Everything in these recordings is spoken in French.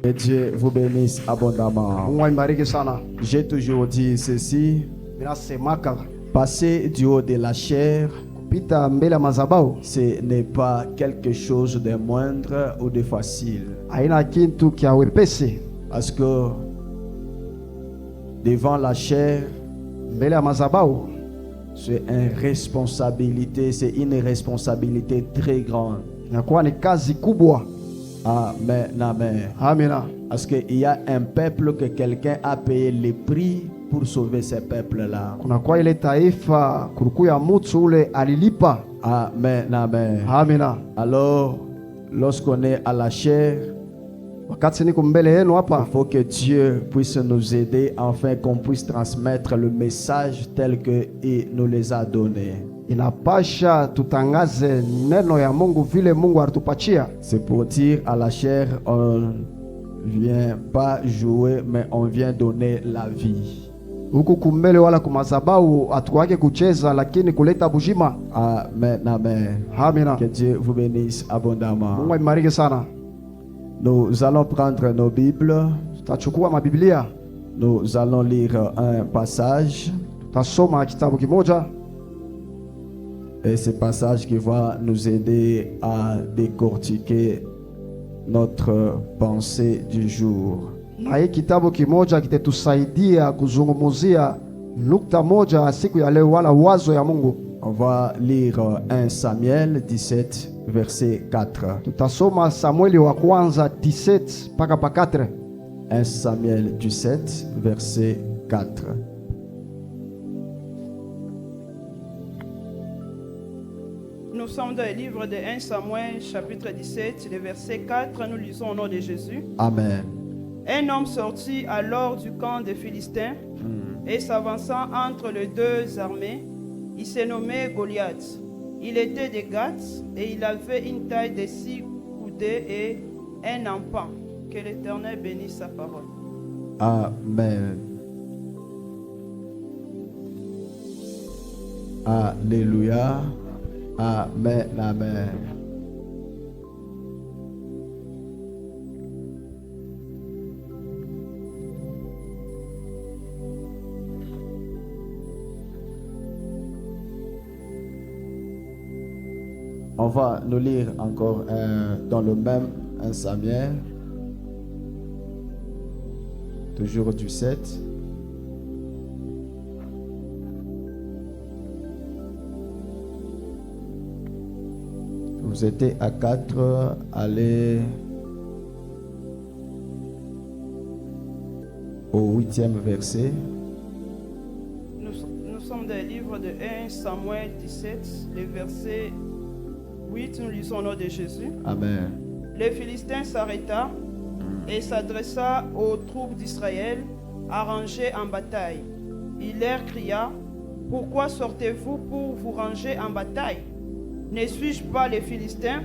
Que Dieu vous bénisse abondamment. Mungu aibariki sana. J'ai toujours dit ceci, Ninasemaka passer du haut de la chair, kupita mbele ya madhabahu ce n'est pas quelque chose de moindre ou de facile. haina kintu kya wepesi. Parce que devant la chair, Mbele ya madhabahu c'est une responsabilité très grande. inakuwa ni kazi kubwa. Amen, amen. Amina. Parce qu'il y a un peuple que quelqu'un a payé le prix pour sauver ce peuple-là. Kunakuwa ile taifa kuruku ya mtu ule alilipa. Amen, amen. Amina. Alors, lorsqu'on est à la chair, Wakati niko mbele yenu il hapa, faut que Dieu puisse nous aider afin qu'on puisse transmettre le message tel qu'il nous les a donnés. inapasha tutangaze neno ya Mungu vile Mungu alitupatia. C'est pour dire à la chair, on vient pas jouer, mais on vient donner la vie. Huku kumbele wala kumadhabahu hatukwake kucheza, lakini kuleta bujima. Amen, amen. Amina. Que Dieu vous bénisse abondamment. Mungu aibariki sana. Nous allons prendre nos Bibles. Tutachukua mabiblia, Nous allons lire un passage. tutasoma kitabu kimoja, Et ce passage qui va nous aider à décortiquer notre pensée du jour. na hii kitabu kimoja kitatusaidia kuzungumzia nukta moja ya siku ya leo, wala wazo ya Mungu. On va lire 1 Samuel 17, verset 4. Tutasoma Samueli wa kwanza 17 mpaka pa 4. 1 Samuel 17, verset 4. Nous sommes dans le livre de 1 Samuel, chapitre 17, le verset 4. Nous lisons au nom de Jésus. Amen. Un homme sortit alors du camp des Philistins et s'avançant entre les deux armées, il s'est nommé Goliath. Il était de Gath et il avait une taille de 6 coudées et un empan. Que l'Éternel bénisse sa parole. Amen. Alléluia. Amen, amen. On va nous lire encore dans le même 1 Samuel, toujours du 7. Vous étiez à 4, allez au 8e verset. Nous sommes dans le livre de 1 Samuel 17, le verset 8. Nous lisons au nom de Jésus. Amen. Le Philistin s'arrêta et s'adressa aux troupes d'Israël arrangées en bataille. Il leur cria: pourquoi sortez-vous pour vous ranger en bataille? Ne suis-je pas les Philistins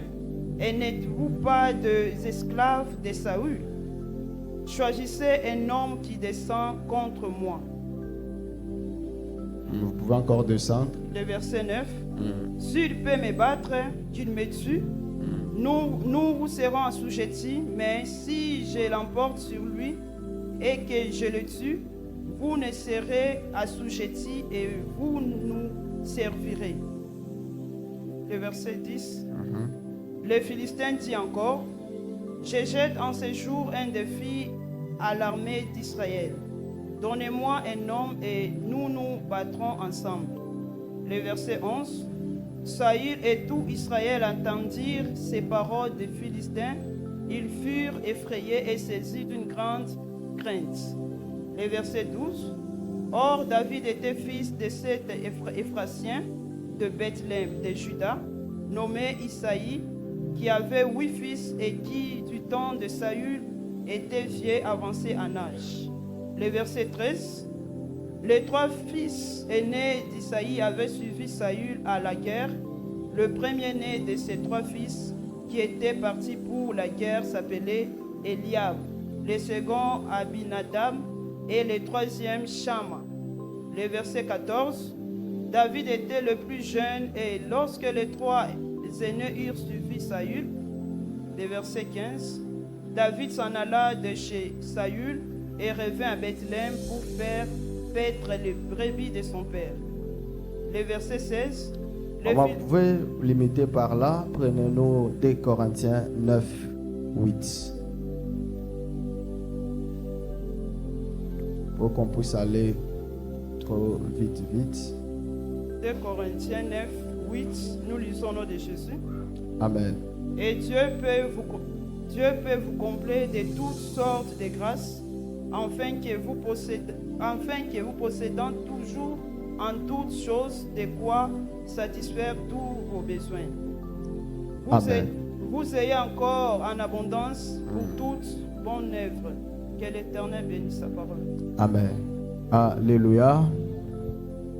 et n'êtes-vous pas des esclaves de Saül? Choisissez un homme qui descend contre moi. Vous pouvez encore descendre. Le verset 9. S'il peut me battre, qu'il me tue. Nous vous serons assujettis, mais si je l'emporte sur lui et que je le tue, vous ne serez assujettis et vous nous servirez. Le verset 10. Le Philistin dit encore: je jette en ce jour un défi à l'armée d'Israël. Donnez-moi un homme et nous nous battrons ensemble. Le verset 11. Saül et tout Israël entendirent ces paroles des Philistins. Ils furent effrayés et saisis d'une grande crainte. Le verset 12. Or David était fils de cet Ephratien de Bethléem de Juda, nommé Isaïe, qui avait 8 fils et qui, du temps de Saül, était vieux avancé en âge. Le verset 13. Les 3 fils aînés d'Isaïe avaient suivi Saül à la guerre. Le premier-né de ces 3 fils qui étaient partis pour la guerre s'appelait Eliab, le second Abinadab et le troisième Shama. Le verset 14. David était le plus jeune et lorsque les 3 aînés eurent suivi Saül, le verset 15. David s'en alla de chez Saül et revint à Bethléem pour faire paître les brebis de son père. Le verset 16. On va pouvez limiter par là. Prenez-nous 2 Corinthiens 9, 8. Pour qu'on puisse aller trop vite. 2 Corinthiens 9, 8, nous lisons au nom de Jésus. Amen. Et Dieu peut vous combler de toutes sortes de grâces, afin que vous possédant toujours en toutes choses de quoi satisfaire tous vos besoins. Vous ayez encore en abondance pour toute bonne œuvre. Que l'Éternel bénisse sa parole. Amen. Alléluia.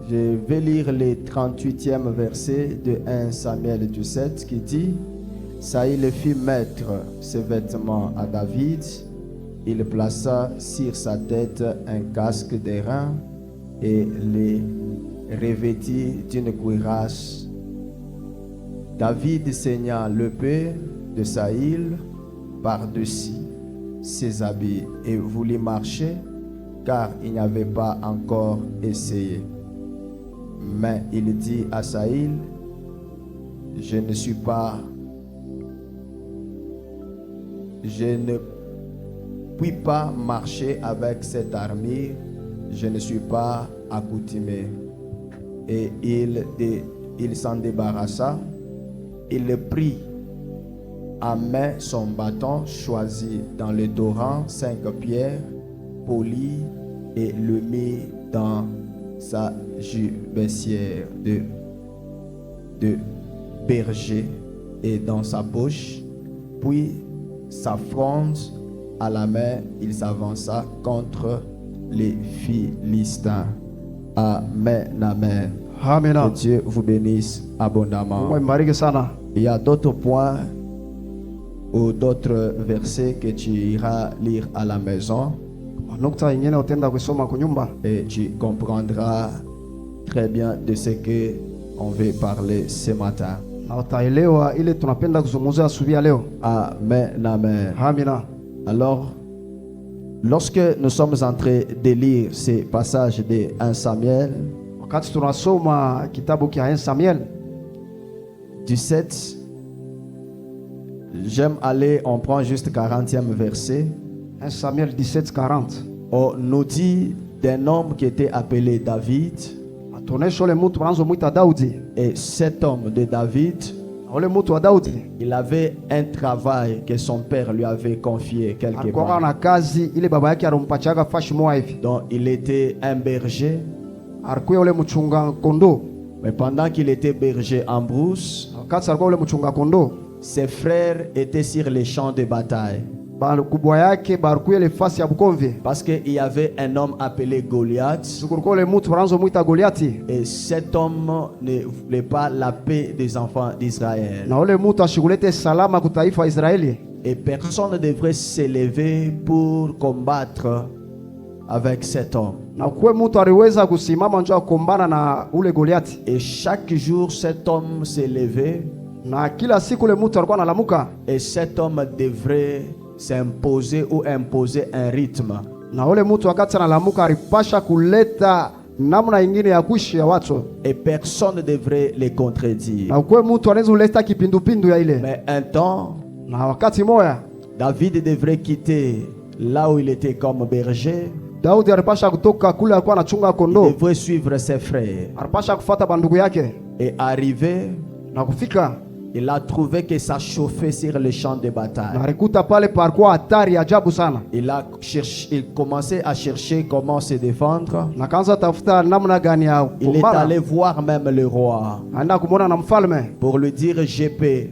Je vais lire le 38e verset de 1 Samuel 17 qui dit: Saïl fit mettre ses vêtements à David. Il plaça sur sa tête un casque d'airain et les revêtit d'une cuirasse. David saigna l'épée de Saïl par-dessus ses habits et voulut marcher, car il n'avait pas encore essayé. Mais il dit à Saïl: Je ne puis pas marcher avec cette armure, je ne suis pas accoutumé. Et il s'en débarrassa, il prit à main son bâton, choisi dans le torrent 5 pierres polies, et le mit dans sa gibecière de berger et dans sa poche, puis sa fronde à la main, il s'avança contre les Philistins. Amen, amen. Amen. Que Dieu vous bénisse abondamment. Mungu ambariki sana. Il y a d'autres points ou d'autres versets que tu iras lire à la maison Nukta ingine utaenda kusoma kunyumba et tu comprendras très bien de ce que on veut parler ce matin. na utaelewa ile tunapenda kuzungumzia asubuhi ya leo. Amen, amen. Amina. Alors, lorsque nous sommes en train de lire ces passages de 1 Samuel, Wakati tunasoma kitabu kia 1 Samuel 17, j'aime aller, on prend juste 40e verset. 1 Samuel 17:40 On nous dit d'un homme qui était appelé David. atuonesha ule mtu anazomwita Daudi. Et cet homme de David, Na ule mtu wa Daudi il avait un travail que son père lui avait confié quelque alikuwa part. na kazi ile baba yake alimpachaga fashi moja hivi. Donc il était un berger. Alikuwa ule mchunga kondoo. Mais pendant qu'il était berger en brousse, Wakati alikuwa ule mchunga kondoo, ses frères étaient sur les champs de bataille. kubwa yake barikuwa ile fasi ya Bukomvi. Parce qu'il y avait un homme appelé Goliath. Kulikuwa ule mtu anazomwita Goliati. Et cet homme ne voulait pas la paix des enfants d'Israël. Na ule mtu ashigulete salama kwa taifa Israeli. Et personne ne devrait s'élever pour combattre avec cet homme. Na kuwe mtu aliweza kusimama njoo kukombana na ule Goliati. Et chaque jour, cet homme s'élevait. Na kila siku ule mtu alikuwa analamuka. Et cet homme devrait s'imposer ou imposer un rythme. Na ule mtu wakati analamuka alipasha kuleta namna ingine ya kuishi ya watu. Et personne ne devrait les contredire. Na kuwe mtu anaweza kuleta kipindupindu ya ile. Mais un temps, Na wakati moya David devrait quitter là où il était comme berger. Daudi alipasha kutoka kule alikuwa anachunga Il kondoo. devrait suivre ses frères. Alipasha kufuata bandugu yake. Et arrivé, Na kufika il a trouvé que ça chauffait sur le champ de na bataille. alikuta pale parikuwa hatari ajabu sana. Il commençait à chercher comment se défendre. Na kaanza tafuta namna gani ya Il est kumbana. allé voir même le roi Aenda kumwona na mfalme. pour lui dire je peux.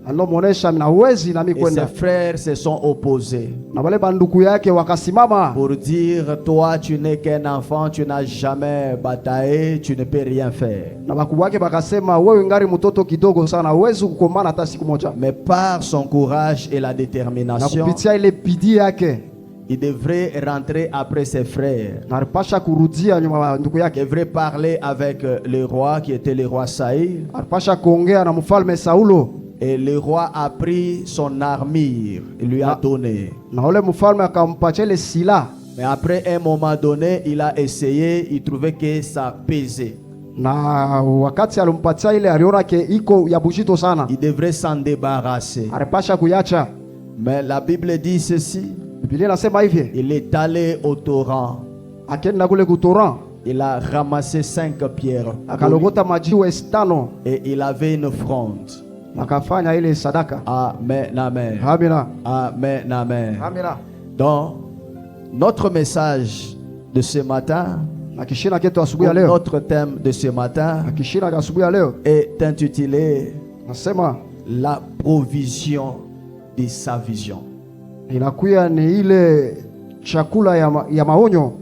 Anamuonesha na uwezi na mimi Et ses kwenda. frères se sont opposés Na wale banduku yake wakasimama pour dire toi tu n'es qu'un enfant, tu n'as jamais bataillé, tu ne peux rien faire. na bakubwa yake bakasema, wewe ngari mtoto kidogo sana, uwezi kukombana hata siku moja. Mais par son courage et la Na détermination, kupitia ile bidii yake il devrait rentrer après ses frères. na alipasha kurudia nyuma ya ndugu Il yake. devrait parler avec le roi qui était le roi Saïl Alipasha kuongea na mfalme Saulo Et le roi a pris son armure et lui a donné. na ule mfalme akampatia ile silaha, Mais après un moment donné, il a essayé, il trouvait que ça pesait. na wakati alimpatia ile aliona ke iko ya bujito sana, Il devrait s'en débarrasser. alipasha kuyacha. Mais la Bible dit ceci. Biblia inasema hivi, Il est allé au torrent. akaenda kule kutoran, Il a ramassé 5 pierres. akalogota majiwe 5 Et il avait une fronde. akafanya ile sadaka. Amen, amen. Amina, Amen, amen. amina. Donc, notre message de ce matin, Na kishina ketu ou asubuhi ya leo, notre thème de ce matin na kishina cha asubuhi ya leo est intitulé nasema La provision de sa vision. inakuya ni ile chakula ya maonyo.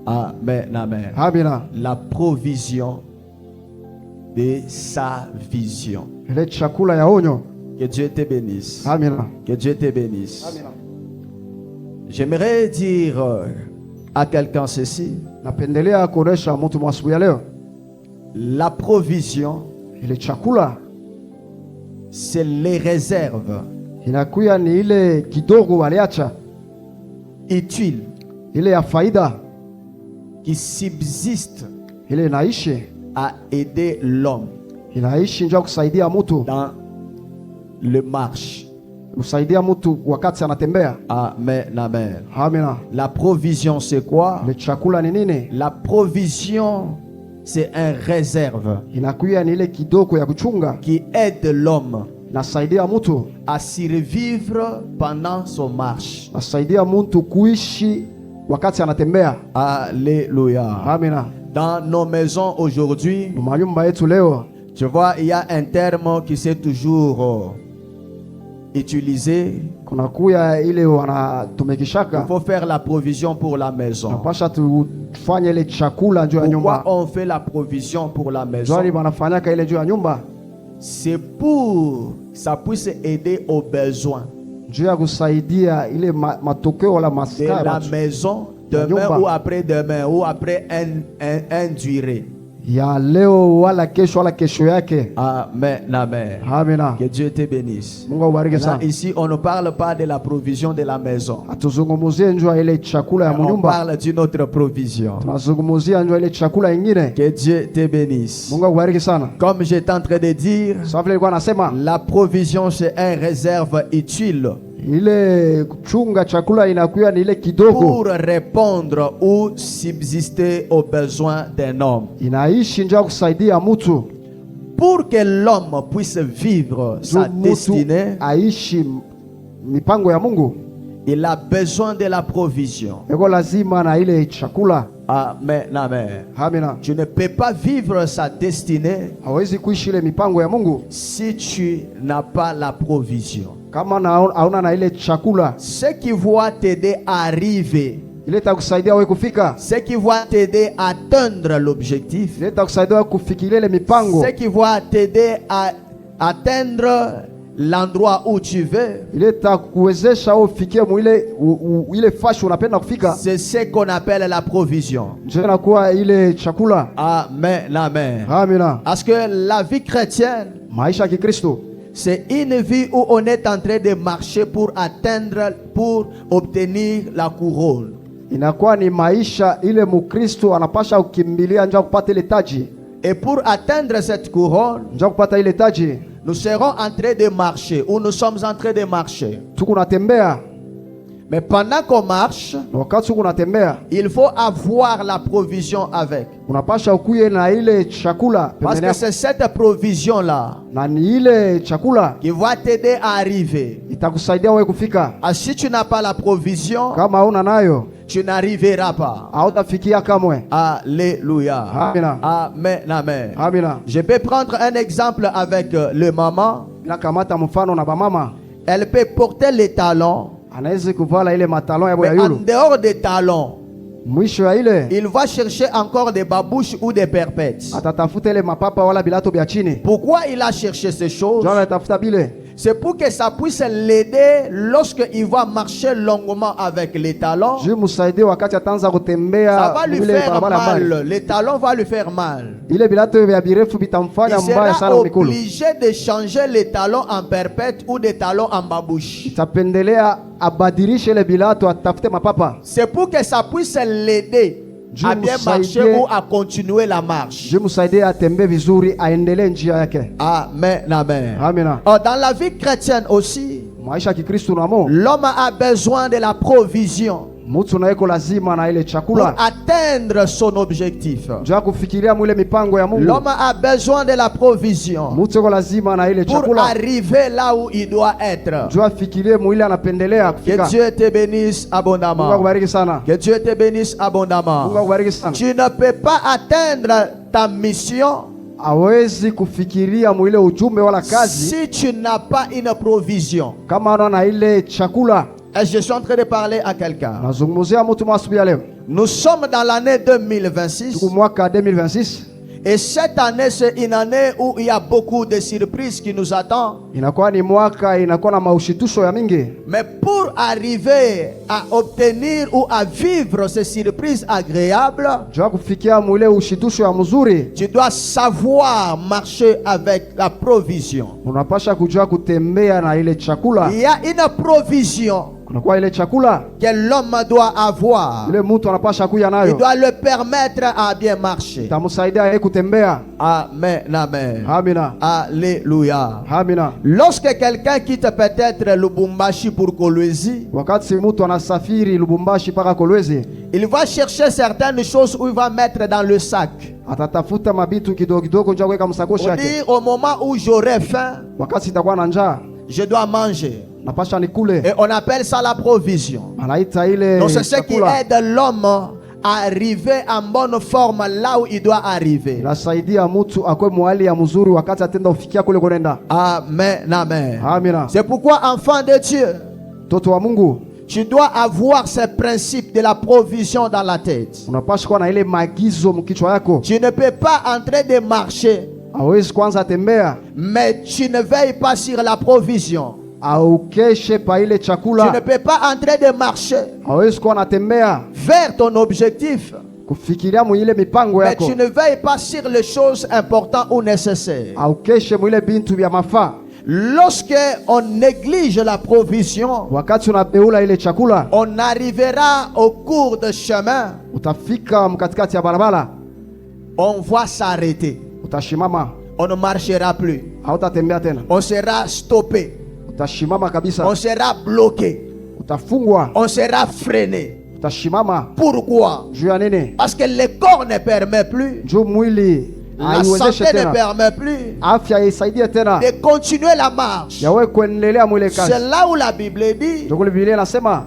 Amen, amen. Amina, La provision de sa vision. ile chakula ya onyo. Que Dieu te bénisse. Amina, Que Dieu te bénisse. amina. J'aimerais dire à quelqu'un ceci. Napendelea kuonesha mtu mwa asubuhi ya leo, La provision, ile chakula c'est les réserves inakuya ni ile kidogo waliacha, utiles ile ya faida, qui subsistent ile inaishi à aider l'homme njoo kusaidia mtu, dans le marche. kusaidia mtu wakati anatembea. Amen, amen. Amina. La provision, c'est quoi? Le chakula ni nini? La provision, c'est un réserve Inakuya ni ile kidogo ya kuchunga, qui aide l'homme nasaidia mtu, à survivre pendant son marche. nasaidia mtu kuishi wakati anatembea. Alléluia. Amina. Dans nos maisons aujourd'hui, Manyumba yetu leo tu vois, il y a un terme qui s'est toujours utilisé. kunakuya ile Il wanatumikishaka, faut faire la provision pour la maison. napasha tufanye ile chakula njoo ya Pourquoi nyumba. on fait la provision pour la maison? Zwani wanafanyaka ile njoo ya nyumba C'est pour que ça puisse aider aux besoins njoo ya kusaidia ile matokeo wala de la maskara maison demain ou après-demain ou après un durée. ya leo wala kesho yake. Amen, amen. Amina. Que Dieu te bénisse. Mungu awabariki Maintenant, sana. ici, on ne parle pas de la provision de la maison. Atuzungumuzie njoo ya ile chakula ya On munyumba, parle d'une autre provision. tunazungumuzia njoo ya ile chakula ingine. Que Dieu te bénisse. Mungu awabariki sana. Comme j'étais en train de dire, Sawa vile nilikuwa nasema, la provision c'est un réserve utile ile kuchunga chakula inakuwa ni ile kidogo, pour répondre ou subsister aux besoins d'un homme. inaishi njoo ya kusaidia mtu, Pour que l'homme puisse vivre sa mtu destinée, aishi mipango ya Mungu, il a besoin de la provision. iko lazima na ile chakula. Amen, amen. Amina. Tu ne peux pas vivre sa destinée Hawezi kuishi ile mipango ya Mungu si tu n'as pas la provision. kama hauna na ile chakula. Ce qui va t'aider à arriver, Ile itakusaidia wewe kufika, ce qui va t'aider à atteindre l'objectif, ile itakusaidia wewe kufikiria ile mipango, ce qui va t'aider à atteindre l'endroit où tu veux, ile itakuwezesha wewe ufikie ile fashi unapenda kufika, c'est ce qu'on appelle la provision. ndio inakuwa ile chakula. Amen, amen. Amina. Parce que la vie chrétienne, Maisha ya Kikristo c'est une vie où on est en train de marcher pour atteindre, pour obtenir la couronne. inakuwa ni maisha ile Mkristo anapasha kukimbilia njoo kupata ile taji, Et pour atteindre cette couronne, njoo kupata ile taji, nous serons en train de marcher, ou nous sommes en train de marcher. tuko natembea. Mais pendant qu'on marche, Na wakati tuko natembea, il faut avoir la provision avec. unapasha ukuye na ile chakula Parce pembeni que yako, c'est cette provision-là na ni ile chakula qui va t'aider à arriver. itakusaidia wewe kufika. Ah, si tu n'as pas la provision, Kama hauna nayo tu n'arriveras pas. hautafikia kamwe. Alléluia. Amina. Amen, amen. Amina. Je peux prendre un exemple avec le maman. Nakamata mfano na bamama, Elle peut porter les talons, anaweza kuvala ile matalon ya mais en boyayulu, dehors des talons, mwisho ya ile il va chercher encore des babouches ou des perpètes. atatafuta ile mapapa wala bilato vya chini. Pourquoi il a cherché ces choses? Ndio anatafuta bile, C'est pour que ça puisse l'aider lorsqu'il va marcher longuement avec les talons. juu musaidie wakati ataanza Ça kutembea va lui vile faire barabara mbali. mal. Les talons vont lui faire mal. Ile vilato vya birefu Il vitamfanya mbaya sera sana mikulu. obligé de changer les talons en perpète ou des talons en babouche. Itapendelea abadilishe ile vilato, atafute mapapa C'est pour que ça puisse l'aider Dieu à bien nous marcher aide. ou à continuer la marche. juu musaidie atembee vizuri, aendelee njia yake. Amen, amen. Amina. Oh, dans la vie chrétienne aussi, Maisha ya Kikristo namo l'homme a besoin de la provision mtu naeko lazima na ile pour chakula atteindre son objectif. juu ya kufikiria mwile mipango ya Mungu. L'homme a besoin de la provision Mtu eko lazima na ile pour chakula arriver là où il doit être. juu afikirie mwile anapendelea Que kufika. Dieu te bénisse Mungu abondamment. akubariki sana. Que Dieu te bénisse Mungu abondamment. akubariki sana. Tu ne peux pas atteindre ta mission Hawezi kufikiria mwile ujumbe wala kazi si tu n'as pas une provision. kama ana na ile chakula. Et je suis en train de parler à quelqu'un. Nazungumzia mtu mwasubi ya leo. Nous sommes dans l'année 2026. Tuko mwaka 2026. Et cette année, c'est une année où il y a beaucoup de surprises qui nous attendent. Inakuwa ni mwaka inakuwa na maushitusho ya mingi. Mais pour arriver à obtenir ou à vivre ces surprises agréables, Juu ya kufikia mwile ushitusho ya mzuri, tu dois savoir marcher avec la provision. unapasha kujua kutembea na ile chakula. Il y a une provision Kunakuwa ile chakula que l'homme doit avoir. ile mtu anapasha kuya Il nayo, doit le permettre à bien marcher. itamsaidia yeye kutembea. Amen, amen. Amina, Alléluia. amina. Lorsque quelqu'un quitte peut-être Lubumbashi pour Kolwezi, Wakati mtu anasafiri Lubumbashi mpaka Kolwezi, il va chercher certaines choses où il va mettre dans le sac. atatafuta mabitu kidogo kidogo njoo kuweka msakoshi On yake. dit au moment où j'aurai faim, Wakati itakuwa na njaa, je dois manger. napasha nikule. Et on appelle ça la provision. Anaita ile Donc c'est ce qui chakula. aide l'homme à arriver en bonne forme là où il doit arriver. Inasaidia mtu akwe mwali ya mzuri wakati atenda ufikia kule konenda. Amen, amen. Amina. C'est pourquoi, enfant de Dieu, Mtoto wa Mungu, tu dois avoir ces principes de la provision dans la tête. unapaswa kuwa na ile maagizo mkichwa yako. Tu ne peux pas en train de marcher, Hawezi kwanza tembea mais tu ne veilles pas sur la provision. au keshe pa ile Tu ne chakula. peux pas en train de marcher Hawezi kuwa natembea vers ton objectif, kufikiria mwile mipango mais yako tu ne veilles pas sur les choses importantes ou nécessaires. au keshe mwile bintu vya mafaa. Lorsque on néglige la provision, Wakati unabeula ile chakula, on arrivera au cours de chemin, utafika mkatikati ya barabara, on va s'arrêter. utashimama, On ne marchera plus. hautatembea tena, On sera stoppé. utashimama kabisa, On sera bloqué. utafungwa, On sera freiné. utashimama. Pourquoi? Juu ya nini? Parce que le corps ne permet plus, Juu mwili la haiwezeshe santé ne tena, permet plus afya isaidie tena de continuer la marche. yawe kuendelea mwile C'est kazi. là où la Bible dit Ndio Biblia inasema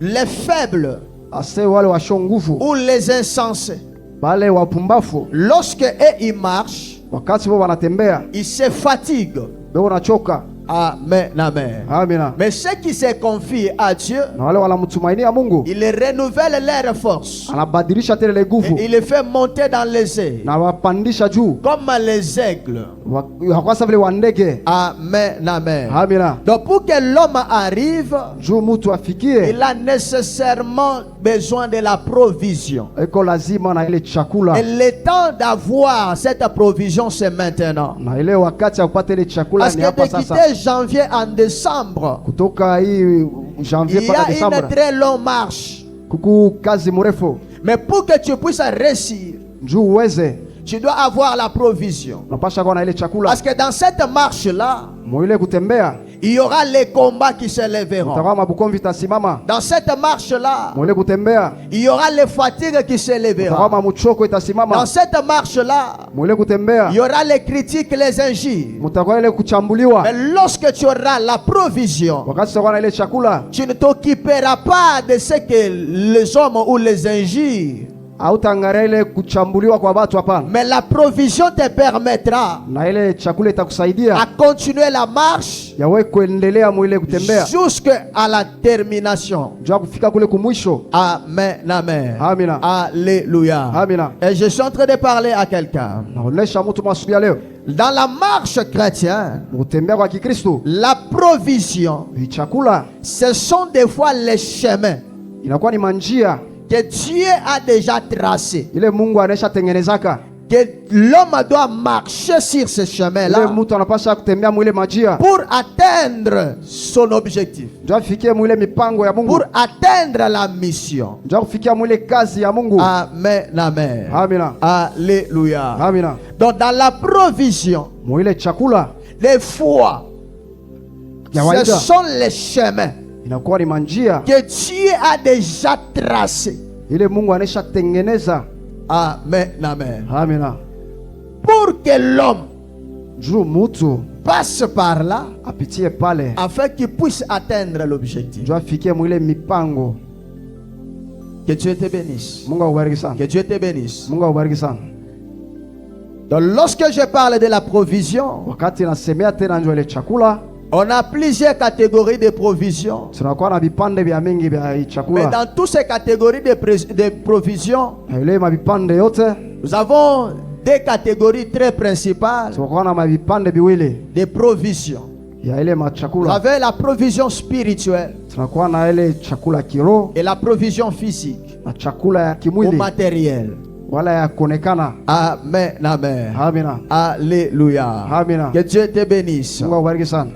les faibles ase wale washo nguvu, ou les insensés, wale wapumbafu, lorsque eux ils marchent, wakati wao wanatembea ils se fatiguent. ndio wanachoka. Amen, amen. Amina. Mais ceux qui se confient à Dieu, Na wale wanamtumainia Mungu il renouvelle leur force. anabadilisha tena ile nguvu Et il les fait monter dans les airs, na wapandisha juu, comme les aigles. wakasa vile wa ndege. Amen, amen. Amina. Donc pour que l'homme arrive, Juu mtu afikie, il a nécessairement besoin de la provision. iko lazima na ile chakula, Et le temps d'avoir cette provision, c'est maintenant. na ile wakati ya kupata ile chakula Parce ni que hapa de sasa. quitter janvier en décembre, Kutoka hii janvier il y mpaka a une Desemba très longue marche. kuku kazi mrefu. Mais pour que tu puisses réussir, Juu uweze, tu dois avoir la provision. unapasha kuwa na ile chakula. Parce que dans cette marche-là, Mwile kutembea, il y aura les combats qui se lèveront. utakuwa mabukomvi itasimama. Dans cette marche-là, Mwile kutembea, il y aura les fatigues qui se utakuwa lèveront. mamuchoko Dans itasimama. cette marche-là, Mwile kutembea, il y aura les critiques, les injures. mutakuwa ile kuchambuliwa. Mais lorsque tu auras la provision, Wakati utakuwa na ile chakula, tu ne t'occuperas pas de ce que les hommes ou les injures Hautaangalia ile kuchambuliwa kwa watu, hapana. Mais la provision te permettra Na ile chakula itakusaidia à continuer la marche yawe kuendelea mwile kutembea jusqu'à la termination. jua kufika kule kumwisho. Amen, amen. Amina. Alléluia. Amina. Et je suis en train de parler à quelqu'un. Naonesha mtu masubuhi ya leo Dans la marche chrétienne, kutembea kwa Kikristo, la provision, chakula ce sont des fois les chemins inakuwa ni manjia que Dieu a déjà tracés, ile Mungu anesha tengenezaka, que l'homme doit marcher sur ce ile chemin-là mtu anapasha kutembea mwile majia pour atteindre son objectif, ndio afikie mwile mipango ya Mungu, pour atteindre la mission. ndio kufikia mwile kazi ya Mungu. Amen, amen. Amina. Alléluia. Amina. Donc dans la provision, Mwile chakula les fois, ce kawaida sont les chemins inakuwa ni manjia que Dieu a déjà tracés. ile Mungu anesha tengeneza. Amen, amen. Amina. Pour que l'homme Juu mtu passe par là apitie pale afin qu'il puisse atteindre l'objectif. ndio afikie mwile mipango. Que Dieu te bénisse. Mungu akubariki sana. Que Dieu te bénisse. Mungu akubariki sana. Donc lorsque je parle de la provision, Wakati nasemea tena ndio ile chakula, on a plusieurs catégories de provision. tunakuwa na vipande vya mingi vya hii Mais chakula. dans toutes ces catégories de provision, Na ile mavipande yote nous avons deux catégories très principales tunakuwa na mavipande viwili de provision. ya ile Vous machakula. avez la provision spirituelle Tunakuwa na ile chakula kiroho et la provision physique na chakula ya ou kimwili matérielle. wala ya kuonekana. Amen, amen. Amina. Alléluia. Amina. Que Dieu te bénisse. Mungu akubariki sana.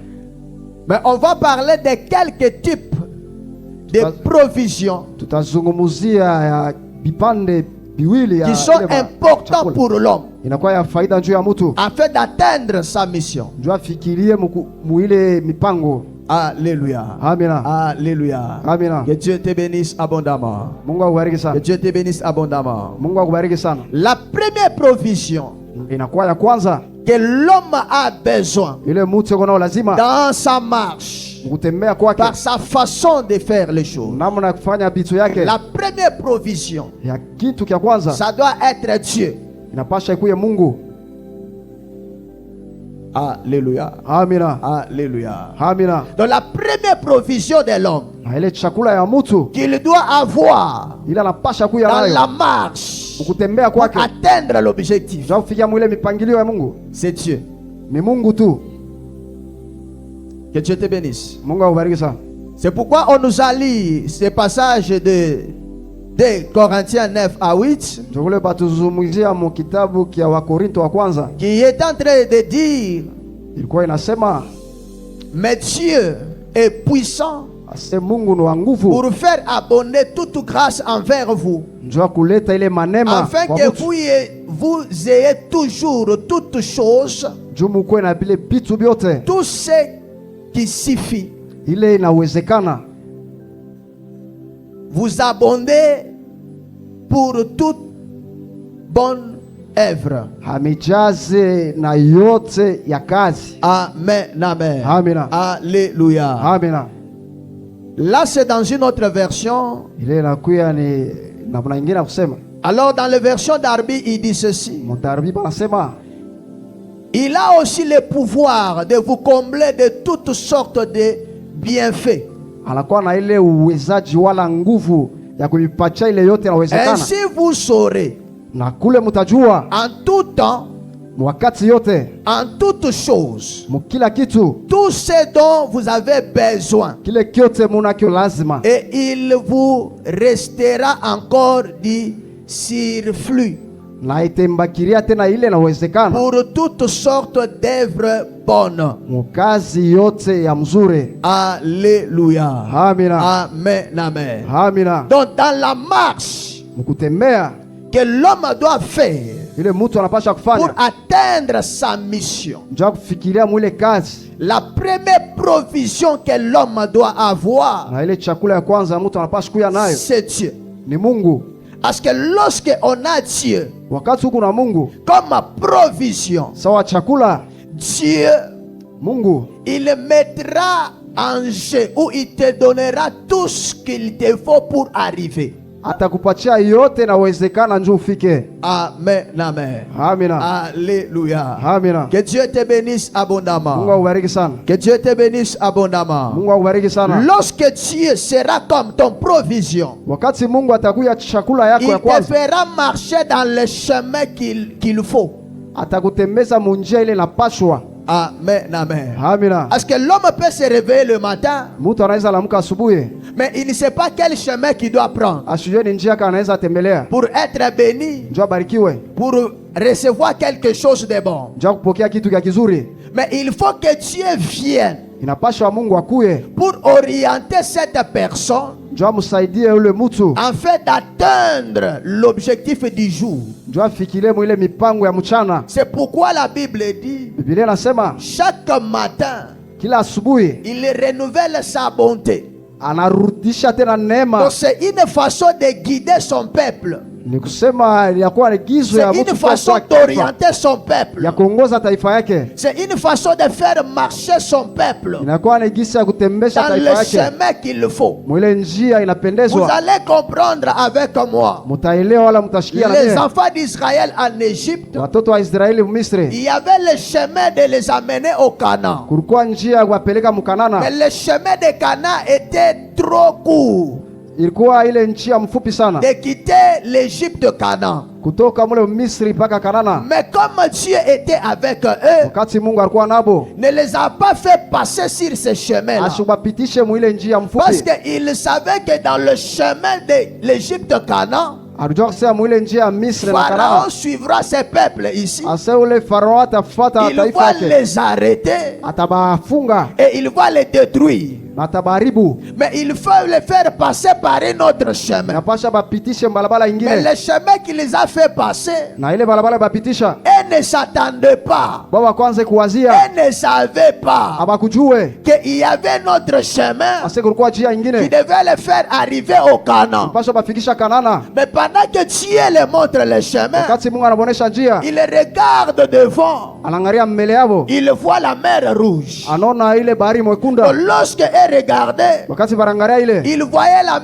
Mais on va parler de quelques types de provisions Tutazungumzia ya vipande viwili ya qui sont ile importants chakula. pour l'homme Inakuwa ya faida juu ya mtu afin d'atteindre sa mission. ndio afikirie muile mipango. Alléluia. Amina. Alléluia. Amina. Que Dieu te bénisse abondamment. Mungu akubariki Que sana. Dieu te bénisse abondamment. Mungu akubariki sana. La première provision Inakuwa ya kwanza que l'homme a besoin ile mtu yuko nao lazima dans sa marche, kutembea kwake, par sa façon de faire les choses. namna ya kufanya vitu yake. La première provision, Ya kitu kya kwanza ça doit être Dieu. inapasha ikuye Mungu. Alléluia. Amina. Alléluia. Amina. Donc la première provision de l'homme Na ile chakula ya mtu qu'il doit avoir ile anapasha kuya dans nayo la marche kutembea pour kwake atteindre l'objectif, ndio kufikia mwile mipangilio ya Mungu. c'est Dieu. Ni Mungu tu. Que Dieu te bénisse. Mungu akubariki sana. C'est pourquoi on nous a lu ce passage de Corinthiens 9 à 8 Ndio kule batuzungumzia mu kitabu kia Wakorinto wa kwanza, qui est en train de dire, ilikuwa inasema mais Dieu est puissant ase Mungu ni wa nguvu pour faire abonder toute grâce envers vous, ndio kuleta ile manema afin kwa que mtu vous ayez toujours toutes choses, juu mukwe na vile vitu vyote tout ce qui suffit, ile inawezekana vous abondez pour toute bonne œuvre. hamijaze na yote ya kazi. Amen, amen. Amina. Alléluia. Amina. Là, c'est dans une autre version. Ile inakuya ni namna nyingine ya kusema. Alors, dans la version d'Arbi, il dit ceci. Mutarabi anasema Il a aussi le pouvoir de vous combler de toutes sortes de bienfaits. anakuwa na ile uwezaji wala nguvu ya kuipatia ile yote inawezekana. Ainsi, vous saurez Na kule mutajua en tout temps, wakati yote en toutes choses, mukila kitu tout ce dont vous avez besoin. kile kyote munakyo lazima, Et il vous restera encore du surplus na itembakiria tena ile inawezekana pour toutes sortes d'œuvres bonnes. mukazi yote ya mzuri. Alléluia. Amina. Amen, amen. Amina. Donc dans la marche Mukutembea que l'homme doit faire ile mtu anapasha pour kufanya atteindre sa mission, ndio kufikiria mwile kazi, la première provision que l'homme doit avoir, na ile chakula ya kwanza mtu anapasha kuya nayo c'est Dieu. ni Mungu. Parce que lorsque on a Dieu Wakati huku na Mungu comme provision, sawa chakula, Dieu, Mungu il mettra en jeu ou il te donnera tout ce qu'il te faut pour arriver. atakupatia yote inawezekana njoo ufike. Amen, amen. Amina. Alléluia. Amina. Que Dieu te bénisse abondamment. Mungu akubariki sana. Que Dieu te bénisse abondamment. Mungu akubariki sana. Lorsque Dieu sera comme ton provision, Wakati Mungu atakuya chakula yako il ya te kwanza, fera marcher dans le chemin qu'il faut. atakutembeza munjia ile inapashwa. Amen, amen. Amina. Parce que l'homme peut se réveiller le matin, Mtu anaweza lamuka asubuhi, mais il ne sait pas quel chemin qu'il doit prendre asijue ni njia kana anaweza tembelea. pour être béni, Njoo abarikiwe. pour recevoir quelque chose de bon. Njoo kupokea kitu kya kizuri. Mais il faut que Dieu vienne Inapashwa Mungu akuye. pour orienter cette personne Njoo amsaidie yule mtu. afin d'atteindre l'objectif du jour. Njoo afikirie mwile mipango ya mchana. C'est pourquoi la Bible dit, Biblia inasema chaque matin, kila asubuhi il renouvelle sa bonté. anarudisha tena neema. Donc c'est une façon de guider son peuple. Ni kusema inakuwa agizo C'est ya une mtu façon kwa taifa, d'orienter son peuple. ya kuongoza taifa yake. C'est une façon de faire marcher son peuple Inakuwa ni gisi ya kutembesha dans taifa le yake chemin qu'il faut. mwile njia Vous inapendezwa. allez comprendre avec moi. Mutaelewa wala mtashikia na Les mie. enfants d'Israël en Égypte, Watoto wa Israeli Misri il y avait le chemin de les amener au Canaan. kulikuwa njia ya kuwapeleka Mkanana, Mais le chemin de Canaan était trop court ilikuwa ile njia mfupi sana de quitter l'Égypte Canaan. kutoka mule Misri mpaka Kanana. Mais comme Dieu était avec eux, Wakati Mungu alikuwa nabo, ne les a pas fait passer sur ce chemin-là. asiwapitishe mwile njia Parce mfupi. qu'il savait que dans le chemin de l'Égypte Canaan, Alijua kusema mwile njia ya Misri na Pharaon Kanana, suivra ses peuples ici. ase ule Farao atafuata Il taifa va yake, les arrêter atabafunga et il va les détruire. na atabaharibu. Mais il faut les faire passer par un autre chemin. Napasha bapitishe balabala Mais ingine, le chemin qui les a fait passer, na ile balabala bapitisha elles ne s'attendaient pas, baba kwanza kuwazia, elles ne savaient pas abakujue qu'il y avait un autre chemin ase kulikuwa njia qui ingine devait les faire arriver au Canaan. pasha bafikisha Kanana. Mais pendant que Dieu les montre le chemin, Wakati Mungu anabonesha njia, il regarde devant, anangalia mbele yao, il voit la mer rouge. anaona ile bahari Donc, mwekunda. lorsque elle regardait, Wakati barangalia ile, il voyait la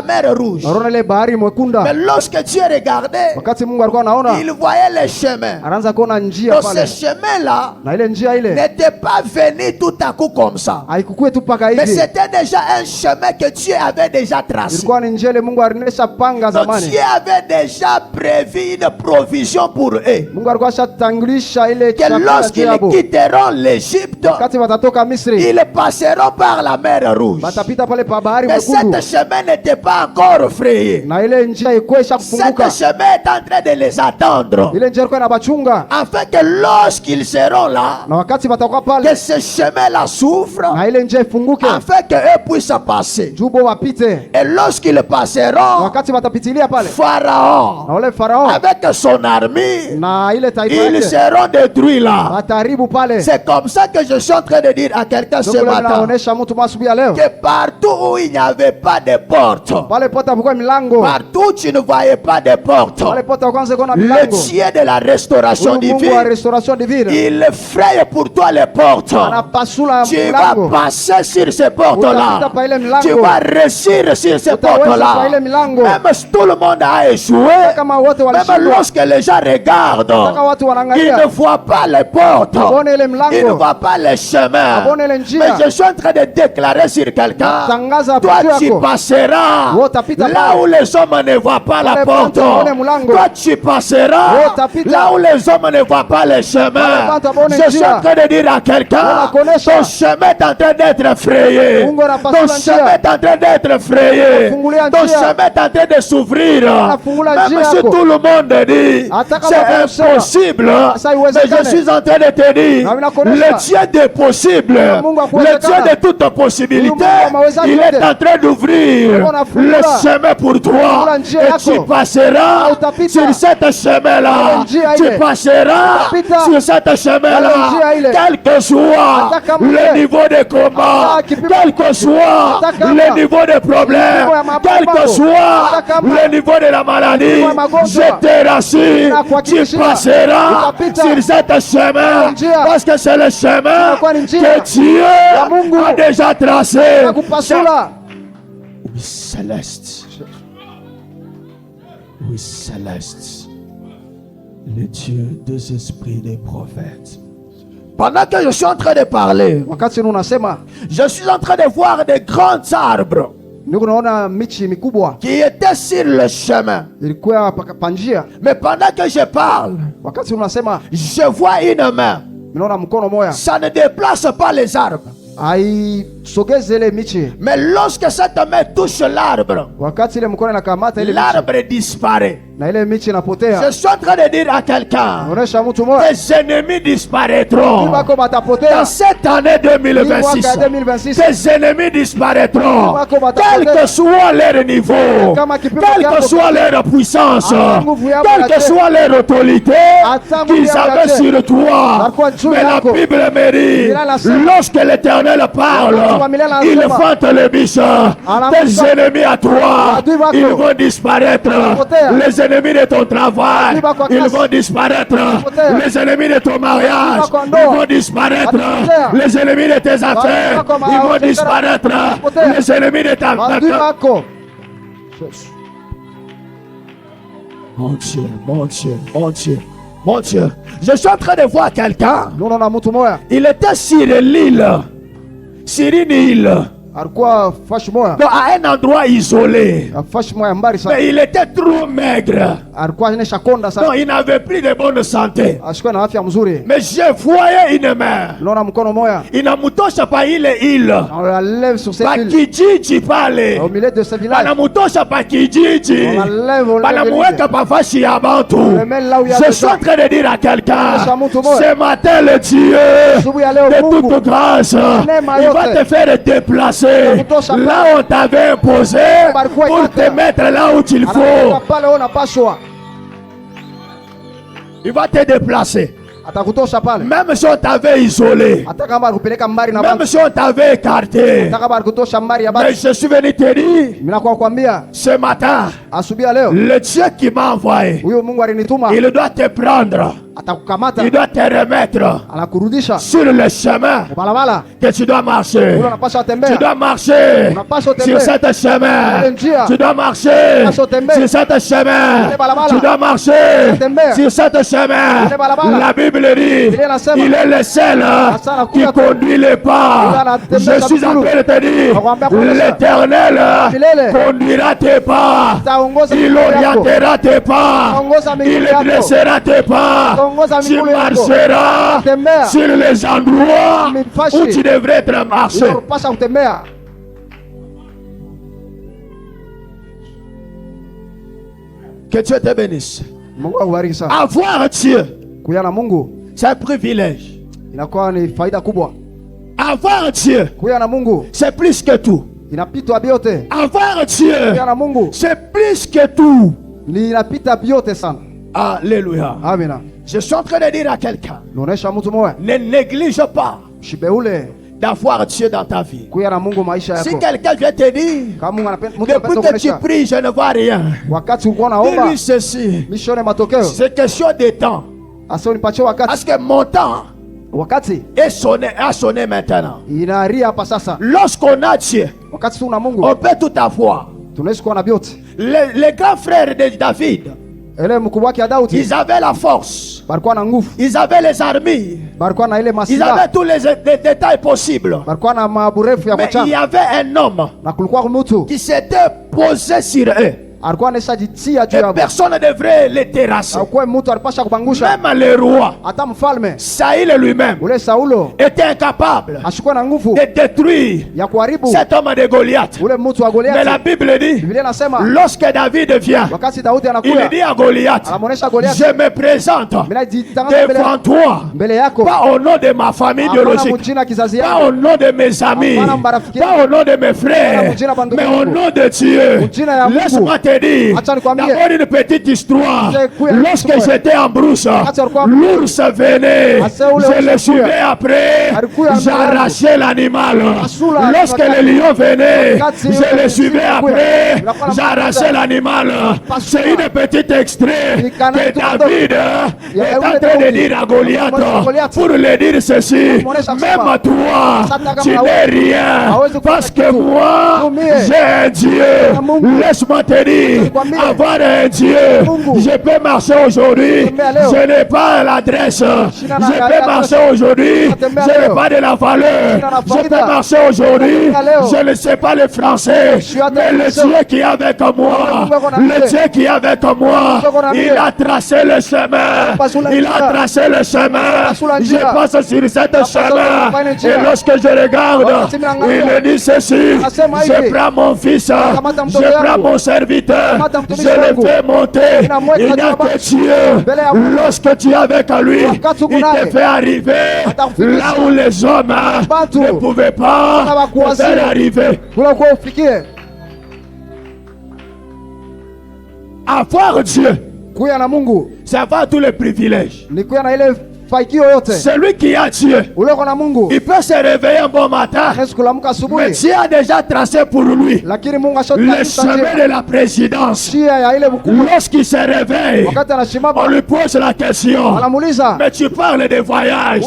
mer rouge. anaona ile bahari Mais mwekunda. lorsque Dieu regardait, Wakati Mungu alikuwa anaona, il voyait le chemin. anaanza kuona njia Donc ce pale, chemin-là na ile njia ile n'était pas venu tout à coup comme ça. haikukue tu paka Mais hivi, c'était déjà un chemin que Dieu avait déjà tracé. ilikuwa ni njia ile Mungu alinesha panga Donc zamani. Dieu avait déjà prévu une provision pour eux. Mungu alikuwa ashatangulisha ile Que chakula lorsqu'ils yabo. quitteront l'Égypte, Wakati watatoka Misri, ils passeront par la mer rouge. batapita pale pa bahari Mais mwekundu, ce chemin n'était pas encore frayé. na ile njia ikuwa Cet ishakufunguka. chemin est en train de les attendre. Ile njia ilikuwa inabachunga, Afin que lorsqu'ils seront là, na wakati watakuwa pale, que ce chemin-là s'ouvre, na ile njia ifunguke, afin qu'eux puissent passer. jubo wapite. Et lorsqu'ils Na passeront, wakati watapitilia pale, Pharaon, na ule Farao avec son armée, na ile taifa ils yake seront détruits là. wataharibu pale. C'est comme ça que je suis en train de dire à quelqu'un ce Ndio kule matin, naonesha mtu masubuhi ya leo, que partout où il n'y avait pas de porte, pale pote hakukuwa milango, partout où tu ne voyais pas de porte, pale pote kwanza iko na le milango. Dieu de la restauration Huyu Mungu wa divine, restauration divine il fraye pour toi les portes. anapasula Tu vas milango, passer sur ces portes-là. utapita pa ile Tu milango, vas réussir sur ces utaweza pa portes-là. ile milango. Même si tout le monde a échoué, Kama wote même walishindwa, lorsque les gens regardent, kama watu ils wanaangalia, ne voient pas les portes, abone ile ils ne mlango, voient pas les chemins. abone ile Mais njia. je suis en train de déclarer sur quelqu'un, Tangaza toi hapo tu yako, passeras Utapita là pale. où les hommes ne voient pas la Pale porte. pante abone mlango. Toi tu passeras Utapita. là où les hommes ne voient pas les chemins. Pale pante abone Je suis en njia. train de dire à quelqu'un, Unakonesha. ton chemin est en train d'être frayé. Mungu anapasula Ton njia. chemin est en train d'être frayé. Anafungulia Ton njia. chemin est en train de s'ouvrir. Anafungula Même njia si yako. tout le monde dit Hata kama c'est wanasema, impossible, sasa mais haiwezekane. je suis en train de te dire, Na ninakuonesha. le Dieu des possibles, Mungu le akuwezekana. Dieu de toutes possibilités, Mungu wa maweza il yote. est en train d'ouvrir Mungu anafungula. le chemin pour toi. Anafungula njia Et yako. tu passeras Utapita. sur cette chemin-là. Ile njia Tu ile. passeras Utapita. sur cette chemin-là. Ile njia ile. Quel que soit Hata kama le ile. niveau de combat, Hata kipimo. quel que soit Hata kama. le niveau de problème, Kipimo ya mambo quel que yako. soit Hata kama. le niveau de la maladie, Kipimo ya magonjwa. je te rassure, tu Nakuhakikishia. passeras Utapita. sur cette chemin Ile njia. parce que c'est le chemin Inakuwa ni njia. que Dieu Ya Mungu. a déjà tracé. nakupasula Céleste. Oui, céleste. Le Dieu des esprits des prophètes. Pendant que je suis en train de parler, Wakati unasema, je suis en train de voir des grands arbres niko naona michi mikubwa qui étaient sur le chemin. ilikuwa pa njia. Mais pendant que je parle, Wakati unasema, je vois une main. ninaona mkono moya Ça ne déplace pas les arbres. haisogeze ile michi. Mais lorsque cette main touche l'arbre, Wakati ile mkono inakamata ile michi l'arbre disparaît. na ile michi inapotea, Je suis en train de dire à quelqu'un, unaonesha mtu moya tes ennemis disparaîtront. bako batapotea Dans cette année 2026, mwaka 2026. tes ennemis disparaîtront. Bako Quel batapotea que soit leur niveau, Kama kipimo quelle que kyako soit leur puissance, Hata nguvu yao quelle que yake. soit leur autorité Hata nguvu qu'ils yao avaient yake. sur toi. Walikuwa juu Mais la yako. Bible me dit, Biblia inasema, lorsque l'Éternel parle, Wakati wa milele il anasema, fente les biches. Tes Anamufa- ennemis à toi, Adui wako. ils vont disparaître. Watapotea. Les ennemis de ton travail, Adui wako ils kasi. vont disparaître. Watapotea. Les ennemis de ton mariage, wako ils ndoa. vont disparaître. Watapotea. Les ennemis de tes affaires, wako ils vont maafisa. disparaître. Watapotea. Les ennemis de ta adui wako. Mon Dieu, mon Dieu, mon Dieu, mon Dieu. Je suis en train de voir quelqu'un. Unaona mtu moya Il était sur l'île, sur une île, alikuwa fashi moya donc à un endroit isolé. fashi moya mbali sana, Mais il était trop maigre. alikuwa anesha konda Donc sana, il n'avait plus de bonne santé. ashikuwa na afya mzuri. Mais je voyais une main. Unaona mkono moya Inamutosha pa ile île. on la lève sur cette île Pakijiji pale. au milieu de ce village, Banamutosha pa kijiji. on la lève au Banamuweka pa fashi ya bantu. le mène là où il y a Je des suis en gens. train de dire à quelqu'un, Shamutu moya. ce matin le Dieu Asubuhi ya leo de Mungu toute grâce, neema il va yote te faire déplacer Atakutosha là pale. où on t'avait imposé Barikuwa pour yake. te mettre là où il anakuta faut. pale wewe unapashwa, Il va te déplacer. atakutosha pale, Même si on t'avait isolé, hata kama alikupeleka mbali na même bantu, si on t'avait écarté. hata kama alikutosha mbali ya Mais bantu. je suis venu te dire, Mimi nakuwa kuambia ce matin, asubuhi ya leo le Dieu qui m'a envoyé, huyo Mungu alinituma, il doit te prendre, atakukamata, il doit te remettre anakurudisha sur le chemin barabara que tu dois marcher. ule unapaswa Tu tembea, dois marcher unapaswa sur tembea cette chemin. Ile njia. Tu dois marcher Unapaswa tembea. sur cette chemin. Ile barabara. Tu dois marcher Tembea. sur cette chemin. Ile barabara. La Bible dit, Ile inasema. il est le seul Sana qui kuya- conduit les pas. Ile anatembea Je suis en miguu. train de te dire, Nakwambia kuendesha. l'Éternel Milele. conduira tes pas. Ataongoza Il miguu yako, orientera tes pas. Ataongoza miguu Il yako. dressera tes pas. Ataongoza Tu miguu yako. marcheras Tembea. sur les endroits Mifashi. où tu devrais être marché. unapaswa kutembea. Que Dieu te bénisse. Mungu akubariki sana. Avoir Dieu, Kuya na Mungu c'est un privilège. inakuwa ni faida kubwa. Avoir Dieu, Kuya na Mungu c'est plus que tout. inapitwa vyote. Avoir Dieu, Kuya na Mungu c'est plus que tout. ni inapita vyote sana. Alléluia. Amina. Je suis en train de dire à quelqu'un, Naonesha mtu moya ne néglige pas shibe ule d'avoir Dieu dans ta vie. kuya na Mungu maisha Si yako. quelqu'un vient te dire, Kama Mungu anapenda mtu depuis anapenda que tu kuonesha pries, je ne vois rien. wakati ulikuwa unaomba Dis-lui ceci, mishone matokeo, c'est question de temps. asa unipatie wakati. Parce que mon temps Wakati a sonné maintenant. inaria hapa sasa. Lorsqu'on a Dieu, Wakati tuna Mungu on peut tout avoir. tunaishi kuwa na vyote. Les grands frères de David, Ile mkubwa wake ya Daudi ils avaient la force, balikuwa na nguvu, ils avaient les armées, balikuwa na ile ils masila, avaient tous les détails possibles. balikuwa na maburefu ya Mais il y machana, avait un homme na kulikuwa mtu qui s'était posé sur eux. alikuwa aneshajitia juu Et ya personne ne devrait les terrasser. akuwa mtu alipasha kubangusha. Même le roi, Hata mfalme Saïl lui-même, ule Saulo était incapable ashikuwa na nguvu de détruire ya kuharibu cet homme de Goliath. ule mtu wa Mais la Goliathi. Bible dit, Biblia inasema lorsque David vient, wakati Daudi il anakuja dit à Goliath, anamuonesha Goliathi, je me présente mimi najitangaza devant toi, mbele yako, pas au nom de ma famille hapana biologique, mjina kizazi pas yako, au nom de mes amis, Hapana marafiki pas au nom de mes frères, mais au nom de Dieu. Mjina ya Mungu. Laisse-moi te dire, Acha nikwambie. d'abord une petite histoire. Kuya Lorsque kuya. j'étais en brousse, Acha alikuwa- l'ours venait, Ase ule je le usi suivais kuya. après, Alikuya j'arrachais l'animal. Asula Lorsque alikuwa- le lion venait, Wakati je ule le suivais usi kuya. après, Ilikuwa na j'arrachais mafuta. l'animal. Pasua. C'est une petite extrait Ikana que tu David Ya est en ule train de Daudi. dire à Goliath Goliath. pour lui dire ceci, Amuonesha kusema, même toi, Sasa kama tu n'es hawezi- rien, hawezi Parce que moi, j'ai un Dieu. Laisse-moi te dire, avoir un Dieu, je peux marcher aujourd'hui. Je n'ai pas l'adresse. Je peux marcher aujourd'hui. Je n'ai pas de la valeur. Je peux marcher aujourd'hui. Je ne sais pas le français. Mais le Dieu qui est avec moi, le Dieu qui est avec moi, il a tracé le chemin. Il a tracé le chemin. Je passe sur cette chemin. Et lorsque je regarde, il dit ceci. Je prends mon fils, je prends mon serviteur, je le fais monter. Il n'y a que Dieu. Lorsque tu es avec lui, il te fait arriver là où les hommes ne pouvaient pas te faire arriver. Avoir Dieu, c'est avoir tous les privilèges. Celui qui a Dieu, il peut se réveiller un bon matin, mais Dieu a déjà tracé pour lui le chemin de la présidence. Lorsqu'il se réveille, on lui pose la question, mais tu parles de voyage,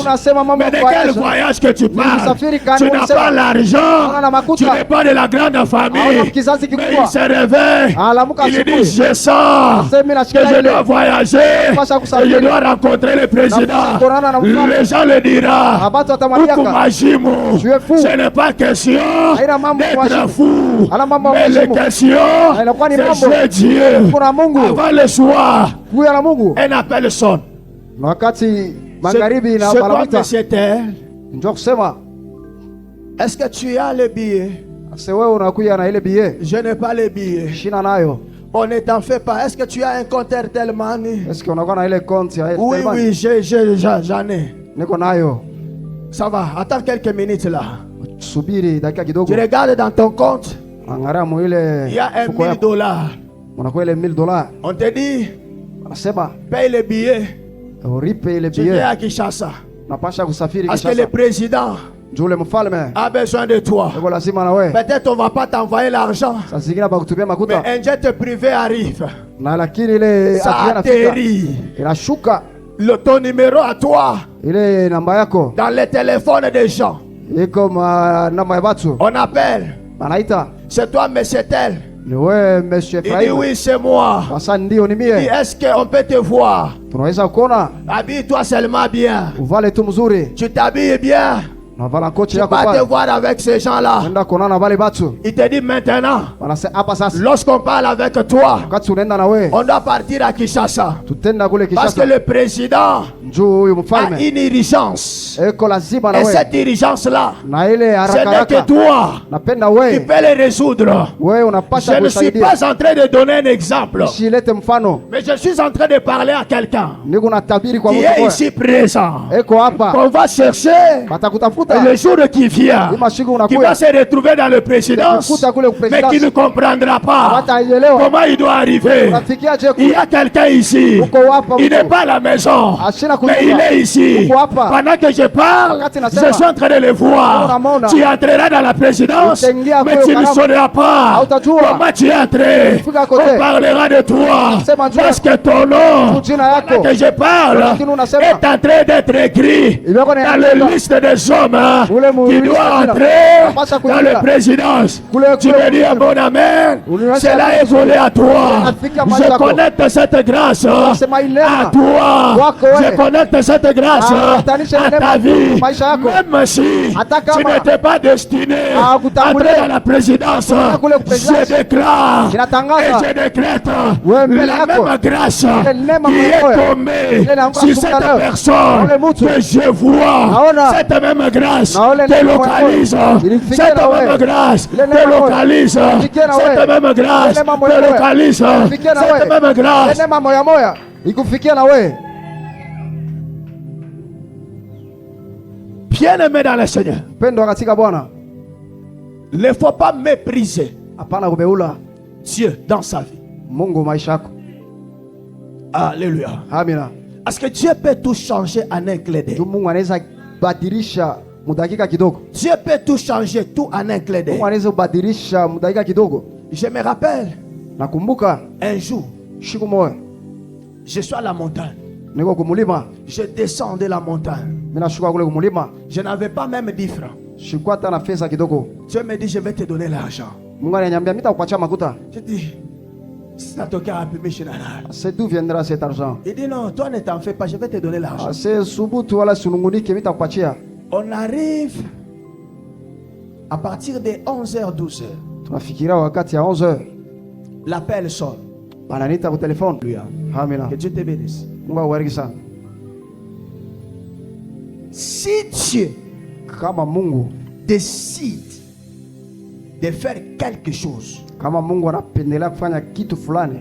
mais de quel voyage que tu parles? Tu n'as pas l'argent, tu n'es pas de la grande famille, mais il se réveille, il dit je sens que je dois voyager et je dois rencontrer le président. Les gens le diront, ce n'est pas question d'être fou, mais la question c'est Dieu. Avant le soir, un appel sonne. C'est quoi que c'était? Est-ce que tu as le billet? Je n'ai pas le billet. On ne t'en fait pas. Est-ce que tu as un compte Airtel Money? Oui, oui, j'en ai. Ça va, attends quelques minutes là. Tu regardes dans ton compte, il y a $1,000. On te dit, paye le billet. Tu viens à Kinshasa. Parce que le président a besoin de toi. Peut-être on ne va pas t'envoyer l'argent, mais un jet privé arrive. Ça atterrit. Ton numéro à toi dans les téléphones des gens. On appelle. C'est toi, monsieur tel. Il dit oui, c'est moi. Il dit est-ce qu'on peut te voir? Habille-toi seulement bien. Tu t'habilles bien. Tu vas te voir avec ces gens-là. Il te dit maintenant, lorsqu'on parle avec toi, on doit partir à Kinshasa. Parce que le président a une urgence. Et cette urgence-là, ce n'est que toi qui peux le résoudre. Je ne suis pas en train de donner un exemple, mais je suis en train de parler à quelqu'un qui est ici présent, qu'on va chercher. Et le jour qui vient, qui va se retrouver dans le présidence, mais qui ne comprendra pas comment il doit arriver. Il y a quelqu'un ici, il n'est pas à la maison, mais il est ici. Pendant que je parle, je suis en train de le voir. Tu entreras dans la présidence, mais tu ne sauras pas comment tu es entré. On parlera de toi, parce que ton nom, pendant que je parle, est en train d'être écrit dans la liste des hommes qui doit entrer dans la présidence. Tu me dis un bon amen. Cela est volé à toi. Je connecte cette grâce à toi. Je connecte cette grâce à ta vie. Même si tu n'étais pas destiné à entrer dans la présidence, je déclare et je décrète la même grâce qui est tombée sur cette personne que je vois. Cette même grâce te localise. Cette même grâce te localise. Cette même grâce te localise. Cette même grâce. Bien aimé dans le Seigneur, il ne faut pas mépriser Dieu dans sa vie. Alléluia. Parce que Dieu peut tout changer en un clin d'œil. Dieu peut tout changer, tout en un clin d'œil. Je me rappelle un jour, je suis à la montagne. Je descends de la montagne. Je n'avais pas même 10 francs. Sikuwa hata na pesa kidogo. Dieu me dit, je vais te donner l'argent. Mungu ananiambia nitakupatia makuta. Je dis, ça te garde missionnaire. C'est d'où viendra cet argent? Il dit, non, toi ne t'en fais pas, je vais te donner l'argent. C'est subutu wala sunungunike nitakupatia. On arrive à partir de 11h, 12h. Tunafikiria wakati ya 11h. L'appel sonne. Bananita kwa telefone. Amina. Que Dieu te bénisse. Mungu awabariki sana. Si Dieu Kama Mungu décide de faire quelque chose, kama Mungu anapendelea kufanya kitu fulani,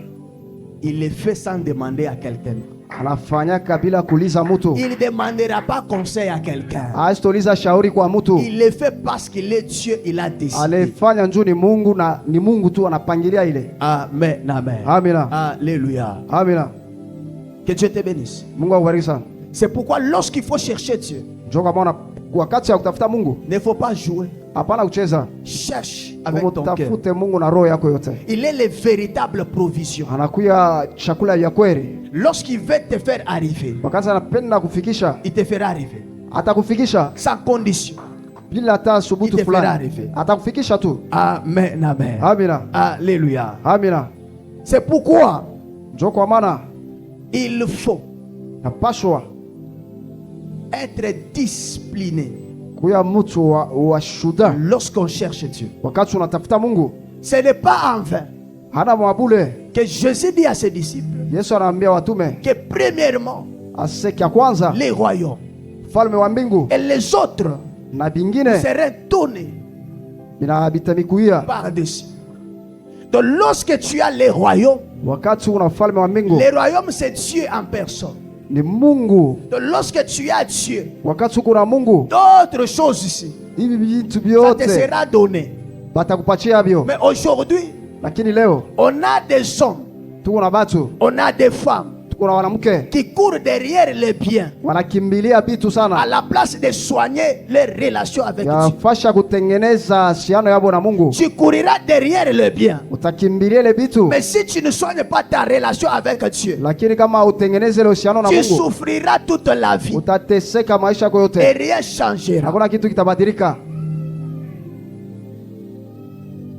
il le fait sans demander à quelqu'un. anafanya kabila kuuliza mtu. Il ne demandera pas conseil à quelqu'un. Haistoliza shauri kwa mtu. Il le fait parce qu'il est Dieu, il a décidé. Alifanya njoo ni Mungu na ni Mungu tu anapangilia ile. Amen, amen. Amina. Alléluia. Amina. Que Dieu te bénisse. Mungu awabariki sana. C'est pourquoi lorsqu'il faut chercher Dieu, Njoo kama wakati ya kutafuta Mungu, il ne faut pas jouer. hapana kucheza. Cherche avec ton cœur. Tafute Mungu na roho yako yote. Il est le véritable provision. Anakuya chakula ya kweli. Lorsqu'il veut te faire arriver, Wakati anapenda kufikisha, il te fera arriver. atakufikisha Sans condition. bila hata subutu Il te fera fulani. arriver. Atakufikisha tu. Amen, amen. Amina. Alléluia. Amina. C'est pourquoi Njoo kwa maana il faut napashwa être discipliné kuya mtu wa shuda lorsqu'on cherche Dieu. wakati unatafuta Mungu. Ce n'est pas en vain Hana mwabule. que Jésus dit à ses disciples Yesu anaambia watume que premièrement, aseki ya kwanza les royaumes falme wa mbingu et les autres na bingine seraient donnés binahabita mikuia. par-dessus. Donc lorsque tu as les royaumes, Wakati una falme wa mbingu les royaumes c'est Dieu en personne. ni Mungu. Donc lorsque tu as Dieu, Wakati kuna Mungu, d'autres choses ici, hivi vitu ça te vyote sera donné. batakupatia vyo. Mais aujourd'hui, Lakini leo on a des hommes, tuko na batu, on a des femmes tuko na wanamke qui courent derrière les biens wanakimbilia bitu à sana la place de soigner les relations avec Dieu. yafasha kutengeneza siano yabo na Mungu. Tu couriras derrière les biens. Utakimbilia ile bitu, Mais si tu ne soignes pas ta relation avec Dieu, lakini kama utengeneze ile uhusiano na tu Mungu souffriras toute la vie utateseka maisha yako et yote, rien changera. hakuna kitu kitabadilika.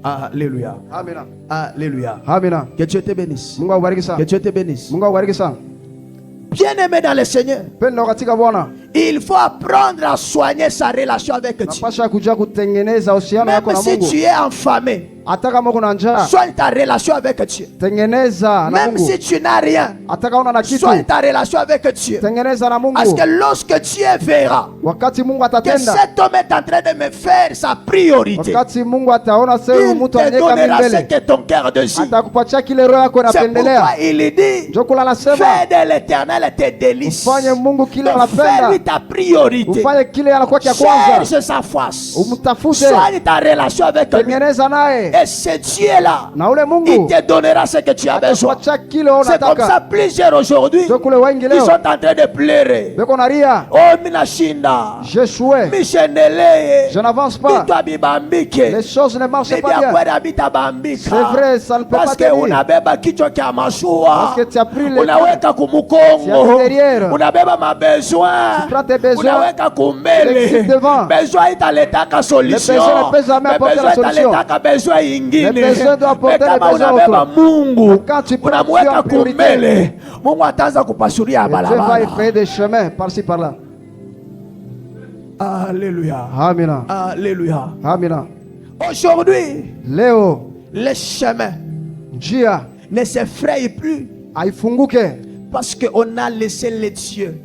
Alléluia. Amina. Alléluia. Amina. Que Dieu te bénisse. Mungu awabariki Que sana. Dieu te bénisse. Mungu awabariki sana. Bien-aimé dans le Seigneur, Pendo katika Bwana, il faut apprendre à soigner sa relation avec Dieu. napasha kuja kutengeneza uhusiano Même yako na si Mungu. tu es affamé, Hata kama uko na njaa, soigne ta relation avec Dieu. tengeneza na Même Mungu. si tu n'as rien, Hata kama una na kitu, soigne ta relation avec Dieu. tengeneza na Parce Mungu. que lorsque Dieu verra Wakati Mungu que atatenda, cet homme est en train de me faire sa priorité, wakati Mungu ataona sasa il mtu te anyeka donnera ce mbele, que ton cœur désire. atakupatia kile roho yako C'est inapendelea. pourquoi il dit, Ndio kula nasema fais de l'éternel tes délices. ufanye Mungu kile Donc anapenda, fais-lui ta priorité. ufanye kile anakuwa kia kwanza, Cherche sa face. umtafute, Soigne ta relation avec lui. tengeneza naye, Et ce Dieu-là, na ule il Mungu te donnera ce que tu as besoin. atakupatia kile C'est comme unataka. ça plusieurs aujourd'hui, Ndio kule wengi ils leo sont en train de pleurer. beko na ria, Oh, minashinda. j'ai échoué, Mishenele. je n'avance pas, Bitwa bibambike. les choses ne marchent Bibi pas bien. akwenda bitabambika. C'est vrai, ça ne peut Parce pas que tenir. unabeba kichwa kia mashua. Parce que tu as pris le Unaweka Tu as kumukongo. mis derrière. Unabeba mabesoin. Tu prends tes besoins. Unaweka Tu les kumbele. fixes devant. Besoin italetaka solution. Les besoins ne peuvent jamais Mais apporter la besoin solution. italetaka besoin ingine. Les besoins doivent apporter Mais les kama besoins unabeba autres. Mungu, Quand tu prends Dieu unamweka en priorité, kumbele, Mungu ataanza kupasuria Et Dieu va y balabala. faire des chemins par-ci par-là. Alléluia. Amina. Alléluia. Amina. Aujourd'hui, Leo les chemins njia ne s'effrayent plus haifunguke parce qu'on a laissé les dieux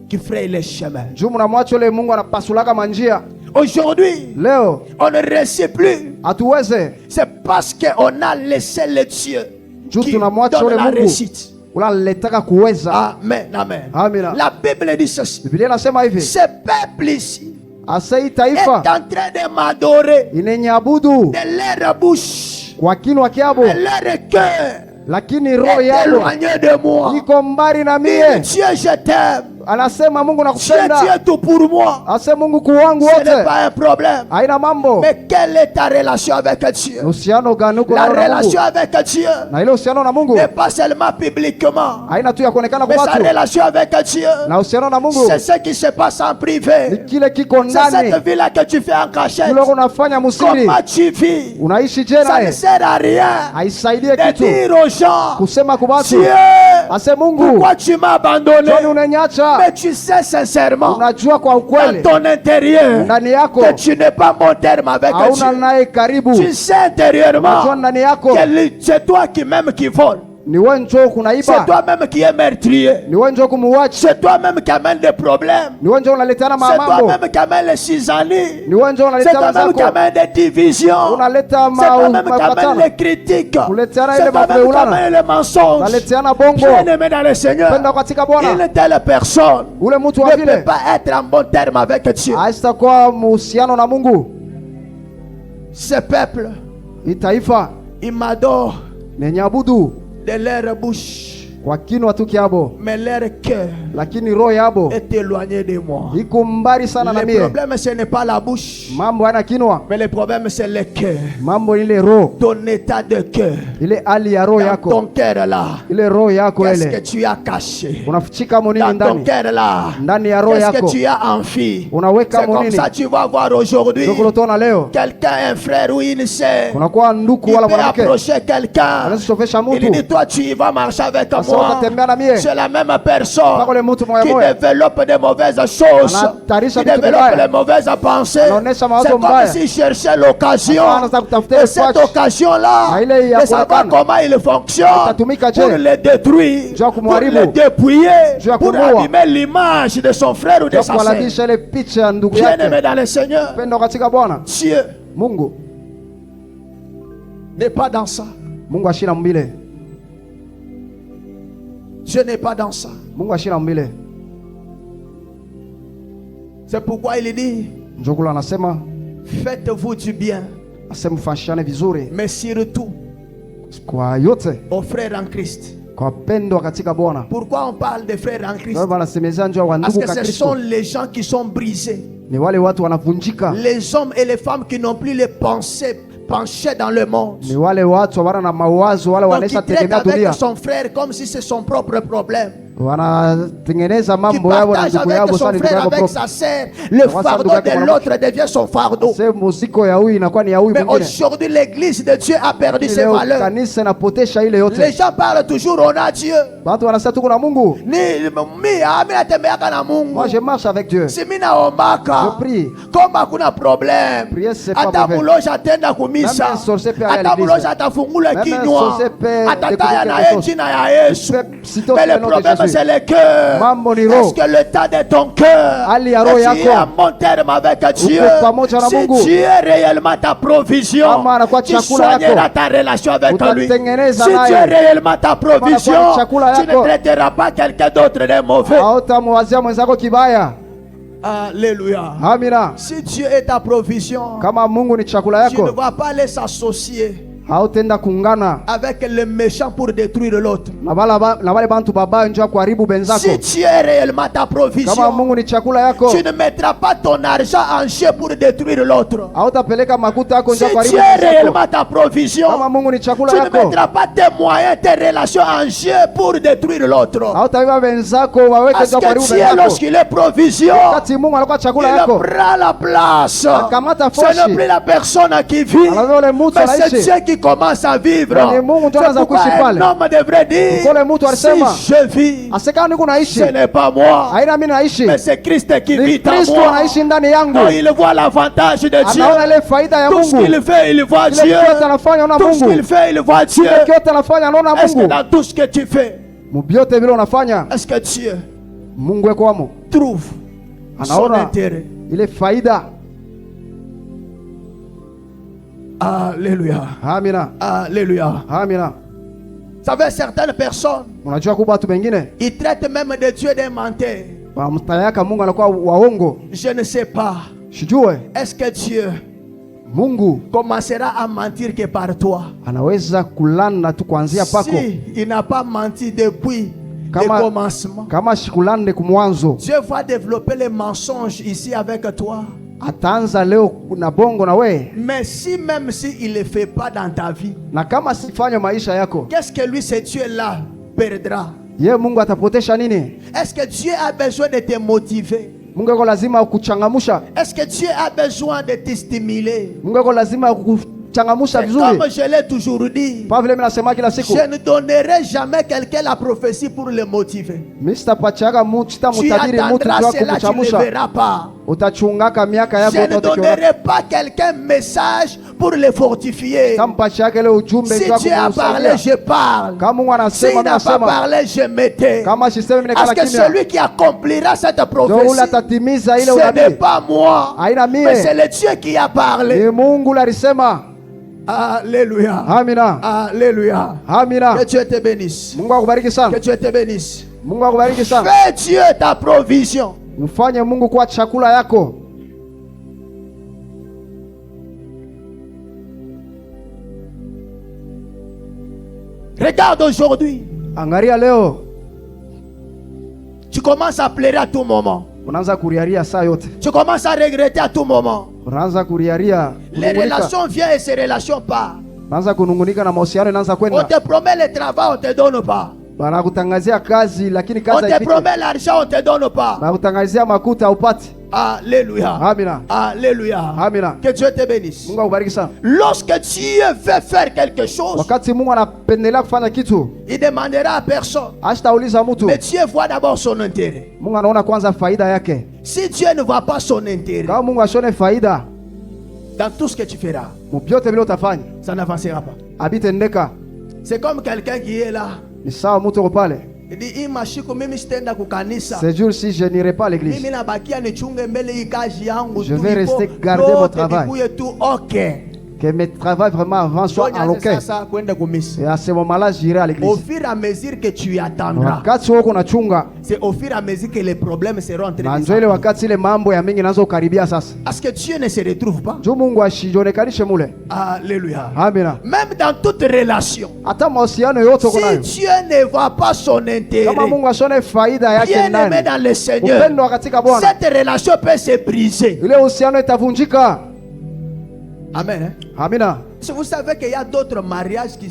qui frayent les chemins. juu mnamwacha ule Mungu anapasulaka manjia. Aujourd'hui, Leo on ne réussit plus. hatuweze C'est parce qu'on a laissé les dieux juu qui tunamwacha donnent ule la Mungu réussite. unaletaka kuweza. Amen, amen. Amina. La Bible dit ceci. Biblia inasema hivi, Ce peuple ici asei est taifa en train de m'adorer inenyabudu de leur bouche, kwa kinwa kyabo, de leur cœur lakini roho est yabo éloigné de moi. iko mbali na Dis, mie. Dieu, je t'aime. Anasema Mungu Dieu, tu nakupenda. es tout pour moi. Ase Mungu kuu wangu Ce n'est wote. pas un problème. Haina mambo. Mais quelle est ta relation avec Dieu? Uhusiano gani uko La nao na relation Mungu? avec Dieu Na ile uhusiano na Mungu n'est pas seulement publiquement, haina tu ya kuonekana mais kwa sa watu. relation avec Dieu, Na uhusiano na Mungu c'est ce qui se passe en ni privé. kile kiko C'est ndani. cette vie-là que tu fais en cachette. Kile unafanya musiri. Comment tu vis? Unaishi je Ça ne naye? sert à rien Haisaidie de kitu dire aux gens, kusema kwa watu. Dieu, Ase Mungu, pourquoi tu m'as abandonné? Joni unaniacha? Mais tu sais sincèrement, Unajua kwa dans ukweli ton intérieur, ndani yako que tu n'es pas mon terme avec hauna Dieu. naye karibu. Tu sais Unajua intérieurement ndani yako que c'est toi qui même qui vole. ni wewe njoo C'est kunaiba, toi-même qui es meurtrier. ni wewe njoo kumuacha, C'est toi-même qui amène des problèmes. ni wewe njoo unaleteana C'est mambo, toi-même qui amène les cisanies. ni wewe njoo C'est unaleta toi-même qui mazako, amène des divisions. unaleta C'est toi-même qui amène mapatano, les critiques. Kuleteana C'est ile toi-même qui mabeulana. amène les mensonges. unaleteana bongo. Bien-aimé dans le Seigneur, Penda katika Bwana, une telle personne ule mtu wa ne peut vile pas être en bon terme avec Dieu. haitakuwa muhusiano na Mungu. Ce peuple, Hii taifa il m'adore nenyabudu de leur bouche, kwa kinwa tu kiabo, mais leur cœur lakini roho yabo est éloigné de moi. iko mbali sana na Le mie. problème, ce n'est pas la bouche, Mambo yana kinwa, mais le problème, c'est le cœur. mambo ile roho, Ton état de cœur. ile hali ya roho Dans yako, ton cœur là, ile roho yako qu'est-ce que ile tu as caché? unafichika monini Dans ton ndani, cœur là, ndani ya roho qu'est-ce que yako tu as envie? unaweka C'est comme monini. ça tu vas voir aujourd'hui Ndokulotona leo quelqu'un, un frère ou une sœur, kunakuwa nduku il wala peut mwanamke approcher quelqu'un. anaweza kuchofesha Il dit, mtu toi tu vas marcher avec sasa, moi. utatembea na mie C'est la même personne mpaka ule mtu moya qui moya développe des mauvaises choses, anatarisha qui vitu développe vibaya, les mauvaises pensées. anaonesha C'est mawazo comme mbaya. s'il cherchait l'occasion. Anaanza kutafuta Et cette nafasi occasion-là, na ile ya de savoir kuonekana comment il fonctionne itatumika je pour le détruire, juu ya pour kumharibu, le dépouiller, juu ya pour kumuua, abîmer l'image de son frère ou de ya sa sœur. kuhalabisha ile picha ya ndugu Bien-aimé yake. dans le Seigneur, Pendo katika Bwana Dieu Mungu, n'est pas dans ça. Mungu ashina mbile, Dieu n'est pas dans ça. Mungu ashina mbile. C'est pourquoi il dit, Njokula anasema faites-vous du bien, asemfashane vizuri mais surtout kwa yote, aux frères en Christ. kwa pendo katika Bwana. Pourquoi on parle des frères en Christ? Ndio wanasemezea njoo wa Parce ndugu que ka ce sont Kristo, les gens qui sont brisés. ni wale watu wanavunjika, Les hommes et les femmes qui n'ont plus les pensées penchées dans le monde. ni wale watu wana na mawazo wale Donc wanaisha il traite tegemea avec dunia, son frère comme si c'est son propre problème. wanatengeneza Qui mambo yao na partage ndugu avec yao son sana, ndugu frère, yao avec propre. sa sœur. Le fardeau de l'autre devient son fardeau. Sasa muziko ya huyu inakuwa ni ya huyu Mais mwingine. aujourd'hui, l'église de Dieu a perdu ses Leo valeurs. kanisa inapotesha ile Les yote. gens parlent toujours, on a Dieu. Watu wanasema tuko na Mungu. Mina tembeaka na Mungu. Moi je marche avec Dieu. Si mina ombaka, Je prie. kama hakuna problème, Prier, c'est pas hata mauvais. muloja atenda kumisa, Même un sorcier peut aller à hata l'église. muloja atafungula Même un kinywa, sorcier peut atataya découvrir na quelque ye chose. jina ya Yesu. Peut citer Mais le le nom de problème Jésus. c'est le cœur. Mambo ni roho. Est-ce que le tas de ton cœur Hali ya roho est yako. à bon terme avec Dieu? pamoja na Si Mungu. Dieu est réellement ta provision, Kama anakuwa tu chakula yako. soigneras ta relation avec lui. Utatengeneza Si naye. Dieu est réellement ta provision, anakuwa chakula tu ne yako. traiteras pas quelqu'un d'autre de mauvais. Hautamwazia mwenzako kibaya. Alléluia. Amina. Si Dieu est ta provision, Kama Mungu ni chakula tu ne yako, vas pas aller s'associer hautenda kuungana avec le méchant pour détruire l'autre. na wale bantu babaya njoo kuharibu benzako. Si Dieu est réellement ta Kama provision, Mungu ni chakula yako, tu ne mettras pas ton argent en jeu pour détruire l'autre. hautapeleka makuta yako Si njoo kuharibu Dieu est benzako. réellement ta provision, Kama Mungu ni chakula tu ne yako, mettras pas tes moyens, tes relations en jeu pour détruire l'autre. hautaiba benzako waweke Parce njoo que kuharibu Dieu, benzako. lorsqu'il est provision, Wakati Mungu anakuwa chakula il yako, prend la place. akamata Ce n'est foshi, plus la personne qui vit, anavyo ule mtu mais c'est anaishi. Dieu qui commence à vivre. Ni Mungu ndio C'est anaanza pourquoi kuishi un pale. homme devrait dire, Kule mtu si alisema, je vis, asekana niko naishi, ce n'est pas moi, haina mimi naishi, mais c'est Christ qui ni vit en Kristo moi. anaishi ndani yangu. Quand il voit l'avantage de Dieu, Anaona ile faida ya tout ce Mungu, qu'il fait, il voit kile Dieu. kiote anafanya anaona Tout ce Mungu, qu'il fait, il voit Dieu. kile kiote anafanya anaona Est-ce que Mungu. dans tout ce que tu fais, Mubyote vile unafanya est-ce que Dieu Mungu eko wamo, trouve son anaona intérêt? ile faida. Alléluia. Amina, Alléluia. amina. Vous savez, certaines personnes, Unajua kuba watu wengine ils traitent même de Dieu des menteurs. wamtayaka Mungu anakuwa waongo. Je ne sais pas. Sijue Est-ce que Dieu Mungu commencera à mentir que par toi? anaweza kulana tu kuanzia pako. Si il n'a pas menti depuis le commencement. Kama shikulande kumwanzo. Dieu va développer les mensonges ici avec toi. Ataanza leo na bongo na we. Mais si même si il ne le fait pas dans ta vie, Na kama sifanya maisha yako, qu'est-ce que lui, ce Dieu-là, perdra? ye Mungu atapotesha nini? Est-ce que Dieu a besoin de te motiver? Mungu yako lazima kuchangamusha. Est-ce que Dieu a besoin de te stimuler? Mungu yako lazima kuchangamusha vizuri. Comme je l'ai toujours dit, Pas vile mimi nasema kila siku. je ne donnerai jamais quelqu'un la prophétie pour le motiver. Mr. Pachaga muta Tu mutabiri mutu attendras kwa cela, tu ne kuchamusha. verras pas. Utachungaka miaka yako Je ne yote ukiona. donnerai pas quelqu'un message pour le fortifier. Tampachaka ile ujumbe Si kwa Dieu a parlé, je parle. Kama Mungu S'il anasema n'a pas nasema. parlé, je m'étais. Kama sisemi mimi Parce nikala que kimya. celui qui accomplira cette Ndio ule prophétie, atatimiza ile ce n'est unabii. pas moi, Haina mie. mais c'est le Dieu qui a parlé. Ni Mungu alisema. Alléluia. Amina. Alléluia. Amina. Que Dieu te bénisse. Mungu akubariki sana. Que Dieu te bénisse. Mungu akubariki sana. Fais Dieu ta provision. Mfanye Mungu kwa chakula yako. Regarde aujourd'hui. Angalia leo. Tu commences à pleurer à tout moment. Unaanza kuriaria saa yote. Tu commences à regretter à tout moment. Unaanza kuriaria. Les relations viennent et ces relations partent. Unaanza kunungunika na mahusiano inaanza On kwenda. te promet le travail, on te donne pas. Wanakutangazia kazi lakini On kazi te haipiti. promet l'argent, on te donne pas. Wanakutangazia makuta haupati. Alléluia. Amina. Alléluia. Amina. Que Dieu te bénisse. Mungu akubariki sana. Lorsque Dieu veut faire quelque chose, Wakati Mungu anapendelea kufanya kitu, il demandera à personne. hastauliza mtu. Mais Dieu voit d'abord son intérêt. Mungu anaona kwanza faida yake. Si Dieu ne voit pas son intérêt Kama Mungu asione faida, dans tout ce que tu feras, mubyote vile utafanya, ça n'avancera pas. abitendeka. C'est comme quelqu'un qui est là. Ni sawa mtu uko pale. Il dit, hii mashiko mimi sitaenda kukanisa. Ce jour si je n'irai pas à l'église. Mimi nabakia nichunge mbele hii kazi yangu Je tu, vais il faut rester garder mon yote travail. nikuye tu, ok. Que mes travaux vraiment avant soient Ndio en nianze loquet. sasa kwenda kumisa. Et à ce moment-là, j'irai à Au l'église. fur et à mesure que tu attendras, Wakati wako unachunga, c'est au fur et à mesure que les problèmes seront en train na de ndio ile s'arranger. wakati ile mambo ya mingi naanza kukaribia sasa. Parce que Dieu ne se retrouve pas. Juu Mungu ashionekanishe mule. Alléluia. Amina. Même dans toute relation, Hata mahusiano yote uko si nayo. Dieu ne voit pas son intérêt, Kama Mungu asione faida yake bien aimé ndani. dans le Seigneur, Upendo katika Bwana. cette relation peut se briser. Ile uhusiano itavunjika. Amen. Hein? Amina. Si vous savez qu'il y a d'autres mariages qui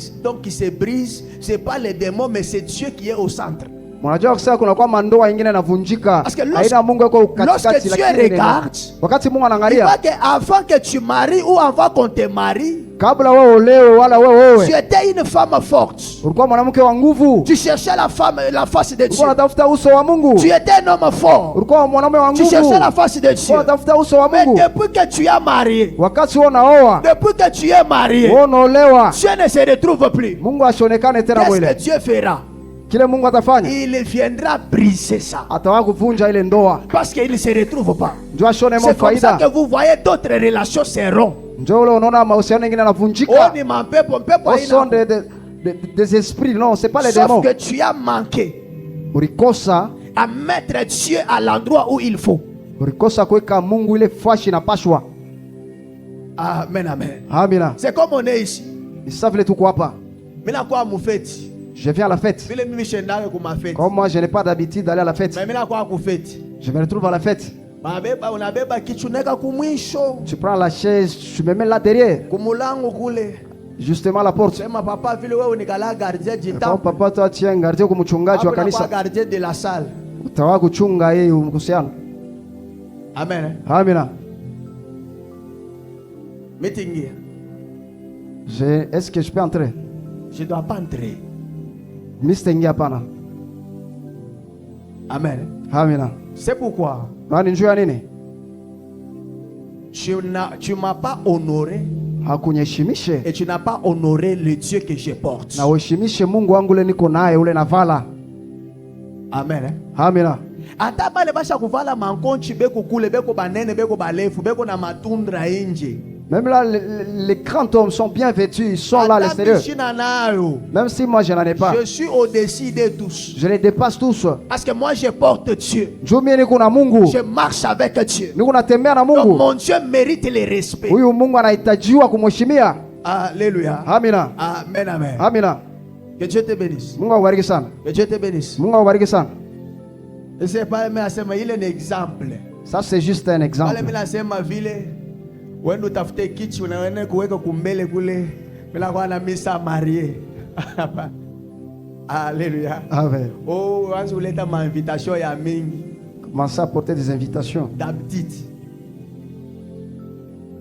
se brisent, ce n'est pas les démons, mais c'est Dieu qui est au centre. Mnajua kusema kuna kwa mandoa ingine inavunjika. Parce que Haina Mungu yuko lorsque katikati Dieu lakini regarde, wakati Mungu il anaangalia voit qu'avant que tu maries ou avant qu'on te marie, kabla wewe olewe wala wewe tu étais une femme forte. ulikuwa mwanamke wa nguvu. Tu cherchais la face de Dieu. Ulikuwa unatafuta uso wa Mungu. Tu étais un homme fort. Ulikuwa mwanaume wa Tu nguvu. cherchais la face de Dieu. Ulikuwa unatafuta uso wa Mais Mungu. depuis que tu es marié, Wakati wewe unaoa, depuis que tu es marié, wewe unaolewa, Dieu ne se retrouve plus. Mungu asionekane tena Qu'est-ce que mwile. Dieu fera? Kile Mungu atafanya, Il viendra briser ça. atawa kuvunja ile ndoa. Parce qu'il ne se retrouve pas. Njoo ashone mo C'est comme ça faida. que vous voyez d'autres relations seront. Njoo ule unaona mahusiano mengine On yanavunjika. ne m'en peut pas. Au son des esprits, non, c'est pas les Sauf démons. que tu as manqué Ulikosa, à mettre Dieu à l'endroit où il faut. ulikosa kuweka Mungu ile fashi na pashwa. Amen, amen. Amina. C'est comme on est ici. Ni sasa vile tuko hapa. Mina kwa mufeti. Je viens à la fête. Vile mimi shendake kuma feti. Comme moi, je n'ai pas d'habitude d'aller à la fête. Mais mina kwa kufeti. Je me retrouve à la fête. Unabeba kichuneka kumwisho. Tu prends la chaise, tu me mets là derrière. Kumulango kule. Justement à la porte. Sema papa vile wewe unikala gardien Kama jita. papa toi tu es un gardien comme mchungaji wa Kwa kanisa. gardien de la salle. Utawa kuchunga yeye uhusiano. Amen. Hein? Amina. Meeting here. Est-ce que je peux entrer? Je dois pas entrer. Mr. Ingia hapana. Amen. Amina. C'est pourquoi Nani njoo ya nini? tu m'as pas honoré Hakunyeshimishe. et tu n'as pas honoré le Dieu que je porte. Na uheshimishe Mungu wangu ule niko naye ule navala. Amen. Hein? Amina. Ata bale basha kuvala mankonchi beko kule beko banene beko balefu beko na matundra inje. Même là, les grands hommes sont bien vêtus, ils sont là à l'extérieur. Même si moi je n'en ai pas. Je suis au-dessus de tous. Je les dépasse tous. Parce que moi je porte Dieu. Je marche avec Dieu. Donc mon Dieu mérite le respect. Alléluia. Amina. Amen, amen. Amina. Que Dieu te bénisse. Mungu akubariki sana. Que Dieu te bénisse. Mungu akubariki sana. Et c'est pas mais asema il est un exemple. Ça c'est juste un Wale exemple. mimi nasema vile wewe utafute kichi unaenda kuweka kumbele kule bila kwa na misa marié. Alléluia. Amen. Oh, anza uleta ma invitation ya mingi. Commencez à porter des invitations. D'habitude.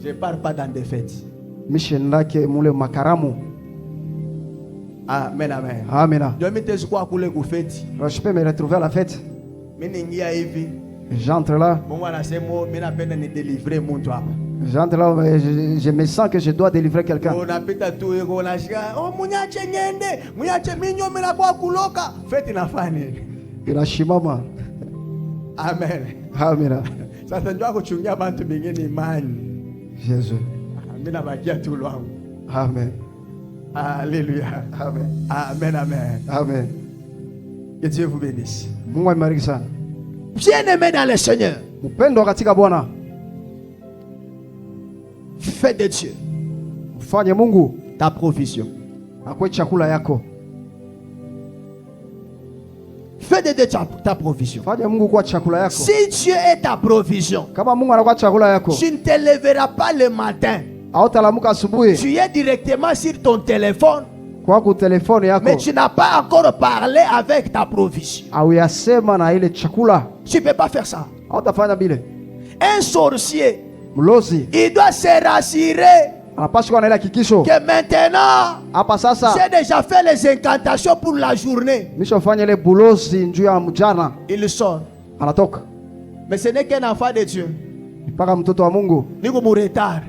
Je pars pas dans des fêtes. Mishendake mule makaramu. Amen, amen. Amen. Ndio mimi tezikuwa kule kufeti. Je peux me retrouver à la fête. Mimi niingia hivi. J'entre là. Mungu anasema mimi napenda ni délivrer mtu hapa. J'entre là, mais je me sens que je dois délivrer quelqu'un. Unapita tu yuko unashika, oh munyache nyende, munyache minyo mimi nakuwa kuloka. Feti nafanya. Inashimama. Amen. Amen. Sasa ndio kuchungia bantu bingine imani. Jésus. Mimi nabakia tu lwangu. Amen. Alléluia. Amen. Amen, amen. Amen. Que Dieu vous bénisse. Mungu amebariki sana. Bien-aimé dans le Seigneur, Mpendo katika Bwana. fais de Dieu Ufanye Mungu ta provision. akwe chakula yako. Fais de Dieu ta provision. Fanye Mungu kuwa chakula yako. Si Dieu est ta provision, Kama Mungu anakuwa chakula yako, tu ne te lèveras pas le matin. hautalamuka asubuhi Tu es directement sur ton téléphone, kwa kutelefoni yako mais tu n'as pas encore parlé avec ta provision. au yasema na ile chakula, Tu ne peux pas faire ça. hautafanya bile. Un sorcier, Mlozi il doit se rassurer anapaswa kuwa na ile hakikisho. que maintenant, Hapa sasa j'ai déjà fait les incantations pour la journée. nishofanya ile bulozi njuu ya mjana, Il sort. anatoka Mais ce n'est qu'un enfant de Dieu. mpaka mtoto wa Mungu. Ni comme retard.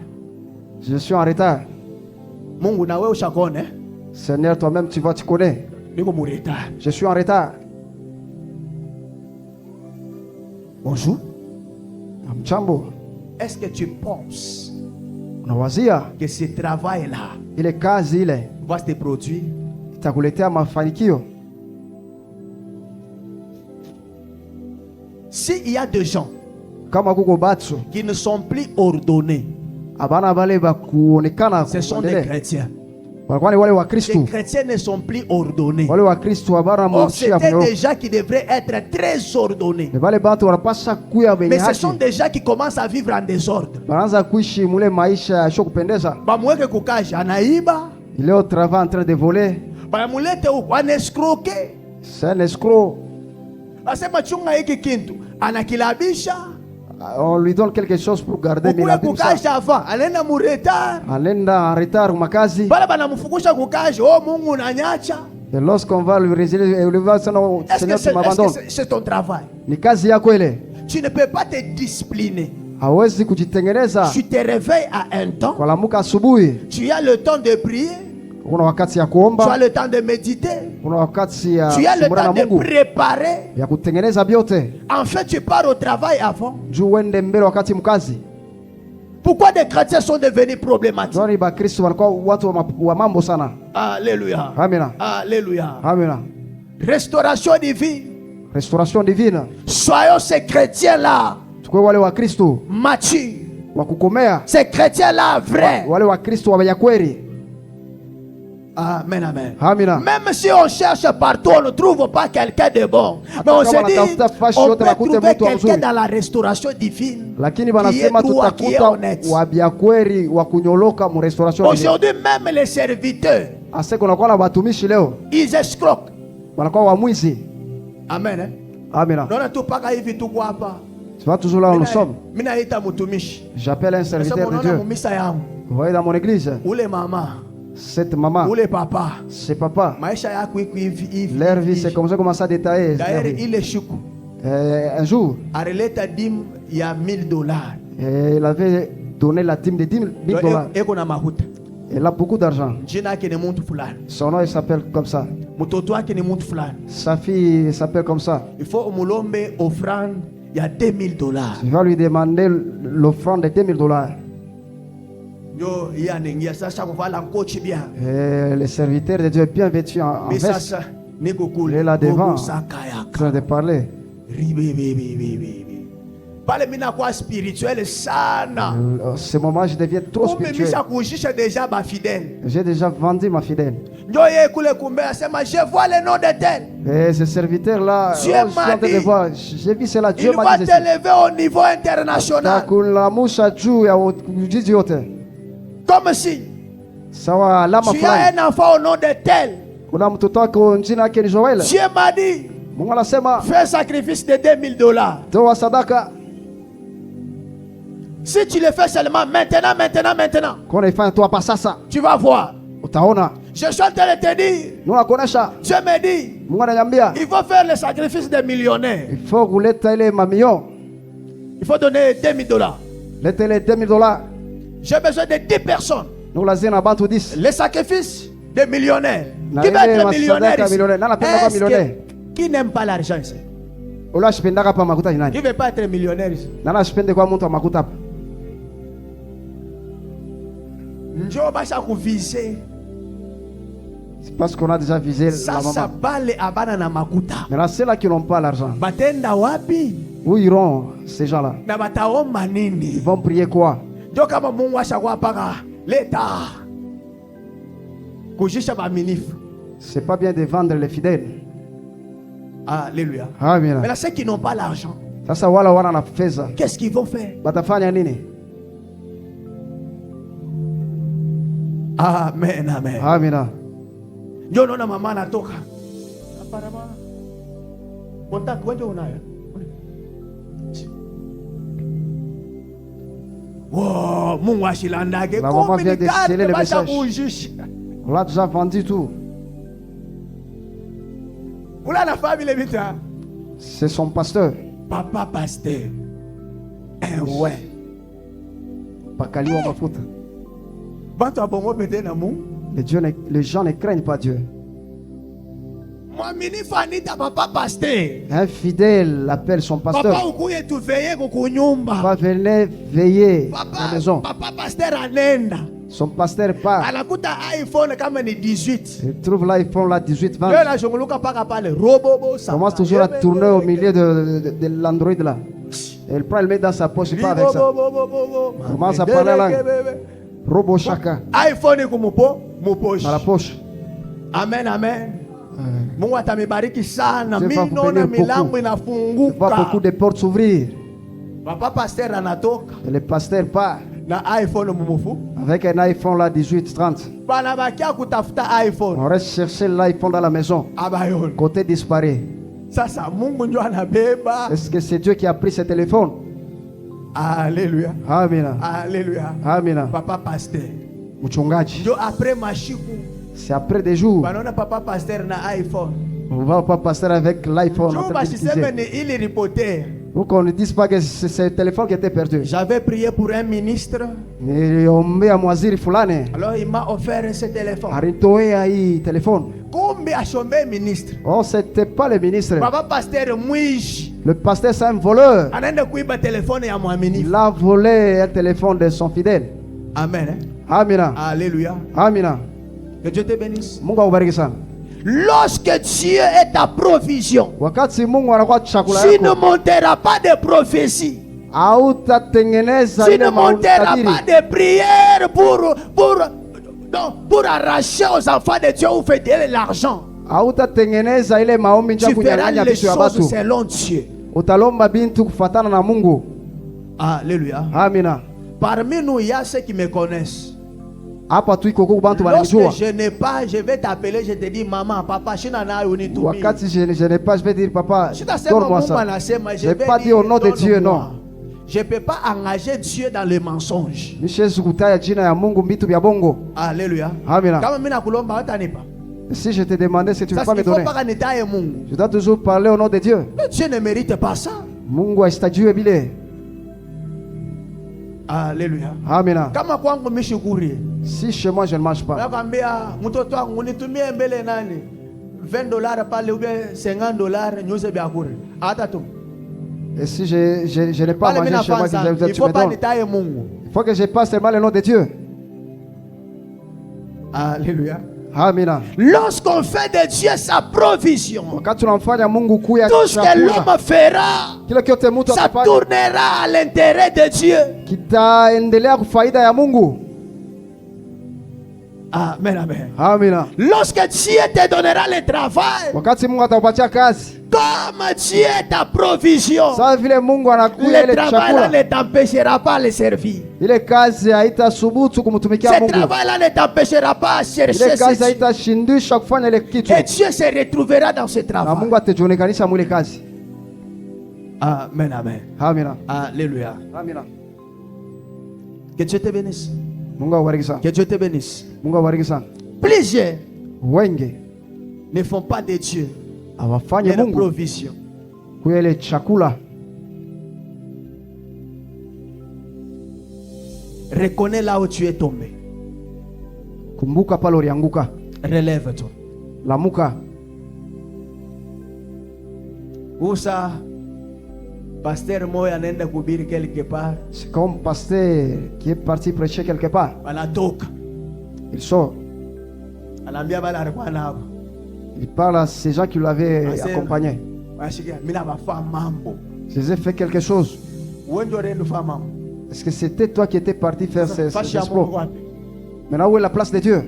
Je suis en retard. Mungu na wewe ushakone. Seigneur, toi-même tu vas te connaître. Ni comme retard. Je suis en retard. Bonjour. Mchambo, Est-ce que tu penses unawazia que ce travail-là ile kazi ile va se produire? itakuletea mafanikio? S'il y a des gens Kama kuko batu qui ne sont plus ordonnés, abana bale bakuonekana ce sont des kuendelea, chrétiens. walikuwa ni wale wa Les Kristo. chrétiens ne sont plus ordonnés. Wale wa Kristo abana Or, mwachia c'était kunyoroka. des gens qui devraient être très ordonnés. Ni bale batu wanapasha kuya wenye Mais ce haki. sont des gens qui commencent à vivre en désordre. Wanaanza kuishi mule maisha yasio kupendeza. Bamweke kukaji anaiba, Il est au travail en train de voler. bamulete huko anescroquer. C'est un escroc. Asema chunga hiki kintu, anakilabisha. On lui donne quelque chose pour garder Ukule milabimsa. kukaji avant, anaenda mu retard. Anenda en retard makazi. Bala banamfukusha kukaji, oh Mungu unanyacha. Et lorsqu'on va lui résilier, il va dire non, Est-ce que Seigneur, tu m'abandonnes. c'est ton travail? Ni kazi yako ile. Tu ne peux pas te discipliner. Hawezi kujitengeneza. Tu te réveilles à un temps, Kwa lamuka asubuhi, tu as le temps de prier, kuna wakati ya tu as kuomba, le temps de méditer, kuna wakati ya tu as le kusimama temps na de Mungu, préparer. ya kutengeneza vyote. En fait, tu pars au travail avant. Juu uende mbele wakati mkazi. Pourquoi des chrétiens sont devenus problématiques? Ndio ba Kristo wanakuwa watu wa mambo sana. Alléluia. Amina. Alléluia. Amina. Restauration divine. Restauration divine. Soyons ces chrétiens-là Tukue wale wa Kristo matures. wa kukomea, Ces chrétiens-là vrais. wale wa Kristo wa kweli. Amen, amen. Amina. Même si on cherche partout, on ne trouve pas quelqu'un de bon. Mais on se dit, on peut trouver quelqu'un dans la restauration divine Lakini qui est banasema droit, qui est tutakuta honnête. wa bia kweli wa kunyoloka mu restauration divine. Aujourd'hui, même les serviteurs, Ase kunakuwa na watumishi leo ils escroquent. wanakuwa wamwizi. Amen. Eh? Amina. Naona tu paka hivi tuko hapa. Tu vas toujours là où nous sommes. Mimi naita mtumishi. J'appelle un Sasa serviteur de unaona Dieu. mumisa yangu. Vous voyez dans mon église, Ule mama, cette maman, ule papa. c'est papa. Maisha yako iko hivi. Leur vie, c'est comme ça qu'on commence à détailler. D'ailleurs, ile shuku Un jour, alileta dim ya $1000. il avait donné la dîme de 10 000 $. Eko na mahuta. Il a beaucoup d'argent. Jina yake ni mtu fulani. Son nom, il s'appelle comme ça. Mtoto wake ni mtu fulani. Sa fille s'appelle comme ça. Il faut umulombe offrande ya $2000. Tu vas lui demander l'offrande de 2 000 $. Yo yanengia sasa kuvala kochi bien. Et le serviteur de Dieu est bien vêtu en Mais veste. sasa niko Il kule est là devant, en sakayaka. train de parler. Ribe. Pale mina kwa spirituel sana. Ce moment, je deviens trop spirituel. Umemisa kuishisha deja ba fidèle. J'ai déjà vendu ma fidèle. Ndio yeye kule kumbe asema je vois le nom de tel. Et ce serviteur-là, Dieu je suis m'a en train de dit, voir. J'ai vu cela. Dieu Il m'a va dit t'élever au niveau international. takulamusha juu ya ujiji yote. Comme si Sawa alama tu fulani. as un enfant au nom de tel. Kuna mtoto wako jina yake ni Joel. Dieu m'a dit, Mungu anasema fais un sacrifice de $2000. toa sadaka. Si tu le fais seulement maintenant, Kwa unaifanya tu hapa sasa, tu vas voir. utaona. Je suis en train de te dire, Mungu anakuonesha. Dieu me dit, Mungu ananiambia il faut faire le sacrifice des millionnaires. il faut kuleta ile mamilion. Il faut donner $2000. Leta ile $10,000. J'ai besoin de 10 personnes. Nous lazima na bantu 10. Le sacrifice des millionnaires. Na Qui va ile être masadaka millionnaire ici? millionnaire. Nani anapenda kuwa Est-ce millionnaire? qui n'aime pas l'argent ici? Ule ashipendaka hapa makuta ni Qui nani? ne veut pas être millionnaire ici? Nani ashipende kwa mtu wa makuta hapa? Njoo basha kuviser. C'est parce qu'on a déjà visé la Sasa maman. bale abana na makuta. Mais là, ceux-là qui n'ont pas l'argent, Batenda wapi? où iront ces gens-là? Na bataomba Ils nini? vont prier quoi? Ndio kama Mungu ashakuwa paka leta. Kujisha ba ministre. C'est pas bien de vendre les fidèles. Alléluia. Mais Amina. là ceux qui n'ont pas l'argent, Sasa wala wana na fedha, qu'est-ce qu'ils vont faire? batafanya nini? Amen, amen. Amina. Ndio naona mama anatoka. Apparemment. Contact wewe unayo. Wow, Mungu ashilandage. La maman vient de sceller le message. Kujisha. On l'a déjà vendu tout. Ula na famille vita. C'est son pasteur. Papa pasteur. Ouais. Pakaliwa mafuta. Bantu abongo pete na Mungu. Les gens ne craignent pas Dieu. Mwamini fanita papa pasteur. Un fidèle appelle son Papa pasteur. ukuye tu veiller kukunyumba. Papa venez veiller à la maison. Papa pasteur anenda. Son pasteur part. Anakuta iPhone kama ni 18. Il trouve l'iPhone là 18, 20. Leo nashunguluka paka pale robobo Il commence toujours à tourner au milieu de l'Android là. Et il prend, il met dans sa poche, il part avec ça. Commence à parler là. Robo chaka iPhone kumupo muposhi. dans la poche. Amen, amen. Mungu atamibariki sana. Dieu va Mimi vous naona bénir milango beaucoup. Il voit beaucoup inafunguka. de portes s'ouvrir. Papa pasteur anatoka Et le pasteur part na iPhone mumufu. avec un iPhone là 18, 30. Bana bakia kutafuta iPhone. On reste chercher l'iPhone dans la maison. Abayoni. Côté disparaît. Sasa Mungu ndio anabeba. Est-ce que c'est Dieu qui a pris ce téléphone? Alléluia. Amina. Alléluia. Amina. Papa pasteur. Mchungaji. Ndio après mashiku. C'est après des jours. Banaona papa pasteur na iPhone. On va pas passer avec l'iPhone. en Ndio train basiseme d'utiliser. ni ili reporter. Pour qu'on ne dise pas que c'est le téléphone qui était perdu. J'avais prié pour un ministre. Niliombea mwaziri fulani Alors il m'a offert ce téléphone. alitoa hii téléphone. Kumbe ashombe ministre. Oh, c'était pas le ministre. Papa pasteur mwishi. Le pasteur, c'est un voleur. Anaenda kuiba telefone ya mwaminifu. Il a volé un téléphone de son fidèle. Amen. Amina. Alléluia. Amina. Que Dieu te bénisse. Mungu akubariki sana. Lorsque Dieu est ta provision, Wakati Mungu anakuwa chakula tu ne yako, monteras pas de prophétie. hautatengeneza Tu ile ne monteras matajiri. pas de prière pour arracher aux enfants de Dieu ou fédérer l'argent. Hautatengeneza ile maombi nja Tu feras kunyang'anya les vitu ya choses watu. selon Dieu. Utalomba bintu kufatana na Mungu. Alléluia. Amina. Parmi nous, il y a ceux qui me connaissent. Hapa tu iko kuku bantu Lorsque wananijua. je n'ai pas, je vais t'appeler, je te dis, maman, papa, shina na unitumie. Wakati je n'ai pas, je vais dire papa, Shitasema donne-moi Mungu ça. anasema, Je vais pas dire au nom de Dieu, non. Je ne peux pas engager Dieu dans le mensonge. Mishezi kutaya jina ya Mungu vitu vya bongo. Alléluia. Amina. Kama mimi nakulomba hatanipa. Si je te demandais si tu ne veux Sasa pas me il faut donner, pas nitaye Mungu. je dois toujours parler au nom de Dieu. Mais Dieu ne mérite pas ça. Mungu hastahili bile. Alléluia. Amina. Kama kwangu mishukuri. Si chez moi je ne mange pas, Nakwambia mtoto wangu nitumie mbele nani? $20 pale ou bien $50 nyuze bya kure. Hata tu. et si je n'ai pas Pale mangé mimi chez moi, nafansa. tu Il faut me pas donnes. nitaye Mungu. Il faut que je passe seulement le nom de Dieu. Alléluia. Amina. Lorsqu'on fait de Dieu sa provision, Wakati tunamfanya Mungu kuya tout ce que chakula, l'homme fera, kile kyote mtu ça atafanya tournera à l'intérêt de Dieu. kitaendelea kufaida ya Mungu. Amen, amen. Amina. Lorsque Dieu te donnera le travail, Wakati Mungu atakupatia kazi, comme Dieu est ta provision, sawa vile Mungu anakuya le ile travail-là chakula, ne t'empêchera pas de le servir. ile kazi haitasubutu kumtumikia Ce Mungu. travail-là ne t'empêchera pas à chercher Ile kazi ce haitashindisha kufanya ile kitu, et Dieu se retrouvera dans ce na travail. Mungu atajionekanisha mwile kazi. Amen, amen. Amina. Alléluia. Amina. Que Dieu te bénisse. Mungu awabariki sana. Que Dieu te bénisse. Mungu awabariki sana. Plusieurs Wengi ne font pas de Dieu hawafanye leur Mungu provision. kuya ile chakula. Reconnais là où tu es tombé. Kumbuka pale ulianguka, Relève-toi. lamuka. Où ça, pasteur Moya anaenda kuhubiri quelque part, C'est comme pasteur qui est parti prêcher quelque part. anatoka Il sort, anaambia bala alikuwa nao, il parle à ces gens qui l'avaient Asema. accompagné. Washikia mimi nabafa mambo. Je les ai fait quelque chose. Wewe ndio unaenda kufanya mambo. Est-ce que c'était toi qui étais parti faire ces Fashi ya Mungu exploits? wapi? Maintenant, où est la place de Dieu?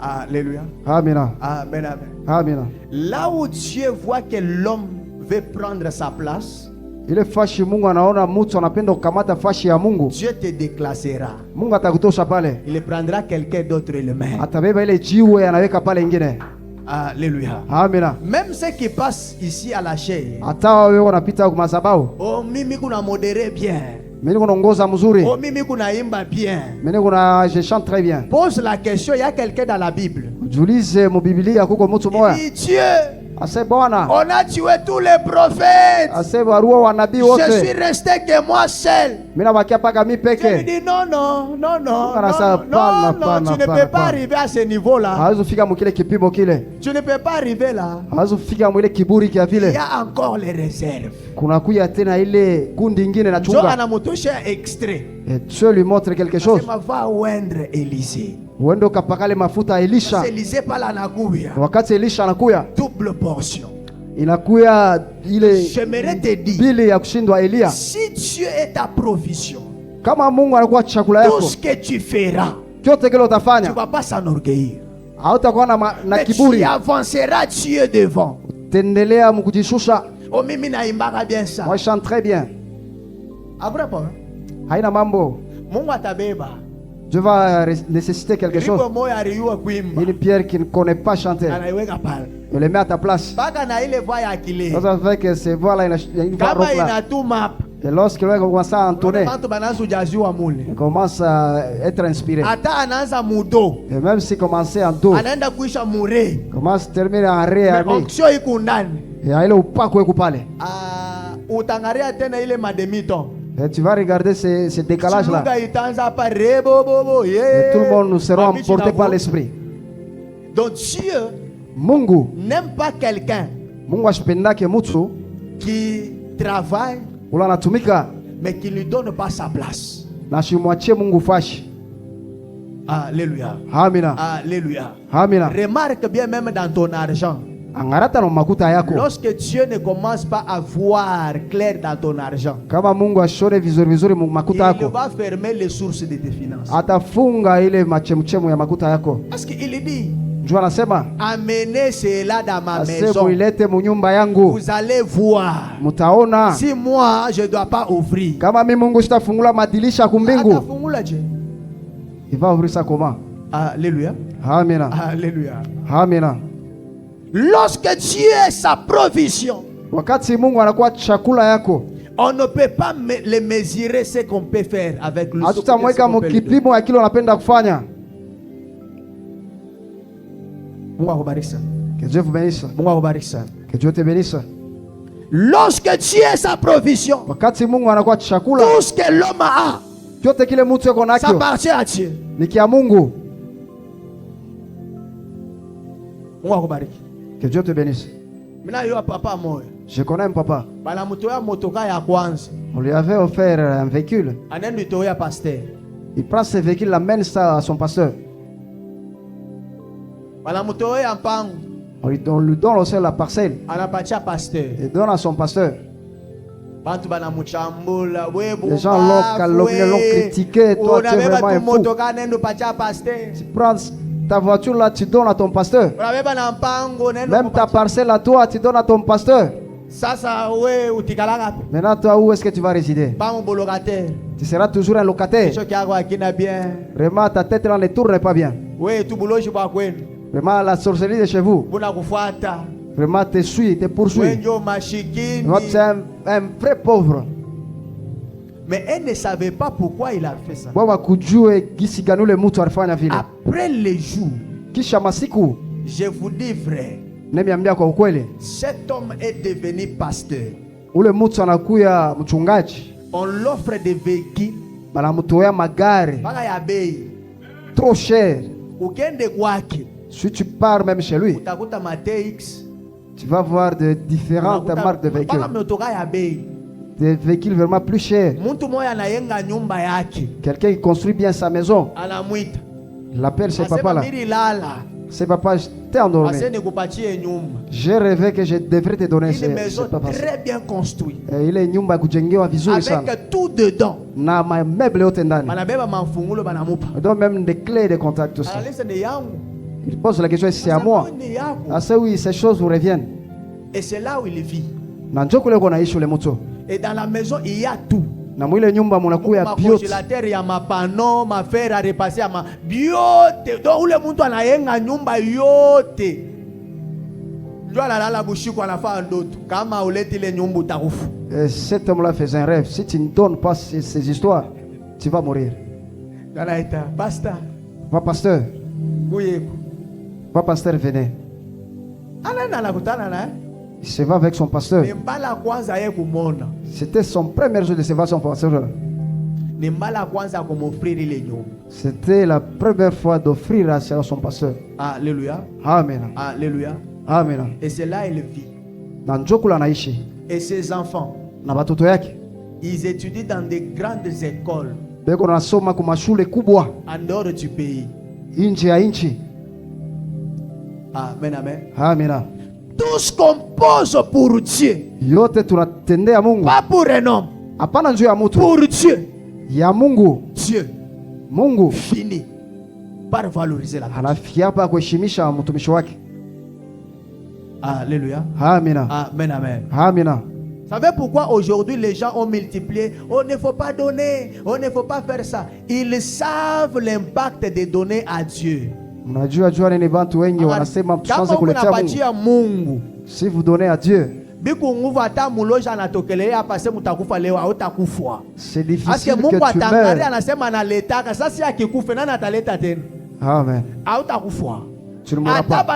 Alléluia. Amina. Amen, amen. Amina. Là où Dieu voit que l'homme veut prendre sa place, Ile fashi Mungu anaona mtu anapenda kukamata fashi ya Mungu, Dieu te déclassera. Mungu atakutosha pale. Il prendra quelqu'un d'autre et le met. Atabeba ile jiwe anaweka pale ingine. Alléluia. Amina. Même ceux qui passent ici à la chair, Hata wewe unapita kwa madhabahu, oh mimi kuna modéré bien, mimi kunaongoza mzuri, oh mimi kuna imba bien. mimi kuna je chante très bien. Pose la question, il y a quelqu'un dans la Bible. Ujiulize mu Biblia kuko mtu moja Il dit Dieu, ase Bwana on a tué tous les prophètes. ase barua wa nabii Je suis wote, resté que moi seul. mimi nabakia paka mimi Je lui peke. dis non, non, non, non, Kana non, sa non, pana, non, pana, tu ne pana, peux pas pana. arriver à ce niveau-là. Hawezi kufika mkile kipimo kile, Tu ne peux pas arriver là. hawezi kufika mwile kiburi kia Il y vile. a encore les réserves. Kuna kuya tena ile kundi ingine na Dieu chunga. anamutosha extrait. Et Dieu lui montre quelque chose. Sema va oindre Élisée. Uende ukapakale mafuta ya Elisha. Élisée pala anakuya. Wakati Elisha anakuya, Double portion. inakuya ile J'aimerais te dire, bili ya kushindwa Elia. si Dieu est ta provision, Kama Mungu anakuwa chakula tout yako, ce que tu feras, chote kile tu ne utafanya vas pas s'enorgueillir. hautakuwa na Mais tu kiburi. avanceras Dieu devant. Tendelea mkujishusha. Oh mimi naimbaka bien ça. Moi je chante très bien. Après pas. Haina mambo. Mungu atabeba. Dieu va nécessiter quelque chose. Ribo moya aliyua kuimba. Une pierre qui ne connaît pas chanter, Anaiweka pale. on le met à ta place. Mpaka na ile voix ya akili. Ça fait que ces voix-là, il y a une voix Kama rock là. inatuma Et lorsque l'on commence à entonner, watu banaanza ujaziwa mule. on commence à être inspiré. Hata anaanza mudo. Et même si commencer en do, Anaenda kuisha mure. commence à terminer en ré, Mais ami. onction iko ndani. Et à ile upako weku pale. Utangaria tena ile mademito. Et tu vas regarder ce décalage-là. Chilunga itaanza hapa rebo bobo. Et tout le monde nous sera Mabichi emporté na par vo. l'esprit. Donc Dieu Mungu, n'aime pas quelqu'un Mungu ashipendake mtu qui travaille ula anatumika mais qui ne lui donne pas sa place. na shimwachie Mungu fashi. Alléluia. Amina. Alléluia. Amina. Remarque bien même dans ton argent. Angarata no makuta yako. Lorsque Dieu ne commence pas à voir clair dans ton argent, Kama Mungu ashore vizuri mu il makuta yako, va fermer les sources de tes finances. atafunga ile machemchemu ya makuta yako. Parce qu'il dit, Njoo anasema amenez cela dans ma ase maison. muilete mu nyumba yangu, Vous allez voir. mutaona Si moi, je ne dois pas ouvrir. kama mimi Mungu sitafungula madirisha kumbingu. Atafungula je? Il va ouvrir ça comment? Alléluia. Amina. Alléluia. Amina. Lorsque Dieu est sa provision, Wakati Mungu anakuwa chakula yako, on ne peut pas le mesurer ce qu'on peut faire avec le hatutamweka mkipimo ya kile unapenda kufanya. Mungu akubariki sana. Que Dieu vous bénisse. Mungu akubariki sana. Que Dieu te bénisse. Lorsque Dieu est sa provision, Wakati Mungu anakuwa chakula, tout ce que l'homme a, chote kile mtu yuko ça nakyo appartient à Dieu. ni kia Mungu. Mungu akubariki. Que Dieu te bénisse. Mina yo papa moyo. Je connais un papa. Bana mutoya motoka ya kwanza. On lui avait offert un véhicule. Anaenda itoya pasteur. Il prend ce véhicule, l'amène ça à son pasteur. Bana mutoya mpango. On lui donne aussi la parcelle. Anapatia pasteur. Il donne à son pasteur. Les gens l'ont calomnié, l'ont critiqué. Toi, tu es vraiment un fou. Tu prends ta voiture là, tu donnes à ton pasteur. Même ta parcelle à toi, tu donnes à ton pasteur. Maintenant, toi, où est-ce que tu vas résider? Tu seras toujours un locataire. Vraiment, ta tête là ne tourne pas bien. Vraiment, la sorcellerie de chez vous. Vraiment, te suit, te poursuit. Vraiment, tu es un vrai pauvre. Mais elle ne savait pas pourquoi il a fait ça. Après les jours, je vous dis vrai, cet homme est devenu pasteur. On l'offre des véhicules. Trop cher. Si tu pars même chez lui, tu vas voir de différentes marques de véhicules. Des véhicules vraiment plus chers. Quelqu'un qui construit bien sa maison. Il appelle ses papas là. Ses papas, t'es endormi. J'ai rêvé que je devrais te donner une maison très bien construite. Avec tout dedans. Donc même des clés de contact, tout ça. Il pose la question, c'est à moi. Ah c'est oui, ces choses vous reviennent. Et c'est là où il vit. Et dans la maison, il y a tout. Ma congélateur, il y a ma panneau, ma fer à repasser, ma biote. Donc, où le monde a yenga nyumba yote. Cet homme-là faisait un rêve. Si tu ne donnes pas ces histoires, tu vas mourir. Va pasteur. Va pasteur, venez. Il se va avec son pasteur. C'était son premier jour de se voir son pasteur. C'était la première fois d'offrir à son pasteur. Alléluia. Amen. Alléluia. Amen. Et c'est là il vit. Et ses enfants, ils étudient dans des grandes écoles en dehors du pays. Amen, amen. Amen. Tout ce qu'on pose pour Dieu, pas pour un homme, pour Dieu, Dieu finit par valoriser la personne. Alléluia. Amen. Amen, amen. Amen. Vous savez pourquoi aujourd'hui les gens ont multiplié? On ne faut pas donner, on ne faut pas faire ça. Ils savent l'impact de donner à Dieu. Si vous donnez à Dieu, c'est difficile que tu meurs. Amen. Tu ne mourras pas.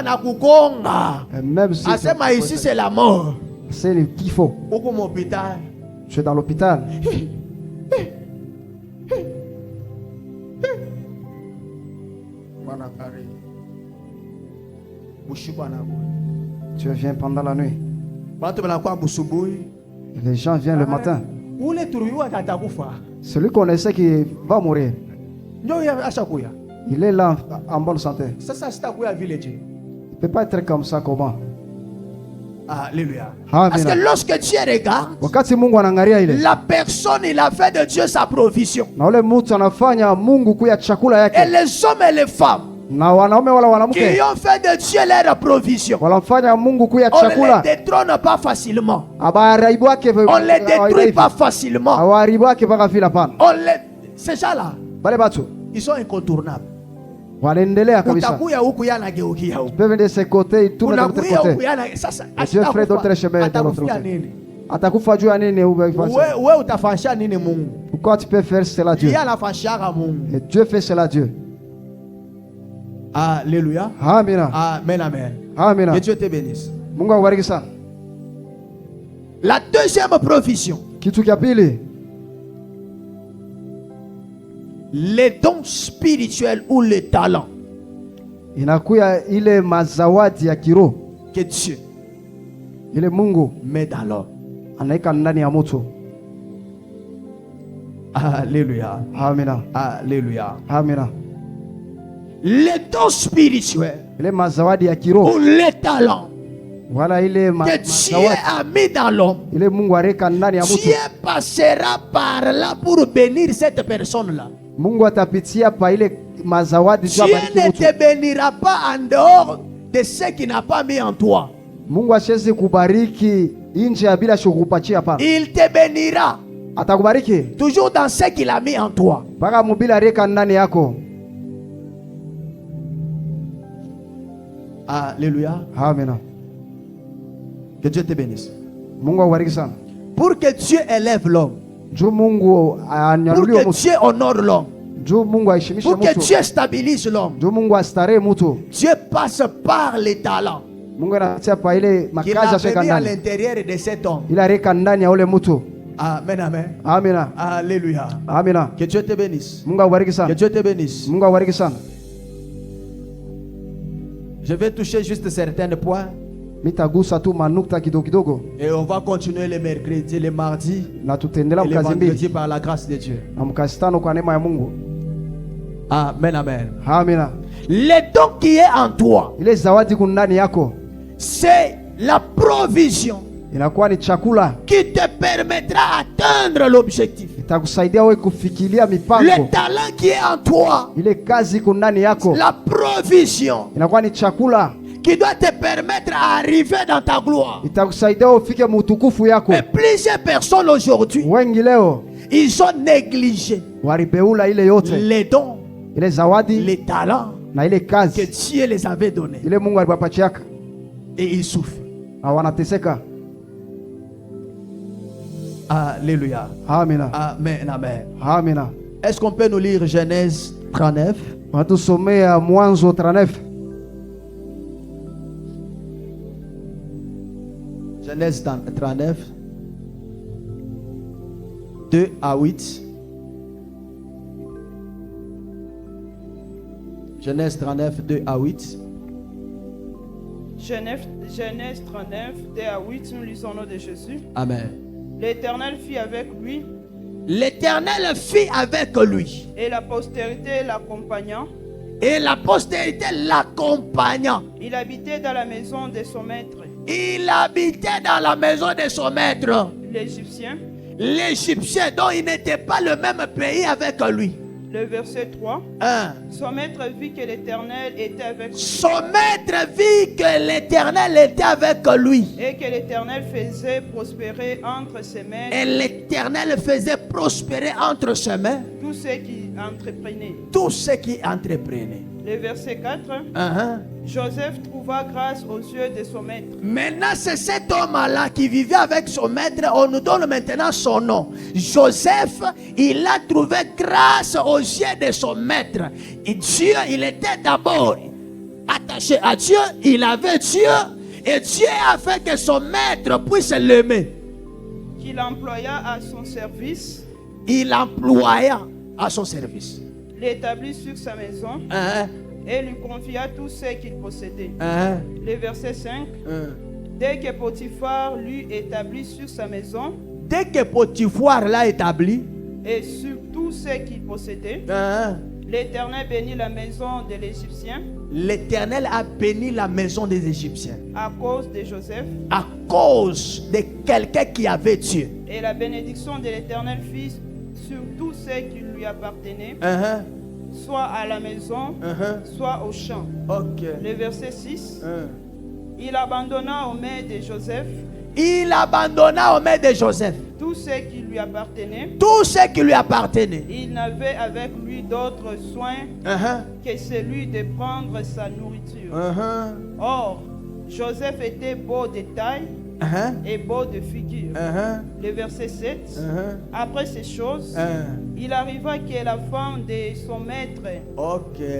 Même si ici c'est la mort. C'est qu'il faut. Tu es dans l'hôpital. Tu viens pendant la nuit. Les gens viennent le matin. Celui qu'on essaie qui va mourir, il est là en bonne santé. Il ne peut pas être comme ça. Comment? Alléluia. Amen. Parce que lorsque Dieu regarde, la personne, il a fait de Dieu sa provision. Et les hommes et les femmes qui ont fait de Dieu leur provision, on ne les détrône pas facilement. On ne les détruit pas facilement. Ces gens-là, ils sont incontournables. Tu peux venir de ce côté et tourner de l'autre côté. Dieu ferait d'autres chemins de l'autre côté. Pourquoi tu peux faire cela, Dieu? Et Dieu fait cela, Dieu. Alléluia. Amen. Amen, amen. Amen. Que Dieu te bénisse. La deuxième provision, les dons spirituels ou les talents que Dieu met dans l'homme. Alléluia. Amen. Alléluia. Amen. Les dons spirituels ou les talents Voilà, il est que Dieu a mis dans l'homme. Dieu passera par là pour bénir cette personne-là. Dieu ne te bénira pas en dehors de ce qu'il n'a pas mis en toi. Il te bénira toujours dans ce qu'il a mis en toi. Alléluia. Amen. Que Dieu te bénisse. Pour que Dieu élève l'homme. Pour que Dieu honore l'homme. Pour que Dieu stabilise l'homme. Dieu passe par les talents qu'il a mis à l'intérieur de cet homme. Amen, amen. Amen. Alléluia. Amen. Que Dieu te bénisse. Que Dieu te bénisse. Je vais toucher juste certains points. Et on va continuer les mercredis, les mardis et les vendredis par la grâce de Dieu. Amen, amen. Amen. Le don qui est en toi, c'est la provision qui te permettra d'atteindre l'objectif. Le talent qui est en toi, la provision qui doit te permettre d'arriver dans ta gloire. Et plusieurs personnes aujourd'hui, ils ont négligé les dons, les talents que Dieu les avait donnés. Et ils souffrent. Alléluia. Amen. Amen, amen. Amen. Est-ce qu'on peut nous lire Genèse 39? Genèse 39, 2 à 8. Genèse 39, 2 à 8. Genèse 39, 2 à 8, nous lisons au nom de Jésus. Amen. L'Éternel fit avec lui. L'Éternel fit avec lui. Et la postérité l'accompagnant. Et la postérité l'accompagnant. Il habitait dans la maison de son maître. Il habitait dans la maison de son maître. L'Égyptien. L'Égyptien, dont il n'était pas le même pays avec lui. Le verset 3. 1. Son maître vit que l'Éternel était avec lui. Son maître vit que l'Éternel était avec lui. Et que l'Éternel faisait prospérer entre ses mains. Et l'Éternel faisait prospérer entre ses mains. Tout ce qui entreprenait. Tout ce qui entreprenait. Le verset 4. Joseph trouva grâce aux yeux de son maître. Maintenant, c'est cet homme-là qui vivait avec son maître. On nous donne maintenant son nom. Joseph, il a trouvé grâce aux yeux de son maître. Et Dieu, il était d'abord attaché à Dieu. Il avait Dieu. Et Dieu a fait que son maître puisse l'aimer. Qu'il employa à son service. Il employa à son service. L'établit sur sa maison. Et lui confia tout ce qu'il possédait. Le verset 5. Dès que Potiphar lui établit sur sa maison. Dès que Potiphar l'a établi. Et sur tout ce qu'il possédait. L'Éternel bénit la maison de l'Égyptien. L'Éternel a béni la maison des Égyptiens. À cause de Joseph. À cause de quelqu'un qui avait Dieu. Et la bénédiction de l'Éternel fit sur tout ce qui lui appartenait. Soit à la maison, soit au champ. Le verset 6. Il abandonna aux mains de Joseph. Il abandonna aux mains de Joseph. Tout ce qui lui appartenait. Tout ce qui lui appartenait. Il n'avait avec lui d'autre soin que celui de prendre sa nourriture. Or, Joseph était beau de taille et beau de figure. Le verset 7. Après ces choses, il arriva que la femme de son maître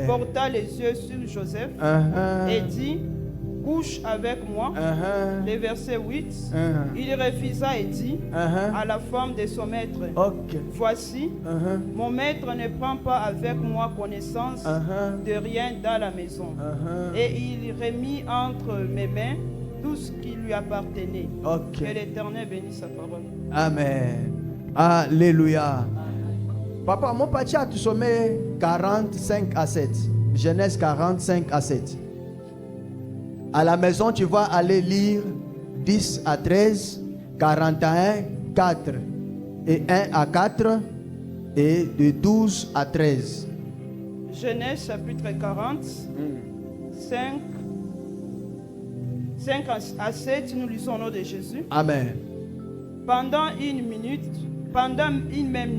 porta les yeux sur Joseph et dit: couche avec moi. Le verset 8. Il refusa et dit à la femme de son maître: voici, mon maître ne prend pas avec moi connaissance de rien dans la maison. Et il remit entre mes mains tout ce qui lui appartenait. Que l'Éternel bénisse sa parole. Amen. Alléluia. Papa, mon papa a sommet 45 à 7. Genèse 45 à 7. À la maison, tu vas aller lire 10 à 13, 41, 4 et 1 à 4 et de 12 à 13. Genèse chapitre 40, 5 à 7, nous lisons au nom de Jésus. Amen. Pendant une même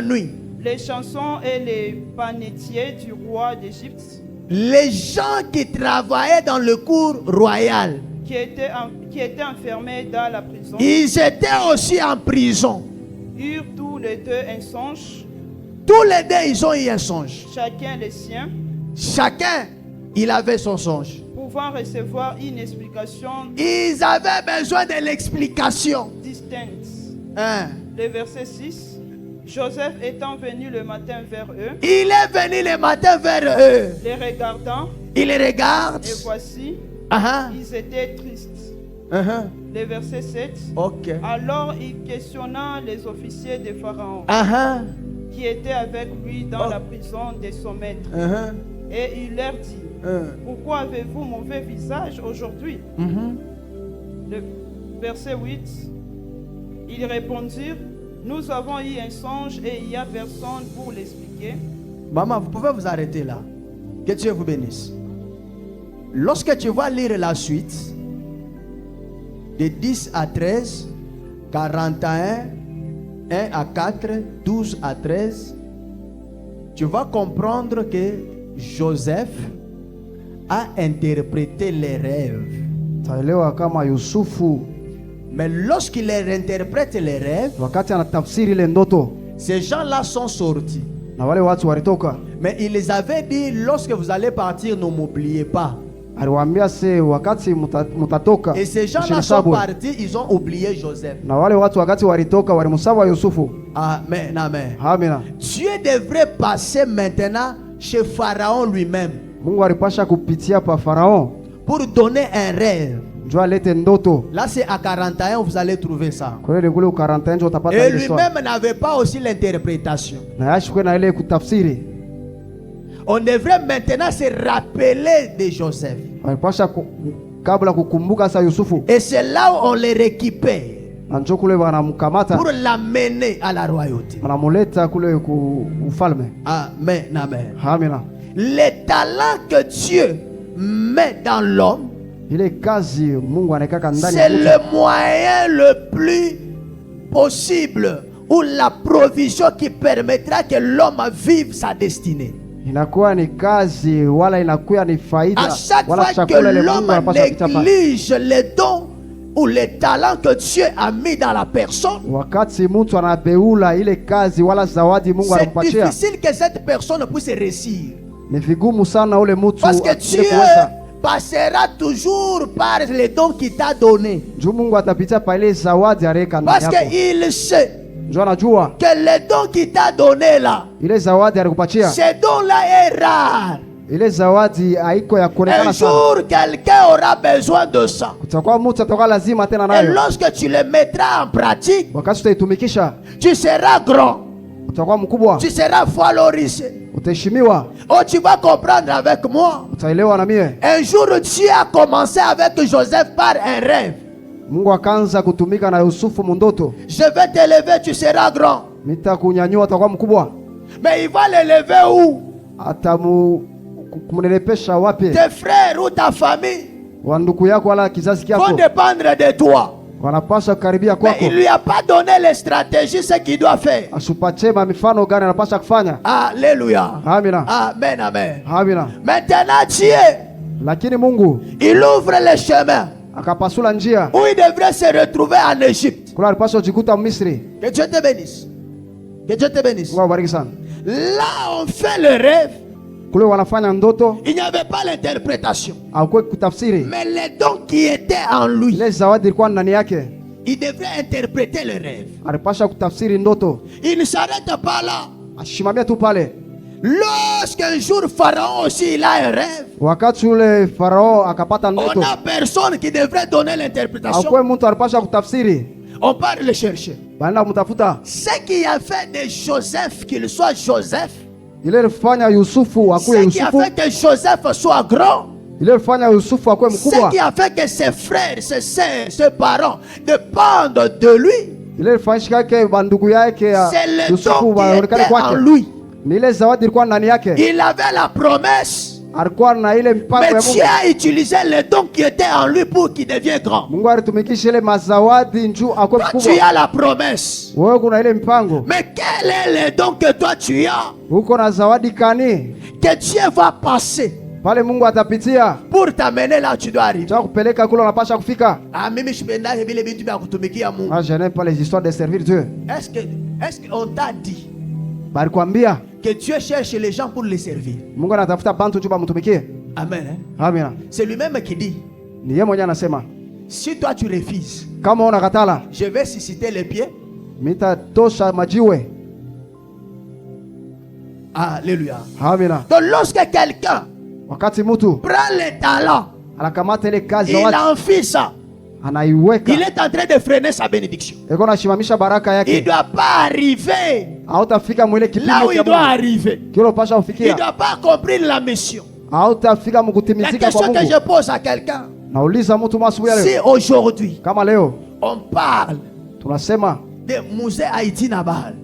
nuit, les chansons et les panetiers du roi d'Égypte, les gens qui travaillaient dans le cour royal, qui étaient enfermés dans la prison, ils étaient aussi en prison. Eurent tous les deux un songe. Tous les deux, ils ont eu un songe. Chacun le sien. Chacun, il avait son songe. Pouvant recevoir une explication. Ils avaient besoin de l'explication distincte. Le verset 6. Joseph étant venu le matin vers eux. Il est venu le matin vers eux. Les regardant. Il les regarde. Et voici, ils étaient tristes. Le verset 7. Okay. Alors il questionna les officiers de Pharaon qui étaient avec lui dans la prison de son maître. Et il leur dit, pourquoi avez-vous mauvais visage aujourd'hui? Le verset 8. Ils répondirent, nous avons eu un songe et il n'y a personne pour l'expliquer. Maman, vous pouvez vous arrêter là. Que Dieu vous bénisse. Lorsque tu vas lire la suite, de 10 à 13, 41, 1 à 4, 12 à 13, tu vas comprendre que Joseph a interprété les rêves. Mais lorsqu'il interprète les rêves, ces gens-là sont sortis. Mais il les avait dit, lorsque vous allez partir, ne m'oubliez pas. Et ces gens-là sont partis, ils ont oublié Joseph. Amen, amen. Dieu devrait passer maintenant chez Pharaon lui-même pour donner un rêve. Là c'est à 41, vous allez trouver ça. Et lui-même n'avait pas aussi l'interprétation. On devrait maintenant se rappeler de Joseph. Et c'est là où on les récupère pour l'amener à la royauté. Amen, amen. Les talents que Dieu met dans l'homme, c'est le moyen le plus possible ou la provision qui permettra que l'homme vive sa destinée. À chaque fois que l'homme néglige les dons ou les talents que Dieu a mis dans la personne, c'est difficile que cette personne puisse réussir. Parce que Dieu passera toujours par les dons qu'il t'a donnés. Parce qu'il sait que les dons qu'il t'a donnés là, ces dons-là est rare. Un jour, quelqu'un aura besoin de ça. Et lorsque tu le mettras en pratique, tu seras grand. Tu seras valorisé. Oh, tu vas comprendre avec moi. Un jour, Dieu a commencé avec Joseph par un rêve. Je vais t'élever, tu seras grand. Mais il va l'élever où? Tes frères ou ta famille vont dépendre de toi. Mais il ne lui a pas donné les stratégies, ce qu'il doit faire. Alléluia. Amen, amen. Maintenant Dieu, il ouvre le chemin où il devrait se retrouver en Égypte. Que Dieu te bénisse. Que Dieu te bénisse. Là on fait le rêve. Il n'y avait pas l'interprétation. Mais les dons qui étaient en lui, il devrait interpréter le rêve. Il ne s'arrête pas là. Lorsqu'un jour Pharaon aussi il a un rêve, on a personne qui devrait donner l'interprétation. On part le chercher. Ce qui a fait de Joseph qu'il soit Joseph, ce qui a fait que Joseph soit grand, Ce qui a fait que ses frères, ses sœurs, ses parents dépendent de lui. C'est le don qui était en lui. Il avait la promesse. Mais Dieu a utilisé le don qui était en lui pour qu'il devienne grand. Toi, tu as la promesse. Mais quel est le don que toi tu as? Que Dieu va passer pour t'amener là où tu dois arriver. Je n'aime pas les histoires de servir Dieu. Est-ce qu'on t'a dit que Dieu cherche les gens pour les servir? Amen. Amen. C'est lui-même qui dit, si toi tu refuses, je vais susciter les pieds. Alléluia. Donc lorsque quelqu'un prend les talents, il enfuit ça, il est en train de freiner sa bénédiction. Il ne doit pas arriver là où il doit arriver. Il ne doit pas accomplir la mission. La question que je pose à quelqu'un, si aujourd'hui on parle de Musée Haïti Nabal,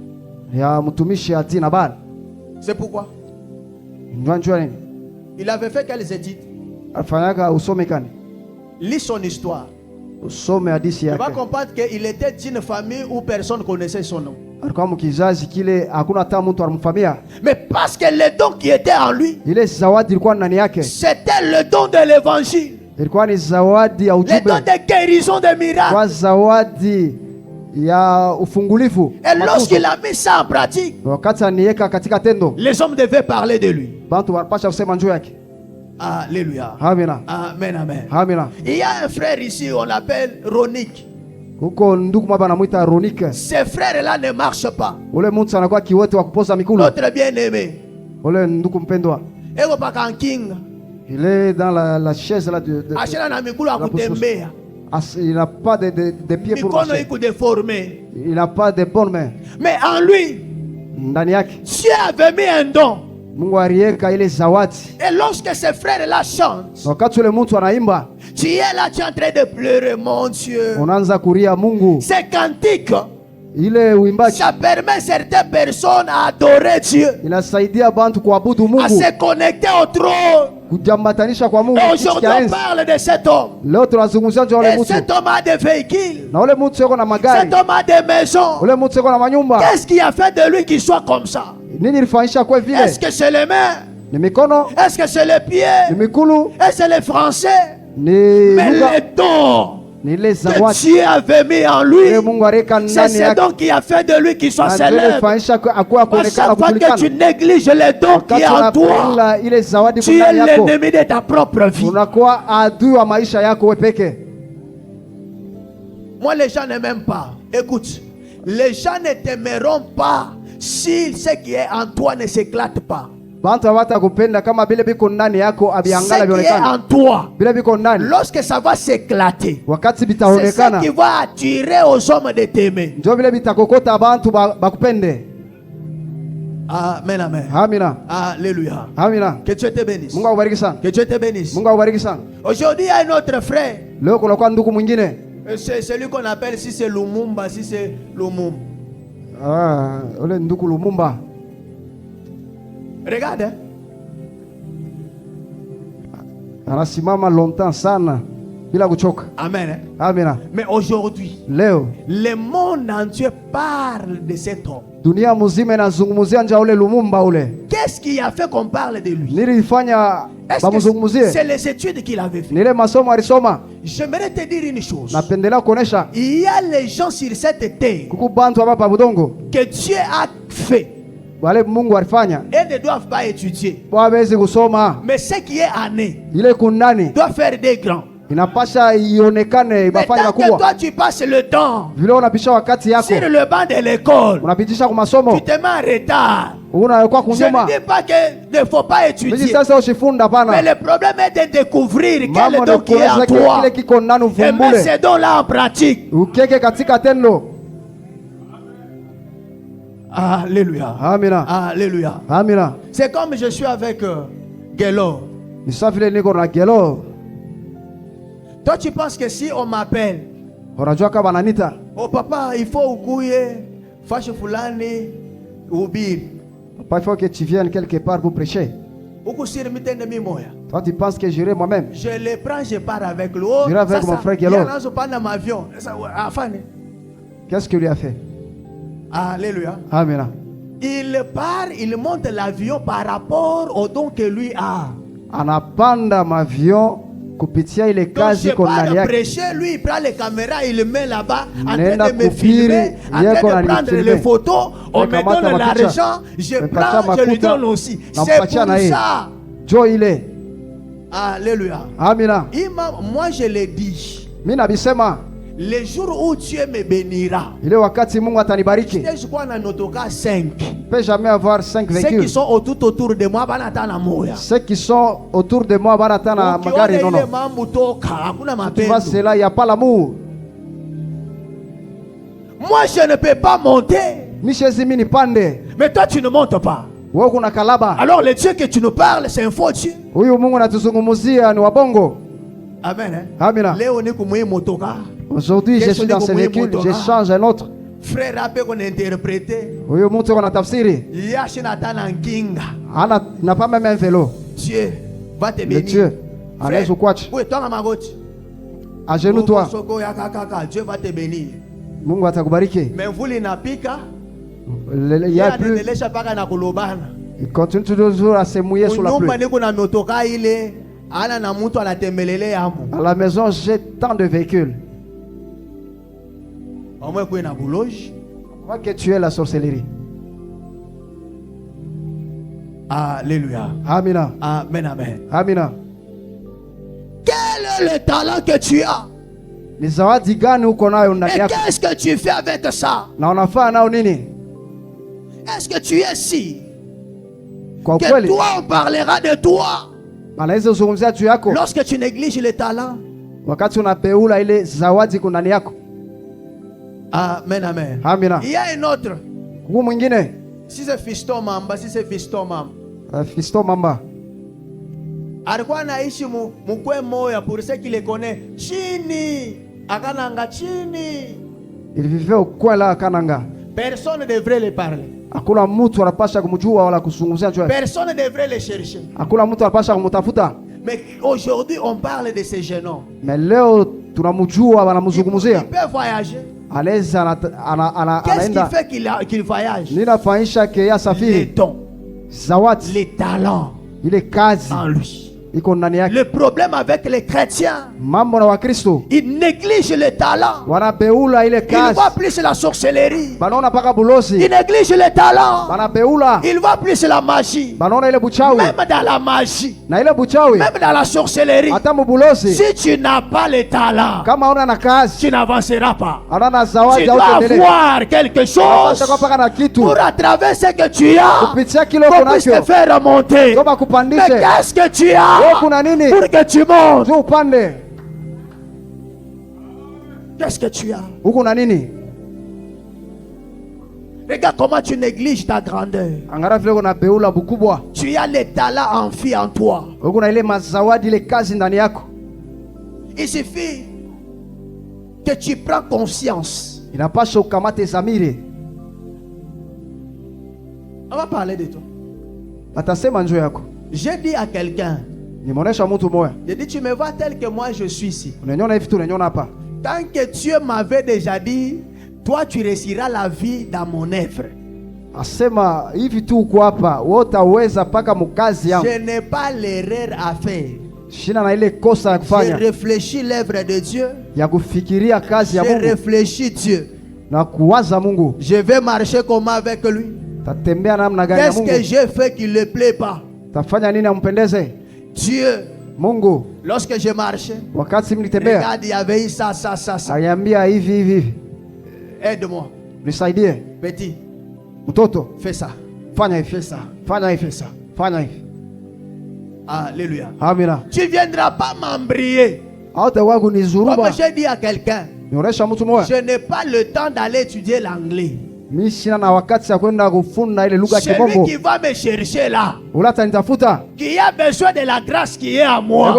c'est pourquoi il avait fait quelles études? Lis son histoire. Tu vas comprendre qu'il était d'une famille où personne connaissait son nom. Mais parce que le don qui était en lui, c'était le don de l'évangile, le don de guérison, de miracles. Et lorsqu'il a mis ça en pratique, les hommes devaient parler de lui. Alléluia. Amen. Amen, amen. Amen. Il y a un frère ici, on l'appelle Ronique. Ces frères-là ne marchent pas. Notre bien-aimé. Il est dans la chaise là de il n'a pas de pieds pour marcher. Il n'a pas de bonnes mains. Mais en lui, Dieu avait mis un don. Et lorsque ces frères-là chantent, tu es là, tu es en train de pleurer, mon Dieu. Ces cantiques, ça permet certaines personnes à adorer Dieu, à se connecter au trône. Et aujourd'hui on parle de cet homme. Et cet homme a des véhicules, cet homme a des maisons. Qu'est-ce qui a fait de lui qu'il soit comme ça? Est-ce que c'est les mains? Est-ce que c'est les pieds? Est-ce que c'est les français? Mais les dons que Dieu avait mis en lui, c'est ce don qui a fait de lui qu'il soit célèbre. À chaque fois que tu négliges les dons qui est en toi, tu es l'ennemi de ta propre vie. Moi, les gens ne m'aiment pas. Écoute, les gens ne t'aimeront pas si ce qui est en toi ne s'éclate pas. Ce qui est en toi, lorsque ça va s'éclater, c'est ça qui va attirer aux hommes de t'aimer. Amen, amen. Alléluia. Que Dieu te bénisse. Que Dieu te bénisse. Aujourd'hui, il y a un autre frère. C'est celui qu'on appelle, si c'est Lumumba, si c'est Lumumba. Regarde, hein? Anasimama longtemps sana bila kuchoka. Amen. Amen. Mais aujourd'hui, le monde entier parle de cet homme. Dunia muzima inazungumzia nja ule Lumumba ule. Qu'est-ce qui a fait qu'on parle de lui? Nilifanya bamuzungumzie. C'est les études qu'il avait fait. Nile masomo alisoma. J'aimerais te dire une chose. Napendelea kuonesha. Il y a les gens sur cette terre kuku bantu hapa pa budongo que Dieu a fait. Wale Mungu alifanya. Ils ne doivent pas étudier. Waweze kusoma. Mais ce qui est ané, ile kunani doit faire des grands. Inapasha ionekane ibafanye makubwa. Toi tu passes le temps vile unapisha wakati yako sur le banc de l'école, unapitisha kwa masomo, tu te mets en retard. Unakuwa kunyuma. Je ne dis pas que ne faut pas étudier. Sasa ushifunda pana. Mais le problème est de découvrir quel don qui est en toi. Et mettre ces dons-là en pratique. Ukeke katika tendo. Alléluia. Amina. Alléluia. Amina. C'est comme je suis avec Gelo. Toi, tu penses que si on m'appelle, oh papa, il faut oublier, fâche fulani, ubir. Papa, il faut que tu viennes quelque part pour prêcher. Toi, tu penses que j'irai moi-même? Je le prends, je pars avec lui. J'irai avec mon frère Gelo. Qu'est-ce qu'il lui a fait? Alléluia. Amen. Il part, il monte l'avion par rapport au don que lui a. Anapanda avion kupitia ile kazi qu'on a prêcher, lui il prend les caméras, il le met là-bas en train de me filmer, en train de prendre les photos, on me donne l'argent, je prends, je lui donne aussi. C'est pour ça. Joe il est. Alléluia. Amina. Moi je le dis. Mina bisema. Le jour où Dieu me bénira, ile wakati Mungu atanibariki, je crois na notoka 5. Peut jamais avoir 5 véhicules. Ceux qui sont tout autour de moi banatana moya. Ceux qui sont autour de moi banatana magari nono. Tu vois cela, il y a pas l'amour. Moi je ne peux pas monter. Mais toi tu ne montes pas. Alors le Dieu que tu nous parles, c'est un faux Dieu. Amen. Amen. Aujourd'hui, je suis dans ce véhicule, je change un autre. Frère, rappelle qu'on a interprété. Oui, on montre qu'on a tafsiri. N'a pas même un vélo. Dieu va te bénir. Dieu, à l'aise ou quoi? Oui, toi à ma gauche. À genoux toi. Dieu va te bénir. Mungu atakubariki. Mais vous les n'apika. Il y a plus. Il continue toujours à se mouiller sous la pluie. À la maison, j'ai tant de véhicules. Moi que tu es la sorcellerie. Alléluia. Amina. Amen, amen. Amina. Quel est le talent que tu as? Et qu'est-ce que tu fais avec ça? Est-ce que tu es ici? Que toi on parlera de toi. Lorsque tu négliges les talents. Amen, amen. Amina. Il y a un autre. Si c'est Fiston Mamba, si c'est Fiston Mamba. Fiston Mamba. Alikuwa anaishi mkwe moya pour ceux qui le connaissent. Chini. Akananga chini. Il vivait au coin là à Kananga. Personne ne devrait le parler. Hakuna mtu anapasha kumjua wala kuzungumzia juu. Personne ne devrait le chercher. Hakuna mtu anapasha kumtafuta. Mais aujourd'hui on parle de ces jeunes hommes. Mais leo tunamjua wanamzungumzia. Il peut voyager. Qu'est-ce qui fait qu'il voyage? Ninafanyisha ke ya safiri. Les dons. Zawadi. Les talents. Ile kazi en lui. Le problème avec les chrétiens, ils négligent le talent. Ils voient plus la sorcellerie. Ils négligent le talent. Ils voient plus la magie. Même dans la magie, même dans la sorcellerie, si tu n'as pas le talent, tu n'avanceras pas. Tu dois avoir quelque chose pour à travers ce que tu as, qu'on puisse te faire remonter. Mais qu'est-ce que tu as pour que tu montes? Qu'est-ce que tu as? Regarde comment tu négliges ta grandeur. Tu as les talents enfuis en toi. Il suffit que tu prends conscience. On va parler de toi. J'ai dit à quelqu'un, j'ai dit, tu me vois tel que moi je suis ici. Tant que Dieu m'avait déjà dit, toi tu réussiras la vie dans mon œuvre. Je n'ai pas l'erreur à faire. Je réfléchis l'œuvre de Dieu. Je réfléchis Dieu. Je vais marcher comment avec lui? Qu'est-ce que j'ai fait qui ne le plaît pas? Dieu, lorsque je marchais, regarde, il y avait eu ça. Aide-moi. Petit, fais ça. Fais ça. Alléluia. Tu ne viendras pas m'embrayer. Comme j'ai dit à quelqu'un, je n'ai pas le temps d'aller étudier l'anglais. Celui qui va me chercher là, qui a besoin de la grâce qui est à moi,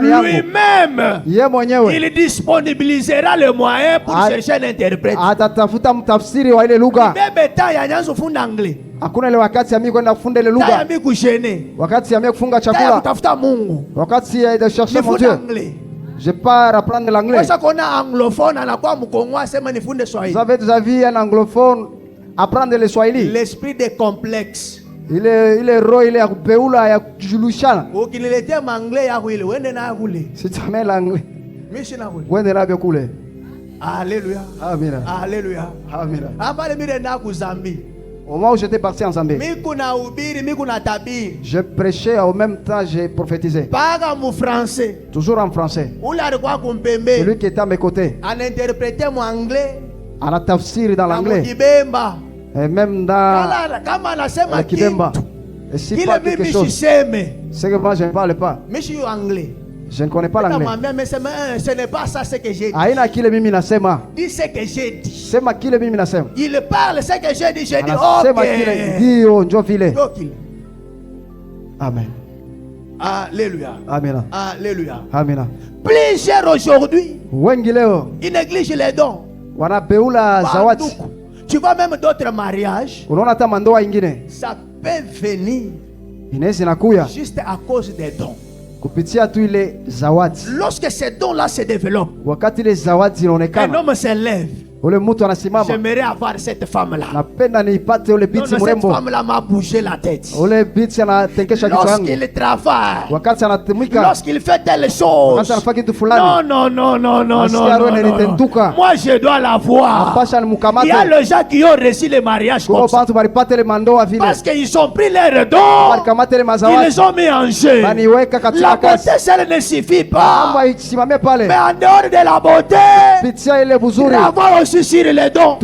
lui-même, il disponibilisera le moyen pour chercher un interprète. Même temps ya nyanzo funda anglais. Hakuna ile wakati ya mimi kwenda kufunda ile lugha. Wakati ya mimi kufunga chakula. Kutafuta Mungu. Wakati ya de chercher mon Dieu. Je pars apprendre l'anglais. Sasa kuna anglophone anakuwa mkongwa sema nifunde Swahili. Vous avez déjà vu un anglophone apprendre le Swahili? L'esprit de complexe. Ile roho ile ya kupeula ya kujulushana. Ukiniletea manglais ya kule uende na kule. Si tu mets l'anglais. Mimi sina kule. Uende na kule. Alléluia. Amina. Alléluia. Amina. Hapa mimi nenda ku Zambie. Au moment où j'étais parti en Zambie, je prêchais, en même temps j'ai prophétisé. Toujours en français. Celui qui était à mes côtés, en a tafsir dans l'anglais, et même dans le Kibemba. Et si pas quelque chose, c'est que moi je ne parle pas. Je ne connais pas l'anglais. Mais ce n'est pas ça ce que j'ai dit. Dis ce que j'ai dit. Il parle ce que j'ai dit. J'ai dit ok. Amen. Alléluia. Amen. Alléluia. Amen. Plusieurs aujourd'hui, ils négligent les dons. Tu vois même d'autres mariages. Ça peut venir juste à cause des dons. Lorsque ces dons-là se développent, un homme se lève. J'aimerais avoir cette femme-là. Cette femme-là m'a bougé la tête. Lorsqu'il travaille, lorsqu'il fait telle chose, non. Moi je dois la voir. Il y a les gens qui ont reçu le mariage comme ça. Parce qu'ils ont pris leurs dons, ils les ont mis en jeu. La beauté seule ne suffit pas. Mais en dehors de la beauté, avoir aussi sur les dons.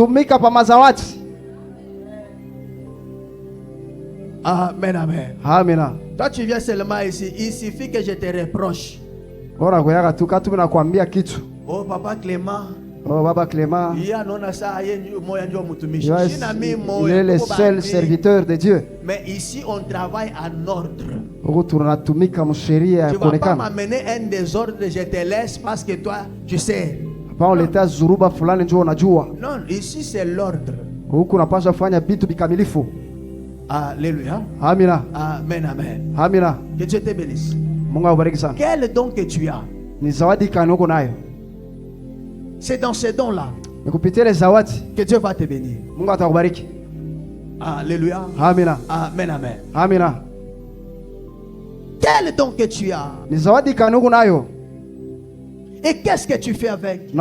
Amen, amen. Amen. Toi tu viens seulement ici, il suffit que je te reproche. Oh papa Clément. Oh Baba Clément. Il est le seul serviteur de Dieu. Mais ici on travaille en ordre. Tu ne vas pas m'amener un désordre, je te laisse parce que toi tu sais. Non, ici c'est l'ordre. Alléluia. Amina. Amen, amen. Amina. Que Dieu te bénisse. Quel don que tu as? C'est dans ces dons-là que Dieu va te bénir. Alléluia. Amina. Amen, amen. Amina. Quel don que tu as? Et qu'est-ce que tu fais avec?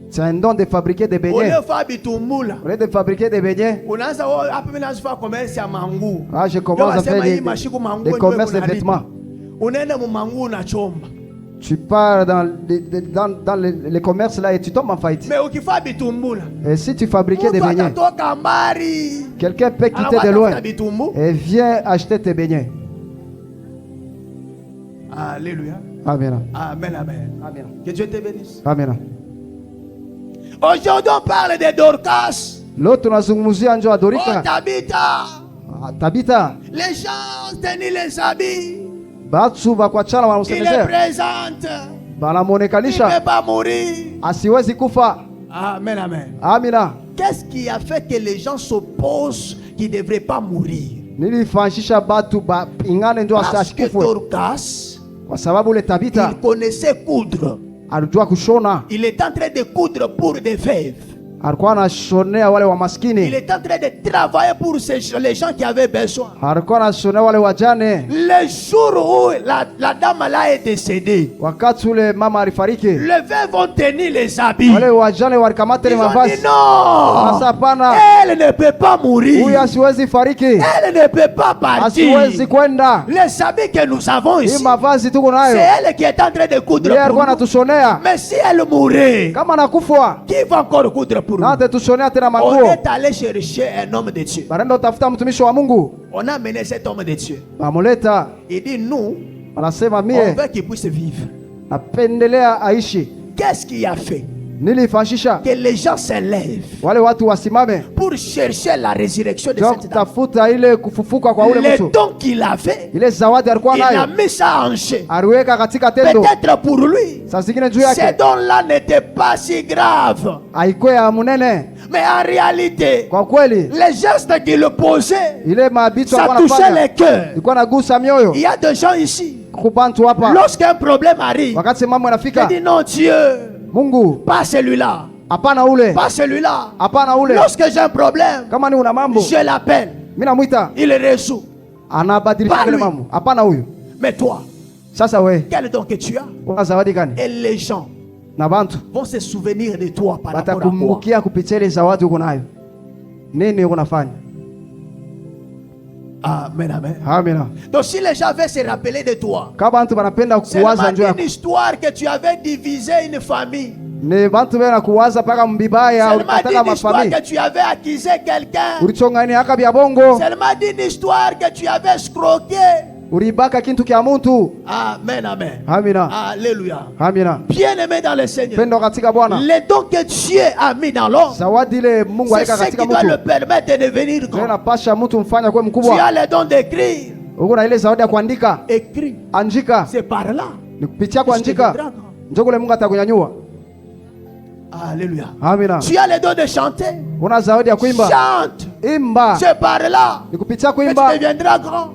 C'est un don de fabriquer des beignets. Au lieu de fabriquer des beignets, je commence à faire des commerces de vêtements. Tu pars dans les commerces là et tu tombes en faillite. Et si tu fabriquais des beignets, quelqu'un peut quitter de loin et vient acheter tes beignets. Alléluia. Amen. Amen, amen. Amen. Que Dieu te bénisse. Amen. Aujourd'hui on parle de Dorcas. L'autre nazungumzia njo wa Dorika. Tabita. Les gens tenaient les habits. Batsu bakwachana wanamusemezea. Il est présente. Banamuonekanisha. Il ne peut pas mourir. Asiwezi kufa. Amen, amen. Amina. Qu'est-ce qui a fait que les gens s'opposent qu'il ne devrait pas mourir? Parce que Dorcas, il connaissait coudre. Il est en train de coudre pour des veuves. Il est en train de travailler pour les gens qui avaient besoin. Le jour où la dame là est décédée, les veuves vont tenir les habits. Ils ont dit non, elle ne peut pas mourir. Elle ne peut pas partir. Les habits que nous avons ici, c'est elle qui est en train de coudre pour nous. Mais si elle mourait, qui va encore coudre pour nous? On est allé chercher un homme de Dieu. On a amené cet homme de Dieu. Il dit nous, on veut qu'il puisse vivre. napendelea aishi. Qu'est-ce qui a fait nilifanyisha que les gens s'élèvent wale watu wasimame pour chercher la résurrection de cette dame? Tafuta ile kufufuka kwa ule mtu. Les dons qu'il avait, ile zawadi alikuwa nayo, il a mis ça en jeu. aliweka katika tendo. Peut-être pour lui, saa zingine juu yake ces dons-là n'étaient pas si graves. haikuwa ya munene. Mais en réalité, kwa kweli, les gestes qu'il posait, ile mabitu ça touchait les cœurs. ilikuwa nagusa mioyo. Il y a des gens ici, lorsqu'un problème arrive, il dit non, Dieu, Mungu, pas celui-là, ule, pas celui-là. Ule. Lorsque j'ai un problème, je l'appelle, il résout. Pas lui. Mais toi, quel don que tu as? Et les gens vont se souvenir de toi par rapport à quoi? Amen, amen. Amen. Donc si les gens veulent se rappeler de toi, c'est une histoire que tu avais divisé une famille. Seulement d'une histoire que tu avais accusé quelqu'un. Seulement d'une histoire que tu avais escroqué. Amen, amen. Amina. Alléluia. Amina. Bien-aimé dans le Seigneur, les dons que Dieu a mis dans l'homme, c'est ce qui doit le permettre de devenir grand. Tu as le don d'écrire. Écris. C'est par là. Alléluia. Amina. Tu as le don de chanter. Chante. C'est par là que tu deviendras grand.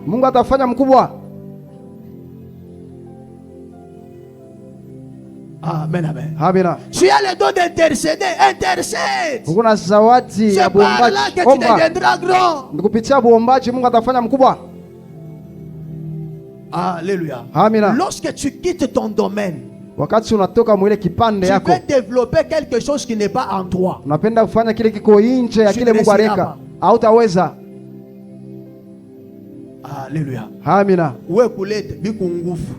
Amen, amen. Amina. Tu as le don d'intercéder. Intercède. C'est par là que tu deviendras grand. Alléluia. Amina. Lorsque tu quittes ton domaine, wakati unatoka mwile kipande tu yako, veux développer quelque chose qui n'est pas en toi. Unapenda kufanya kile kiko nje ya kile Mungu alika, hautaweza. Alléluia. Amina. Wewe kulete biku nguvu.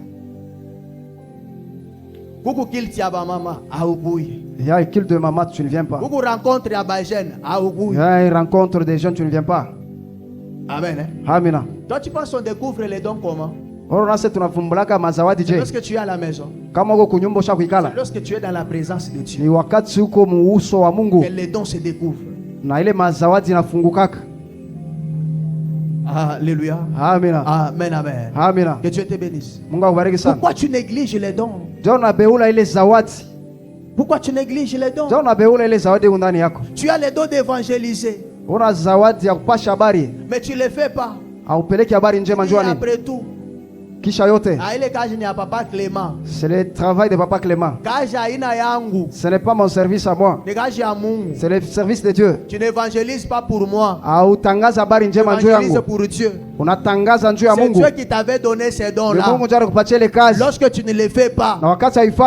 Kuku kilti ya ba mama auguyi. Il y a kill de maman, tu ne viens pas. Kuku rencontre ya ba jeune auguyi. Il y a une rencontre des jeunes, tu ne viens pas. Amen. Amina. Toi tu penses qu'on découvre les dons comment? Lorsque tu es à la maison, lorsque tu es dans la présence de Dieu, que les dons se découvrent. Alléluia. Amen. Amen, amen. Amen. Que Dieu te bénisse. Pourquoi tu négliges les dons? Pourquoi tu négliges les dons? Tu as les dons d'évangéliser, mais tu ne les fais pas. Et après tout, c'est le travail de Papa Clément. Ce n'est pas mon service à moi. C'est le service de Dieu. Tu n'évangélises pas pour moi. Tu évangélises pour Dieu. C'est Dieu qui t'avait donné ces dons-là. Lorsque tu ne les fais pas,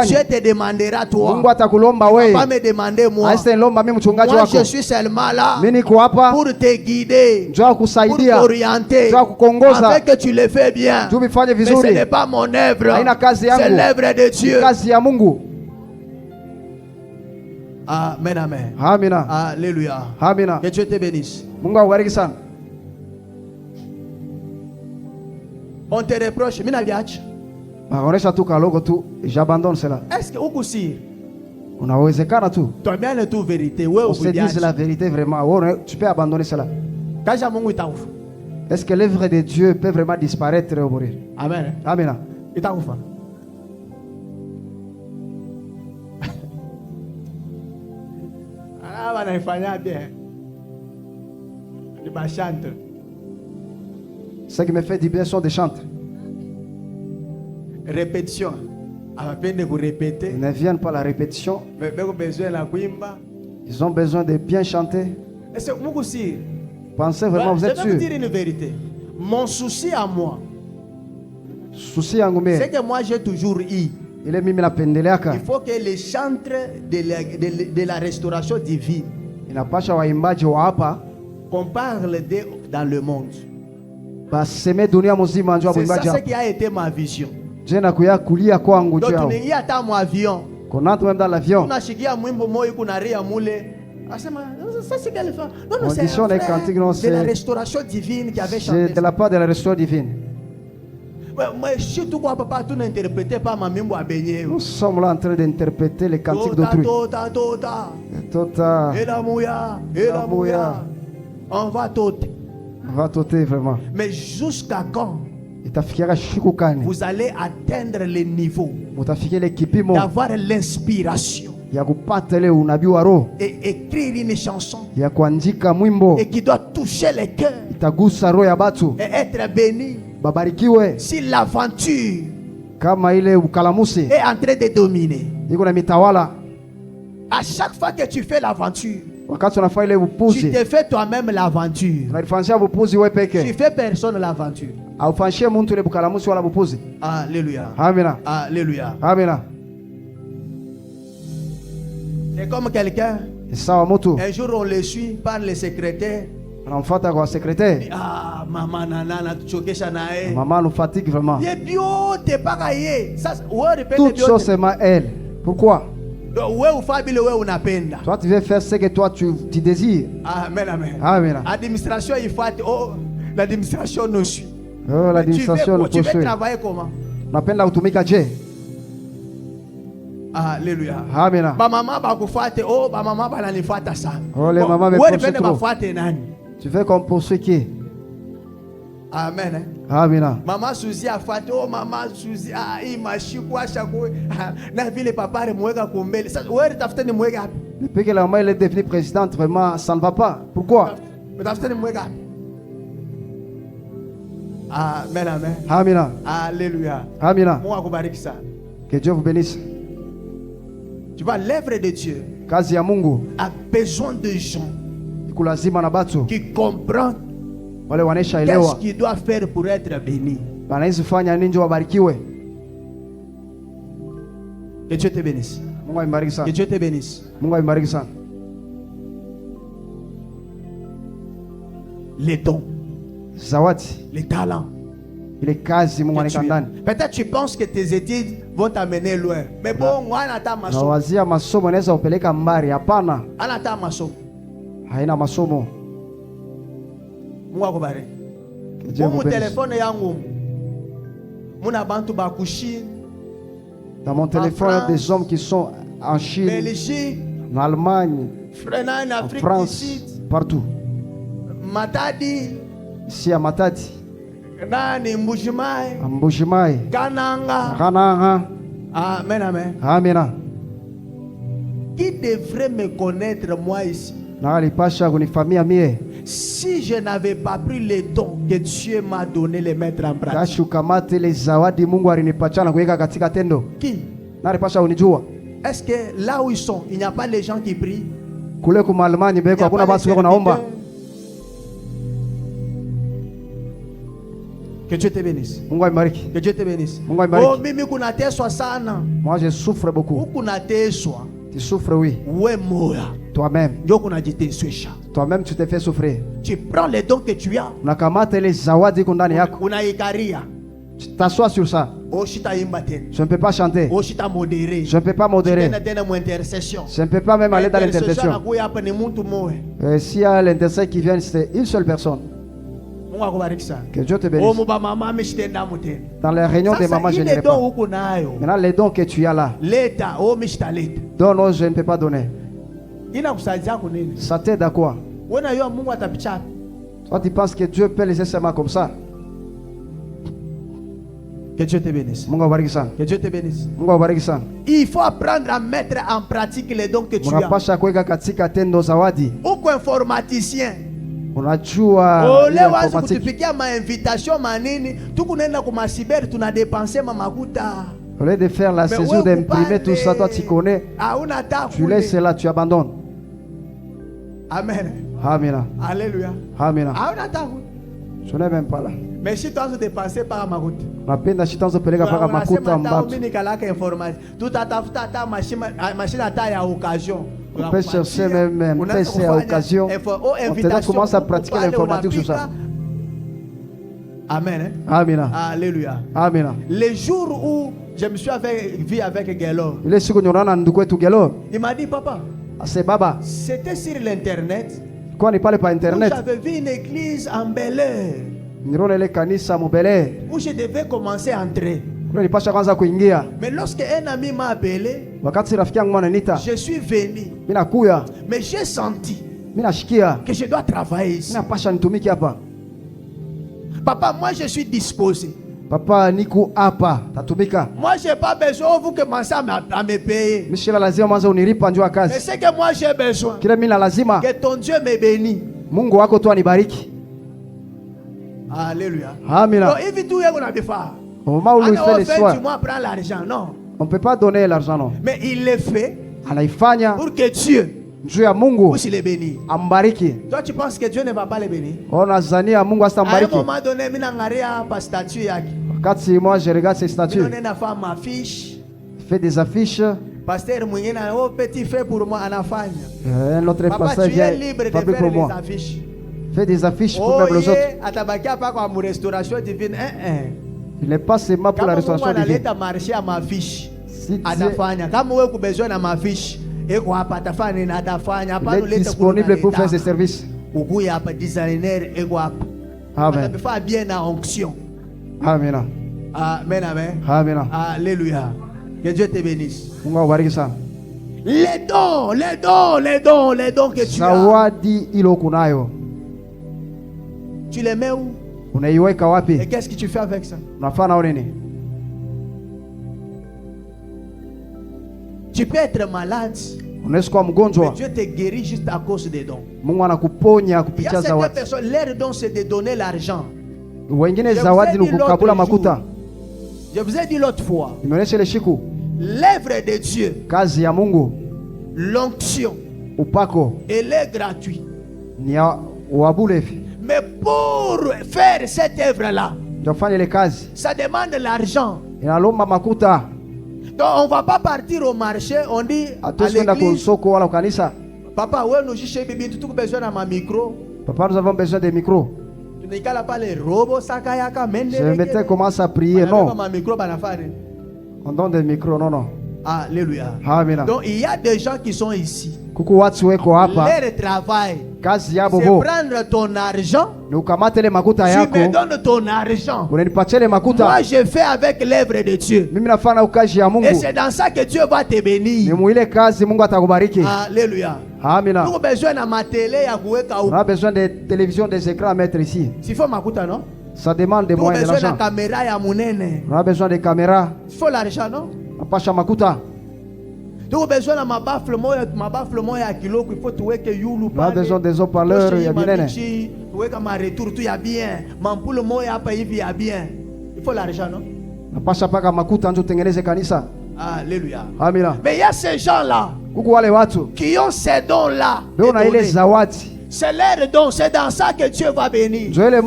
Dieu te demandera toi. Pas me demander moi. Moi je suis seulement là pour te guider, pour t'orienter, afin que tu le fais bien. Mais ce n'est pas mon œuvre, c'est l'œuvre de Dieu. Amen, amen. Amina. Alléluia. Amina. Que Dieu te bénisse. On te reproche, j'abandonne cela. Est-ce que ukusi? Unawezekana tu. Toi-même le tout vérité. On se dise la vérité vraiment. Tu peux abandonner cela. Est-ce que l'œuvre de Dieu peut vraiment disparaître ou mourir? Amen. Amen. Ce qui me fait du bien sont des chantres. Répétition. Ils ne viennent pas à la répétition. Ils ont besoin de bien chanter. Pensez vraiment, vous êtes sûr? Je vais vous dire une vérité. Mon souci à moi, c'est que moi j'ai toujours eu. Il faut que les chantres de la restauration divine qu'on parle dans le monde. C'est ça ce qui a été ma vision. Donc tu n'as pas mon avion. Même dans l'avion. Ça c'est quelle femme? Non, non, c'est de la restauration divine qui avait chanté. C'est de la part de la restauration divine. Nous sommes là en train d'interpréter les cantiques d'autrui. Tota. On va t'ôter. On va t'ôter vraiment. Mais jusqu'à quand vous allez atteindre le niveau d'avoir l'inspiration et écrire une chanson et qui doit toucher les cœurs et être béni? Si l'aventure est en train de dominer, à chaque fois que tu fais l'aventure, tu te fais toi-même l'aventure. Tu fais personne l'aventure. Alléluia. Amina. Alléluia. Amina. C'est comme quelqu'un, un jour on le suit par le secrétaire. Ah, maman, nana, tu choqué Shanae. Maman nous fatigue vraiment. Toute chose c'est elle. Pourquoi? Toi tu veux faire ce que toi tu désires. Amen, amen. Amen. Administration, il faut l'administration nous suit. Oh, l'administration nous tu veux suit. travailler comment? Napenda kutumika je? Alléluia. Amen. Ba maman ba kufuate, oh ba maman ba nanifuata sana. Oh les mamans me poursuivent trop. Tu veux qu'on poursuive qui? Amen. Amen. Maman Suzy a fait, oh maman Suzy, il m'a chikwa chako. Na vile papa remweka kumbele. Sasa wewe tafuta ni mweka hapi. Depuis que la maman est devenue présidente, vraiment ça ne va pas. Pourquoi? Tafuta ni mweka hapi. Amen, amen. Amen. Alléluia. Amen. Mungu akubariki sana. Que Dieu vous bénisse. Tu vois, l'œuvre de Dieu kazi ya Mungu a besoin de gens kulazima na batu qui comprennent wale wanesha qu'est-ce elewa qu'il doit faire pour être béni. banaweza fanya nini ndio wabarikiwe. Que Dieu te bénisse. Mungu aibariki sana. Que Dieu te bénisse. Mungu aibariki sana. Les dons, zawadi, les talents, ile kazi Mungu anaweka ndani. Peut-être tu penses que tes études vont t'amener loin. Mais bon, moi anata masomo. Na wazia masomo naweza upeleka mbali. Hapana. Anata masomo. Haina masomo. Mungu akubariki. Mon téléphone yangu. Muna bantu bakushi. Dans mon téléphone, il y a des hommes qui sont en Chine, Belgique, en Allemagne, en France, partout. Matadi, ici à Matadi, Mbujimai, Mbujimai, Kananga. Amen, amen. Amen. Qui devrait me connaître moi ici? Si je n'avais pas pris les dons que Dieu m'a donné les mettre en pratique. Qui? Est-ce que là où ils sont, il n'y a pas les gens qui prient? Que Dieu te bénisse. Que Dieu te bénisse. Oh, mimi kunateswa sana. Moi je souffre beaucoup. Kunateswa. Tu souffres, oui. Toi-même. Toi-même, tu te fais souffrir. Tu prends les dons que tu as. Tu t'assois sur ça. Je ne peux pas chanter. Je ne peux pas modérer. Je ne peux pas même aller dans l'intercession. S'il y a l'intercession qui vient, c'est une seule personne. Que Dieu te bénisse. Dans les réunions des mamans, je n'irai pas. Maintenant, les dons que tu as là, donne, je ne peux pas donner. Ça t'aide à quoi? Toi, tu penses que Dieu peut laisser seulement comme ça? Que Dieu te bénisse. Que Dieu te bénisse. Il faut apprendre à mettre en pratique les dons que tu as. Aucun informaticien. Ole wazi kutupikia invitation manini tukunenda kuma cyber tunadepenser makuta. Au lieu de faire la césure d'imprimer tout ça, toi tu connais. Tu laisses cela, tu abandonnes. Amen. Amen. Alléluia. Amen. Je n'ai même pas là. Mais si tu as dépensé par makuta. Napenda si tu as peleka par makuta mbatu. Tout atafuta ta machine ata ya occasion. On peut chercher même un PC à occasion. On commence à pratiquer l'informatique sur ça. Amen. Amen. Alléluia. Amen. Les jours où je me suis vu avec Gelo, il m'a dit, papa, c'était sur l'internet. Quand on ne parle pas internet, j'avais vu une église en Bel-Air. où je devais commencer à entrer. Mais lorsque un ami m'a appelé, je suis venu. Mais j'ai senti que je dois travailler ici. Papa, moi je suis disposé. Papa niku hapa tatumika. Moi j'ai pas besoin vous commencez à me payer. Mishila lazima mwanzo unilipa njoo kazi. Mais c'est que moi j'ai besoin. Kile mimi lazima que ton Dieu me bénisse. Mungu wako tu anibariki. Alléluia. Amina. Donc il tout yako na bifa. Au moment où il fait les soins. Tu moi prends l'argent, non. On peut pas donner l'argent non. Mais il le fait. Anaifanya pour que Dieu Dieu ya Mungu puisse les bénir. Ambariki. Toi tu penses que Dieu ne va pas les bénir? On a zania Mungu astambariki. À un moment donné, mimi nangaria pa statue yake. Quand moi je regarde ces statues. On a fait ma fiche. Fait des affiches. Pasteur mwingine au petit fait pour moi anafanya. Un autre pasteur vient fabrique pour moi. Fait des affiches pour même les autres. Atabaki hapa kwa mu restauration divine. Il n'est pas seulement pour la restauration divine. Analeta marché à ma fiche. Atafanya. Kama wewe ku besoin na ma fiche. Eko hapa atafanya na atafanya hapa il est disponible pour faire ses services. Ukuya hapa designer eko hapa. Amen. Atafanya bien na onction. Amen. Amen, amen. Amen. Alléluia. Que Dieu te bénisse. Mungu awabariki sana. Les dons que tu as. Zawadi ilo kunayo. Tu les mets où? Unaiweka wapi? Et qu'est-ce que tu fais avec ça? Unafanya nao nini? Tu peux être malade. Unaweza kuwa mgonjwa. Dieu te guérit juste à cause des dons. Mungu anakuponya Il y a kupitia zawadi. certaines personnes, leur don c'est de donner l'argent. Wengine zawadi ni kukabula makuta. Je vous ai dit l'autre fois. Nimeonyesha ile shiku. L'œuvre de Dieu. Kazi ya Mungu. L'onction. Upako. Elle est gratuite. Ni ya wabule. Mais pour faire cette œuvre-là, ça demande l'argent. Donc on ne va pas partir au marché, on dit à l'église, papa, ouais, nous avons besoin de ma micro. Papa, nous avons besoin de micros. Tu n'as pas les robots, je m'étais commencé à prier, non. On donne des micros, non, non. Alléluia. Amen. Donc il y a des gens qui sont ici. Leur travail, c'est prendre ton argent. Tu me donnes ton argent. Moi je fais avec l'œuvre de Dieu. Et c'est dans ça que Dieu va te bénir. Alléluia. Amen. Nous avons besoin de ma télé. On a besoin de télévision, des écrans à mettre ici. Il faut makuta, non? Ça demande des moyens de l'argent. On a besoin de caméras. Il faut l'argent, non? Apasha makuta. Tu as besoin de ma baffle moya kilo qu'il faut trouver que yulu pas. On a besoin des haut-parleurs, il y a bien. Tu vois ma retour tout y a bien. Mampoule moya pas y a bien. Il faut l'argent, non? Apasha paka makuta ndio tengeneze kanisa. Alléluia. Amen. Mais il y a ces gens-là qui ont ces dons-là. C'est leur don, c'est dans ça que Dieu va bénir. On ne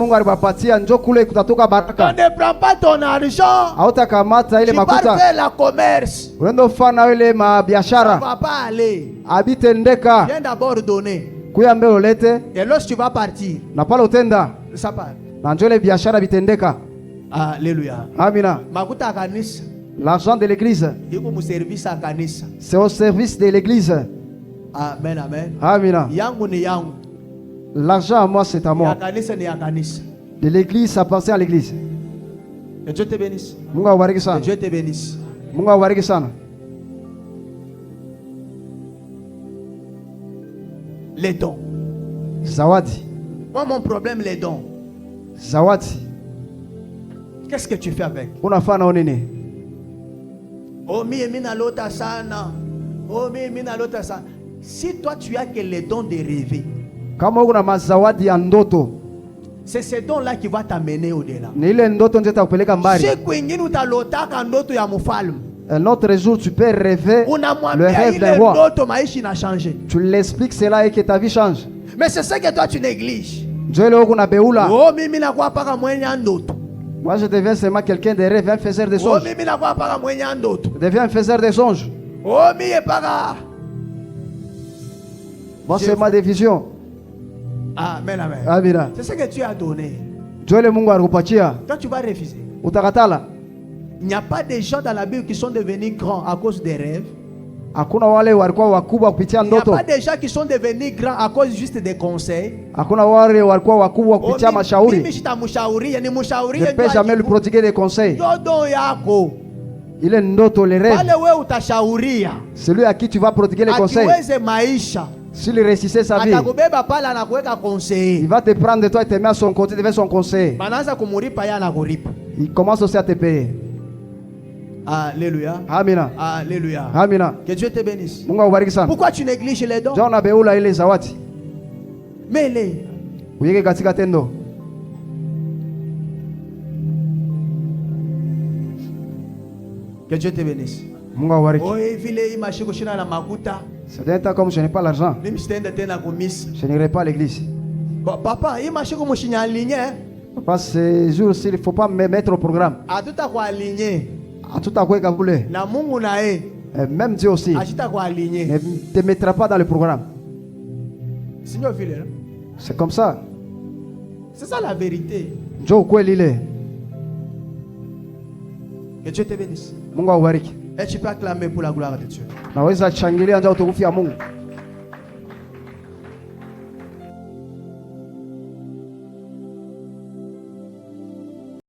prend pas ton argent. Tu pars faire la commerce. Ça ne va pas aller. Viens d'abord donner. Et lorsque tu vas partir, ça part. Alléluia. L'argent de l'église, c'est au service de l'église. Amen, amen. Amen. L'argent à moi, c'est à moi. De l'église, ça appartient à l'église. Que Dieu te bénisse. Que Dieu te bénisse. Les dons. Zawadi. Moi, mon problème, les dons. Zawadi. Qu'est-ce que tu fais avec? Si toi tu as que les dons de rêver, c'est ces dons-là qui vont t'amener au-delà. Un autre jour, tu peux rêver le rêve d'un roi. Tu l'expliques cela et que ta vie change. Mais c'est ça que toi tu négliges. Moi, je deviens seulement quelqu'un de rêve, un faiseur de songes. Je deviens un faiseur de songes. Moi, c'est ma vision. Amen, amen. Amen. C'est ce que tu as donné. Toi, tu vas refuser. Il n'y a pas de gens dans la Bible qui sont devenus grands à cause des rêves. Hakuna wale walikuwa wakubwa kupitia ndoto. Il n'y a pas des gens qui sont devenus grands à cause juste des conseils. Hakuna wale walikuwa wakubwa kupitia mashauri. Mimi sitamshauri, ni mshauri. Ne peux jamais lui prodiguer des conseils. Ndoto yako. Ile ndoto le rêve. Wale wewe utashauria. Celui à qui tu vas prodiguer les conseils. Akiweze maisha. S'il réussissait sa vie, atakubeba pale anakuweka conseiller. Il va te prendre de toi et te mettre à son côté, devant son conseil. Banaanza kumuripa yeye anakulipa. Il commence aussi à te payer. Alléluia. Amina. Alléluia. Amina. Que Dieu te bénisse. Mungu akubariki sana. Pourquoi tu négliges les dons? Jana beula ile zawadi. Mele. Uyeke katika tendo. Que Dieu te bénisse. Mungu akubariki. Oye vile imashiko shina na makuta. C'est d'un temps comme je n'ai pas l'argent. Mimi sitaenda tena kumiss. Je n'irai pas à l'église. Papa, imashiko mushinya aligné. Papa, ces jours-ci, il ne faut pas me mettre au programme. Atuta kwa aligné. Hatutakuweka kule. Na Mungu na yeye. Même Dieu aussi ne te mettra pas dans le programme. C'est comme ça. C'est ça la vérité. Joe kweli ile. Que Dieu te bénisse. Mungu akubariki. Et tu peux acclamer pour la gloire de Dieu. Naweza shangilia njoo utukufu ya Mungu.